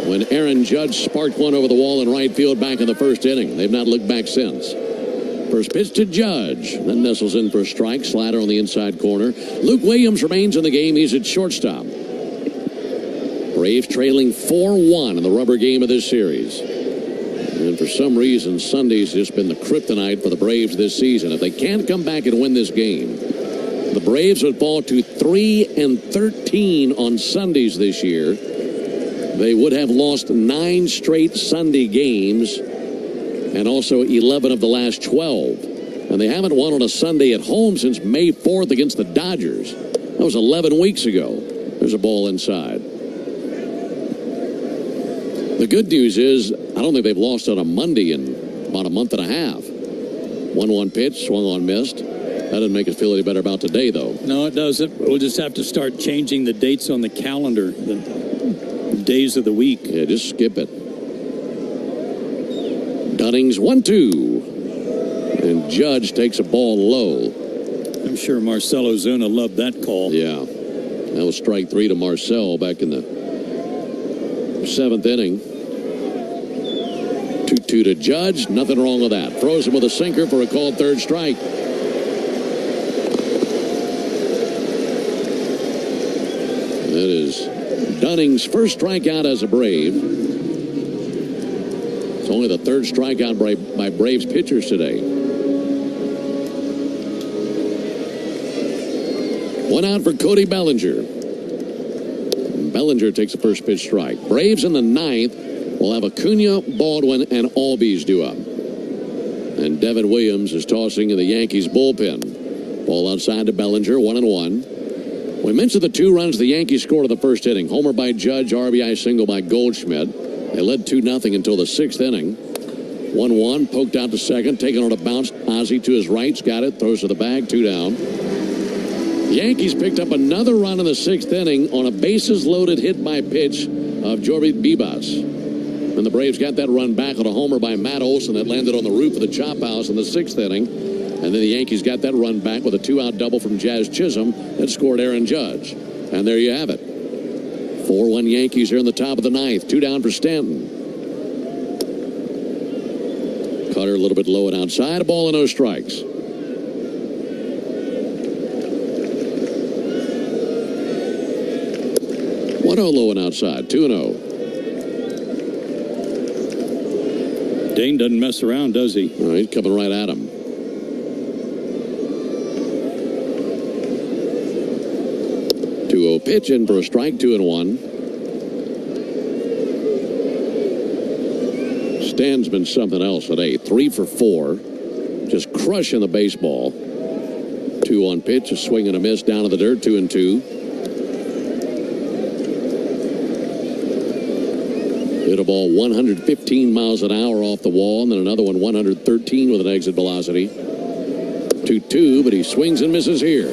Speaker 2: when Aaron Judge sparked one over the wall in right field back in the first inning. They've not looked back since. First pitch to Judge. Then nestles in for a strike. Slider on the inside corner. Luke Williams remains in the game. He's at shortstop. Braves trailing 4-1 in the rubber game of this series. And for some reason, Sunday's just been the kryptonite for the Braves this season. If they can't come back and win this game, the Braves would fall to 3-13 on Sundays this year. They would have lost 9 straight Sunday games and also 11 of the last 12. And they haven't won on a Sunday at home since May 4th against the Dodgers. That was 11 weeks ago. There's a ball inside. The good news is I don't think they've lost on a Monday in about a month and a half. 1-1 pitch, swung on, missed. That doesn't make us feel any better about today, though.
Speaker 1: No, it doesn't. We'll just have to start changing the dates on the calendar. The days of the week.
Speaker 2: Yeah, just skip it. Dunning's 1-2. And Judge takes a ball low.
Speaker 1: I'm sure Marcell Ozuna loved that call.
Speaker 2: Yeah. That was strike 3 to Marcell back in the 7th inning. 2-2 to Judge. Nothing wrong with that. Throws him with a sinker for a called third strike. That is Dunning's first strikeout as a Brave. It's only the 3rd strikeout by Braves pitchers today. 1 out for Cody Bellinger. Bellinger takes the first pitch strike. Braves in the 9th will have Acuna, Baldwin, and Albies due up. And Devin Williams is tossing in the Yankees bullpen. Ball outside to Bellinger, 1-1. We mentioned the 2 runs the Yankees scored in the first inning. Homer by Judge, RBI single by Goldschmidt. They led 2-0 until the 6th inning. 1-1, poked out to second, taking on a bounce. Ozzie to his right's got it, throws to the bag, 2 down. The Yankees picked up another run in the 6th inning on a bases-loaded hit by pitch of Jorge Bibas. And the Braves got that run back on a homer by Matt Olson that landed on the roof of the chop house in the 6th inning. And then the Yankees got that run back with a 2-out double from Jazz Chisholm that scored Aaron Judge. And there you have it. 4-1 Yankees here in the top of the 9th. 2 down for Stanton. Cutter a little bit low and outside. A ball and no strikes. 1-0 low and outside. 2-0.
Speaker 1: Dane doesn't mess around, does he?
Speaker 2: Oh, he's coming right at him. Two-0 pitch in for a strike, 2-1. Stan's been something else today. 3 for 4. Just crushing the baseball. 2-1 pitch, a swing and a miss down to the dirt, 2-2. Hit a ball 115 miles an hour off the wall, and then another one 113 with an exit velocity. 2-2, but he swings and misses here.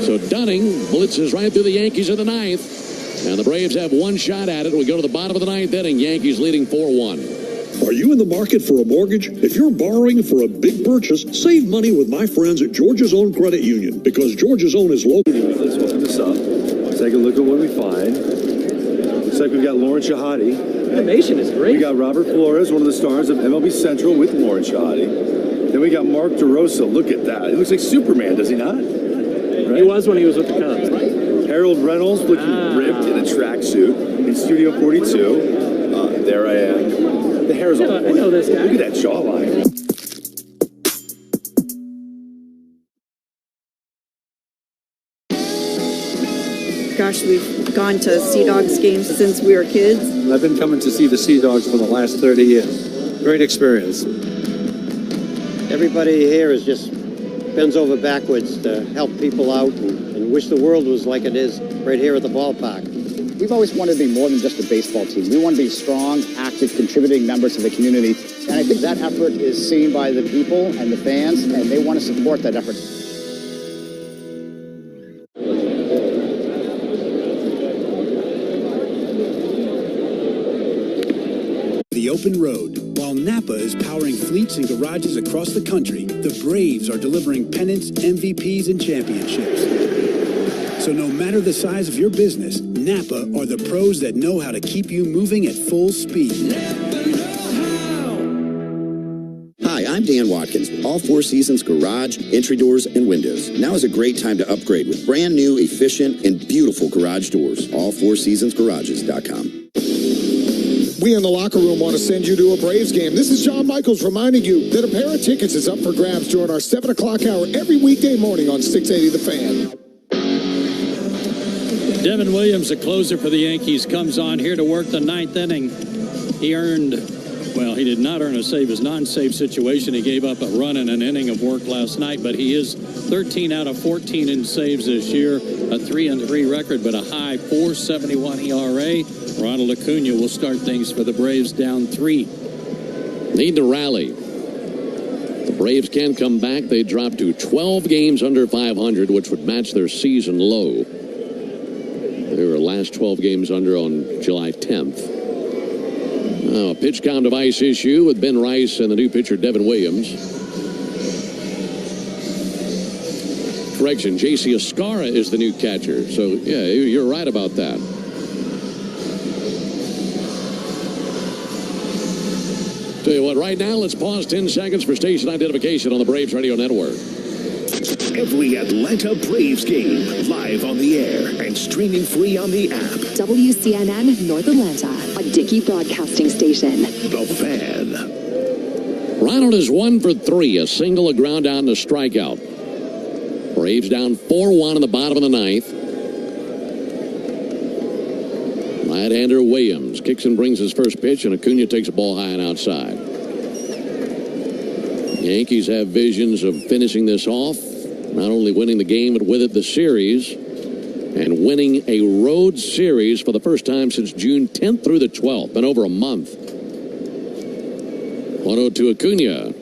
Speaker 2: So Dunning blitzes right through the Yankees in the ninth, and the Braves have one shot at it. We go to the bottom of the ninth inning. Yankees leading 4-1.
Speaker 3: Are you in the market for a mortgage? If you're borrowing for a big purchase, save money with my friends at Georgia's Own Credit Union, because Georgia's Own is local.
Speaker 23: Let's open this up. Take a look at what we find. Looks like we've got Lauren Shahadi.
Speaker 4: Animation is great.
Speaker 23: We got Robert Flores, one of the stars of MLB Central, with Lauren Shahadi. Then we got Mark DeRosa. Look at that. He looks like Superman, does he not? Right?
Speaker 4: He was when he was with the Cubs.
Speaker 23: Harold Reynolds looking ripped in a tracksuit in Studio 42. There I am. The hair's all.
Speaker 4: I know this guy.
Speaker 23: Look at that jawline.
Speaker 13: Gosh, we've gone to Sea Dogs games since we were kids.
Speaker 12: I've been coming to see the Sea Dogs for the last 30 years. Great experience.
Speaker 14: Everybody here is just bends over backwards to help people out and wish the world was like it is right here at the ballpark.
Speaker 18: We've always wanted to be more than just a baseball team. We want to be strong, active, contributing members of the community. And I think that effort is seen by the people and the fans, and they want to support that effort.
Speaker 19: The open road. While Napa is powering fleets and garages across the country, the Braves are delivering pennants, MVPs, and championships. So no matter the size of your business, Napa are the pros that know how to keep you moving at full speed.
Speaker 20: Hi, I'm Dan Watkins. All Four Seasons garage, entry doors, and windows. Now is a great time to upgrade with brand new, efficient, and beautiful garage doors. All4seasonsgarages.com.
Speaker 27: We in the locker room want to send you to a Braves game. This is John Michaels reminding you that a pair of tickets is up for grabs during our 7 o'clock hour every weekday morning on 680 The Fan.
Speaker 1: Devin Williams, the closer for the Yankees, comes on here to work the ninth inning. He did not earn a save. His non-save situation, he gave up a run in an inning of work last night, but he is 13 out of 14 in saves this year, a 3-3 record, but a high 4.71 ERA. Ronald Acuna will start things for the Braves down 3.
Speaker 2: Need to rally. The Braves can come back. They drop to 12 games under 500, which would match their season low. They were last 12 games under on July 10th. A pitch count device issue with Ben Rice and the new pitcher Devin Williams. Correction, J.C. Escara is the new catcher. So, yeah, you're right about that. Tell you what, right now, let's pause 10 seconds for station identification on the Braves Radio Network.
Speaker 15: Every Atlanta Braves game, live on the air and streaming free on the app.
Speaker 28: WCNN North Atlanta, a Dickey broadcasting station.
Speaker 15: The Fan.
Speaker 2: Ronald is 1 for 3, a single, a ground out, and a strikeout. Braves down 4-1 in the bottom of the ninth. Right-hander Williams kicks and brings his first pitch, and Acuna takes a ball high and outside. The Yankees have visions of finishing this off, not only winning the game, but with it the series, and winning a road series for the first time since June 10th through the 12th. Been over a month. 1-0 to Acuna.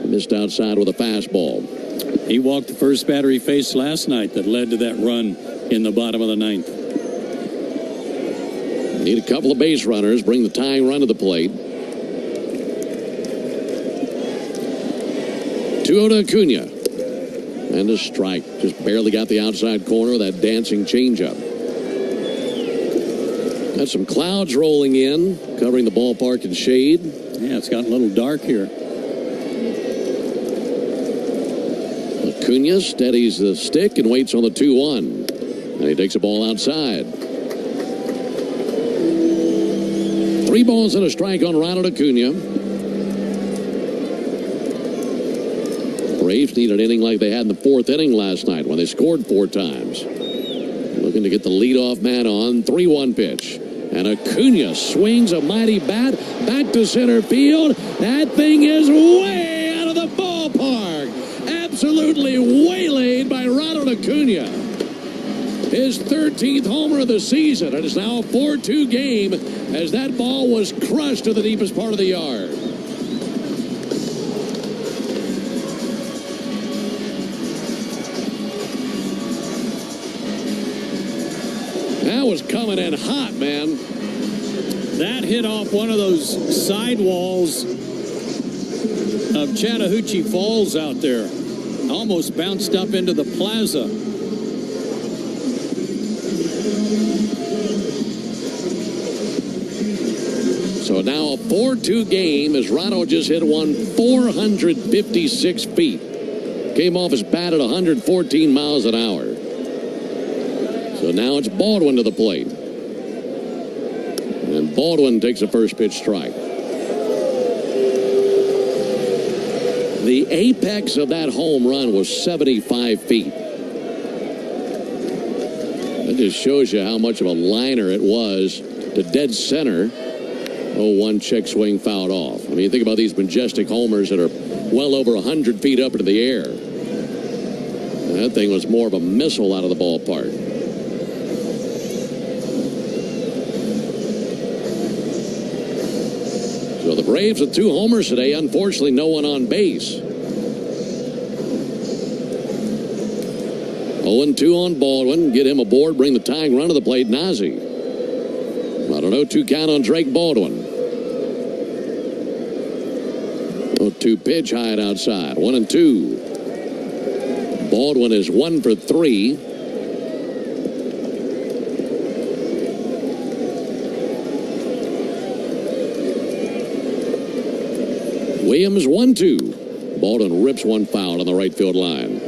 Speaker 2: Missed outside with a fastball.
Speaker 1: He walked the first batter he faced last night that led to that run in the bottom of the ninth.
Speaker 2: Need a couple of base runners, bring the tying run to the plate. 2-0 to Acuna. And a strike. Just barely got the outside corner of that dancing changeup. Got some clouds rolling in, covering the ballpark in shade.
Speaker 1: Yeah, it's gotten a little dark here.
Speaker 2: Acuna steadies the stick and waits on the 2-1. And he takes a ball outside. 3 balls and a strike on Ronald Acuna. Braves need an inning like they had in the 4th inning last night when they scored 4 times. Looking to get the leadoff man on. 3-1 pitch. And Acuna swings a mighty bat back to center field. That thing is way out of the ballpark. Absolutely waylaid by Ronald Acuna. His 13th homer of the season. It is now a 4-2 game as that ball was crushed to the deepest part of the yard. That was coming in hot, man.
Speaker 1: That hit off one of those side walls of Chattahoochee Falls out there. Almost bounced up into the plaza.
Speaker 2: So now a 4-2 game as Ronald just hit one 456 feet. Came off his bat at 114 miles an hour. So now it's Baldwin to the plate. And Baldwin takes a first pitch strike. The apex of that home run was 75 feet. That just shows you how much of a liner it was to dead center. 0-1 check swing fouled off. I mean, you think about these majestic homers that are well over 100 feet up into the air. That thing was more of a missile out of the ballpark. So the Braves with 2 homers today. Unfortunately, no one on base. 0-2 on Baldwin. Get him aboard. Bring the tying run to the plate. Nazi. Not an 0-2 count on Drake Baldwin. 0-2 pitch high and outside. 1-2. Baldwin is 1 for 3. Williams 1-2. Baldwin rips one foul on the right field line.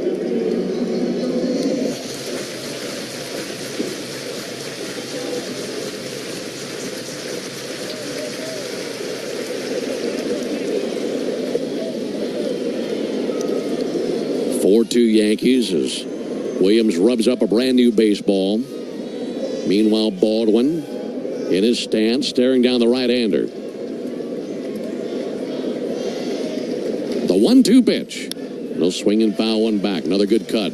Speaker 2: Yankees as Williams rubs up a brand new baseball. Meanwhile, Baldwin in his stance staring down the right-hander. The 1-2 pitch. No swing and foul one back. Another good cut.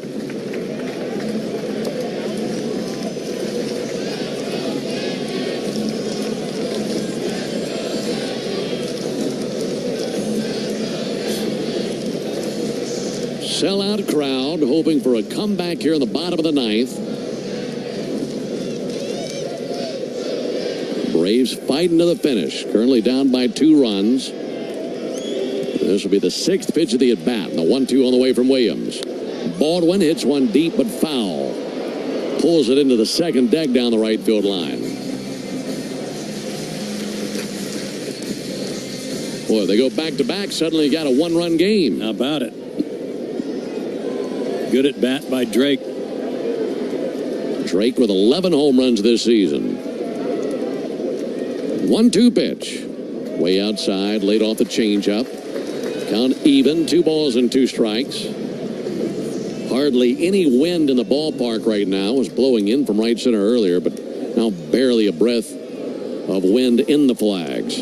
Speaker 2: Sellout crowd hoping for a comeback here in the bottom of the 9th. Braves fighting to the finish. Currently down by 2 runs. This will be the 6th pitch of the at-bat. The 1-2 on the way from Williams. Baldwin hits one deep but foul. Pulls it into the second deck down the right field line. Boy, they go back-to-back. Suddenly you got a 1-run game.
Speaker 1: How about it? Good at bat by Drake.
Speaker 2: Drake with 11 home runs this season. 1-2 pitch. Way outside, laid off the changeup. Count even, 2 balls and 2 strikes. Hardly any wind in the ballpark right now. It was blowing in from right center earlier, but now barely a breath of wind in the flags.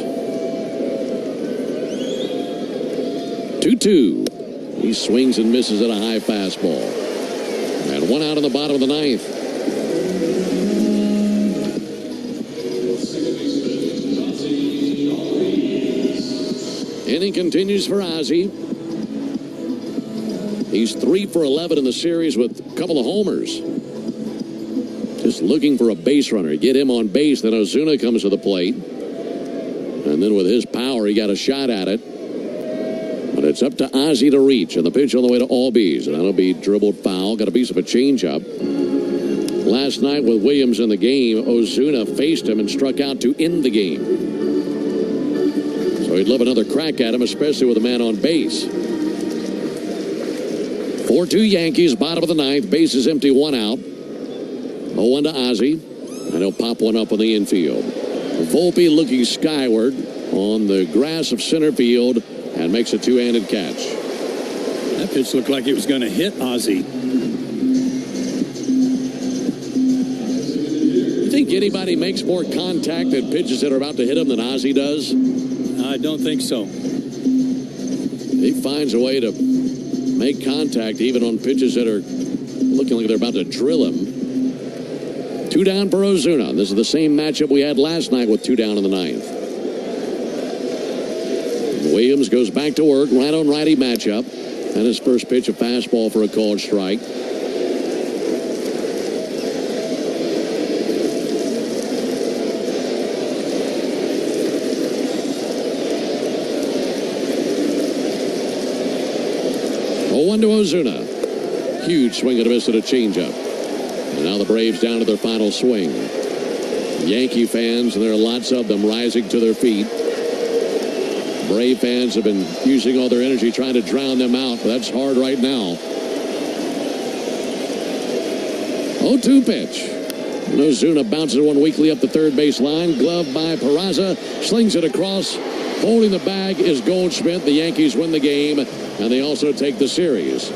Speaker 2: 2-2. He swings and misses at a high fastball. And 1 out in the bottom of the 9th. Inning continues for Ozzie. He's 3 for 11 in the series with a couple of homers. Just looking for a base runner. Get him on base, then Ozuna comes to the plate. And then with his power, he got a shot at it. But it's up to Ozzie to reach, and the pitch on the way to Albies, and that'll be dribbled foul. Got a piece of a changeup. Last night with Williams in the game, Ozuna faced him and struck out to end the game. So he'd love another crack at him, especially with a man on base. 4-2 Yankees, bottom of the 9th. Bases empty, 1 out. 0-1 to Ozzie, and he'll pop one up on the infield. Volpe looking skyward on the grass of center field and makes a 2-handed catch.
Speaker 1: That pitch looked like it was going to hit Ozzie.
Speaker 2: You think anybody makes more contact at pitches that are about to hit him than Ozzie does?
Speaker 1: I don't think so.
Speaker 2: He finds a way to make contact even on pitches that are looking like they're about to drill him. 2 down for Ozuna. This is the same matchup we had last night with 2 down in the 9th. Williams goes back to work, right on righty matchup. And his first pitch, a fastball for a called strike. One to Ozuna. Huge swing and a miss at a changeup. And now the Braves down to their final swing. Yankee fans, and there are lots of them, rising to their feet. Brave fans have been using all their energy trying to drown them out. That's hard right now. 0-2 pitch. And Ozuna bounces one weakly up the third base line. Glove by Peraza. Slings it across. Holding the bag is Goldschmidt. The Yankees win the game, and they also take the series.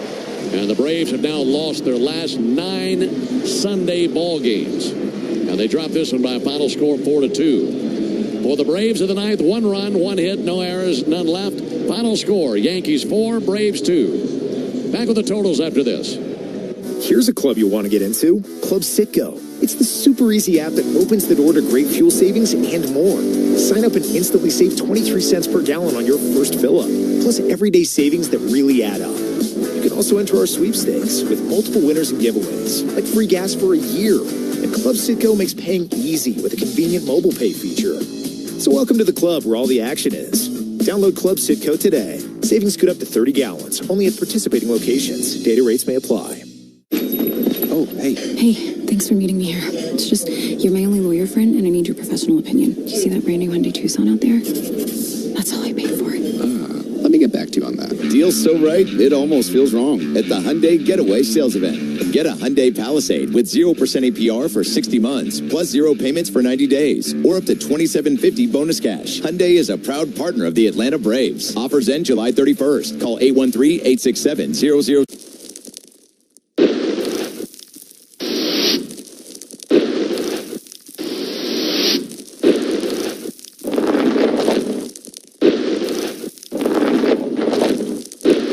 Speaker 2: And the Braves have now lost their last 9 Sunday ball games. And they drop this one by a final score of 4-2. For the Braves of the 9th, 1 run, 1 hit, no errors, none left. Final score, Yankees 4, Braves 2. Back with the totals after this.
Speaker 5: Here's a club you'll want to get into, Club Citgo. It's the super easy app that opens the door to great fuel savings and more. Sign up and instantly save 23 cents per gallon on your first fill-up, plus everyday savings that really add up. You can also enter our sweepstakes with multiple winners and giveaways, like free gas for a year. And Club Citgo makes paying easy with a convenient mobile pay feature. So welcome to the club where all the action is. Download Club Citgo today. Savings could up to 30 gallons, only at participating locations. Data rates may apply.
Speaker 7: Oh, hey. Hey, thanks for meeting me here. It's just, you're my only lawyer friend, and I need your professional opinion. Do you see that brand new Hyundai Tucson out there? That's all I paid for it.
Speaker 8: Let me get back to you on that. Deal's so right, it almost feels wrong. At the Hyundai Getaway Sales Event. Get a Hyundai Palisade with 0% APR for 60 months, plus 0 payments for 90 days, or up to $2,750 bonus cash. Hyundai is a proud partner of the Atlanta Braves. Offers end July 31st. Call 813-867-00...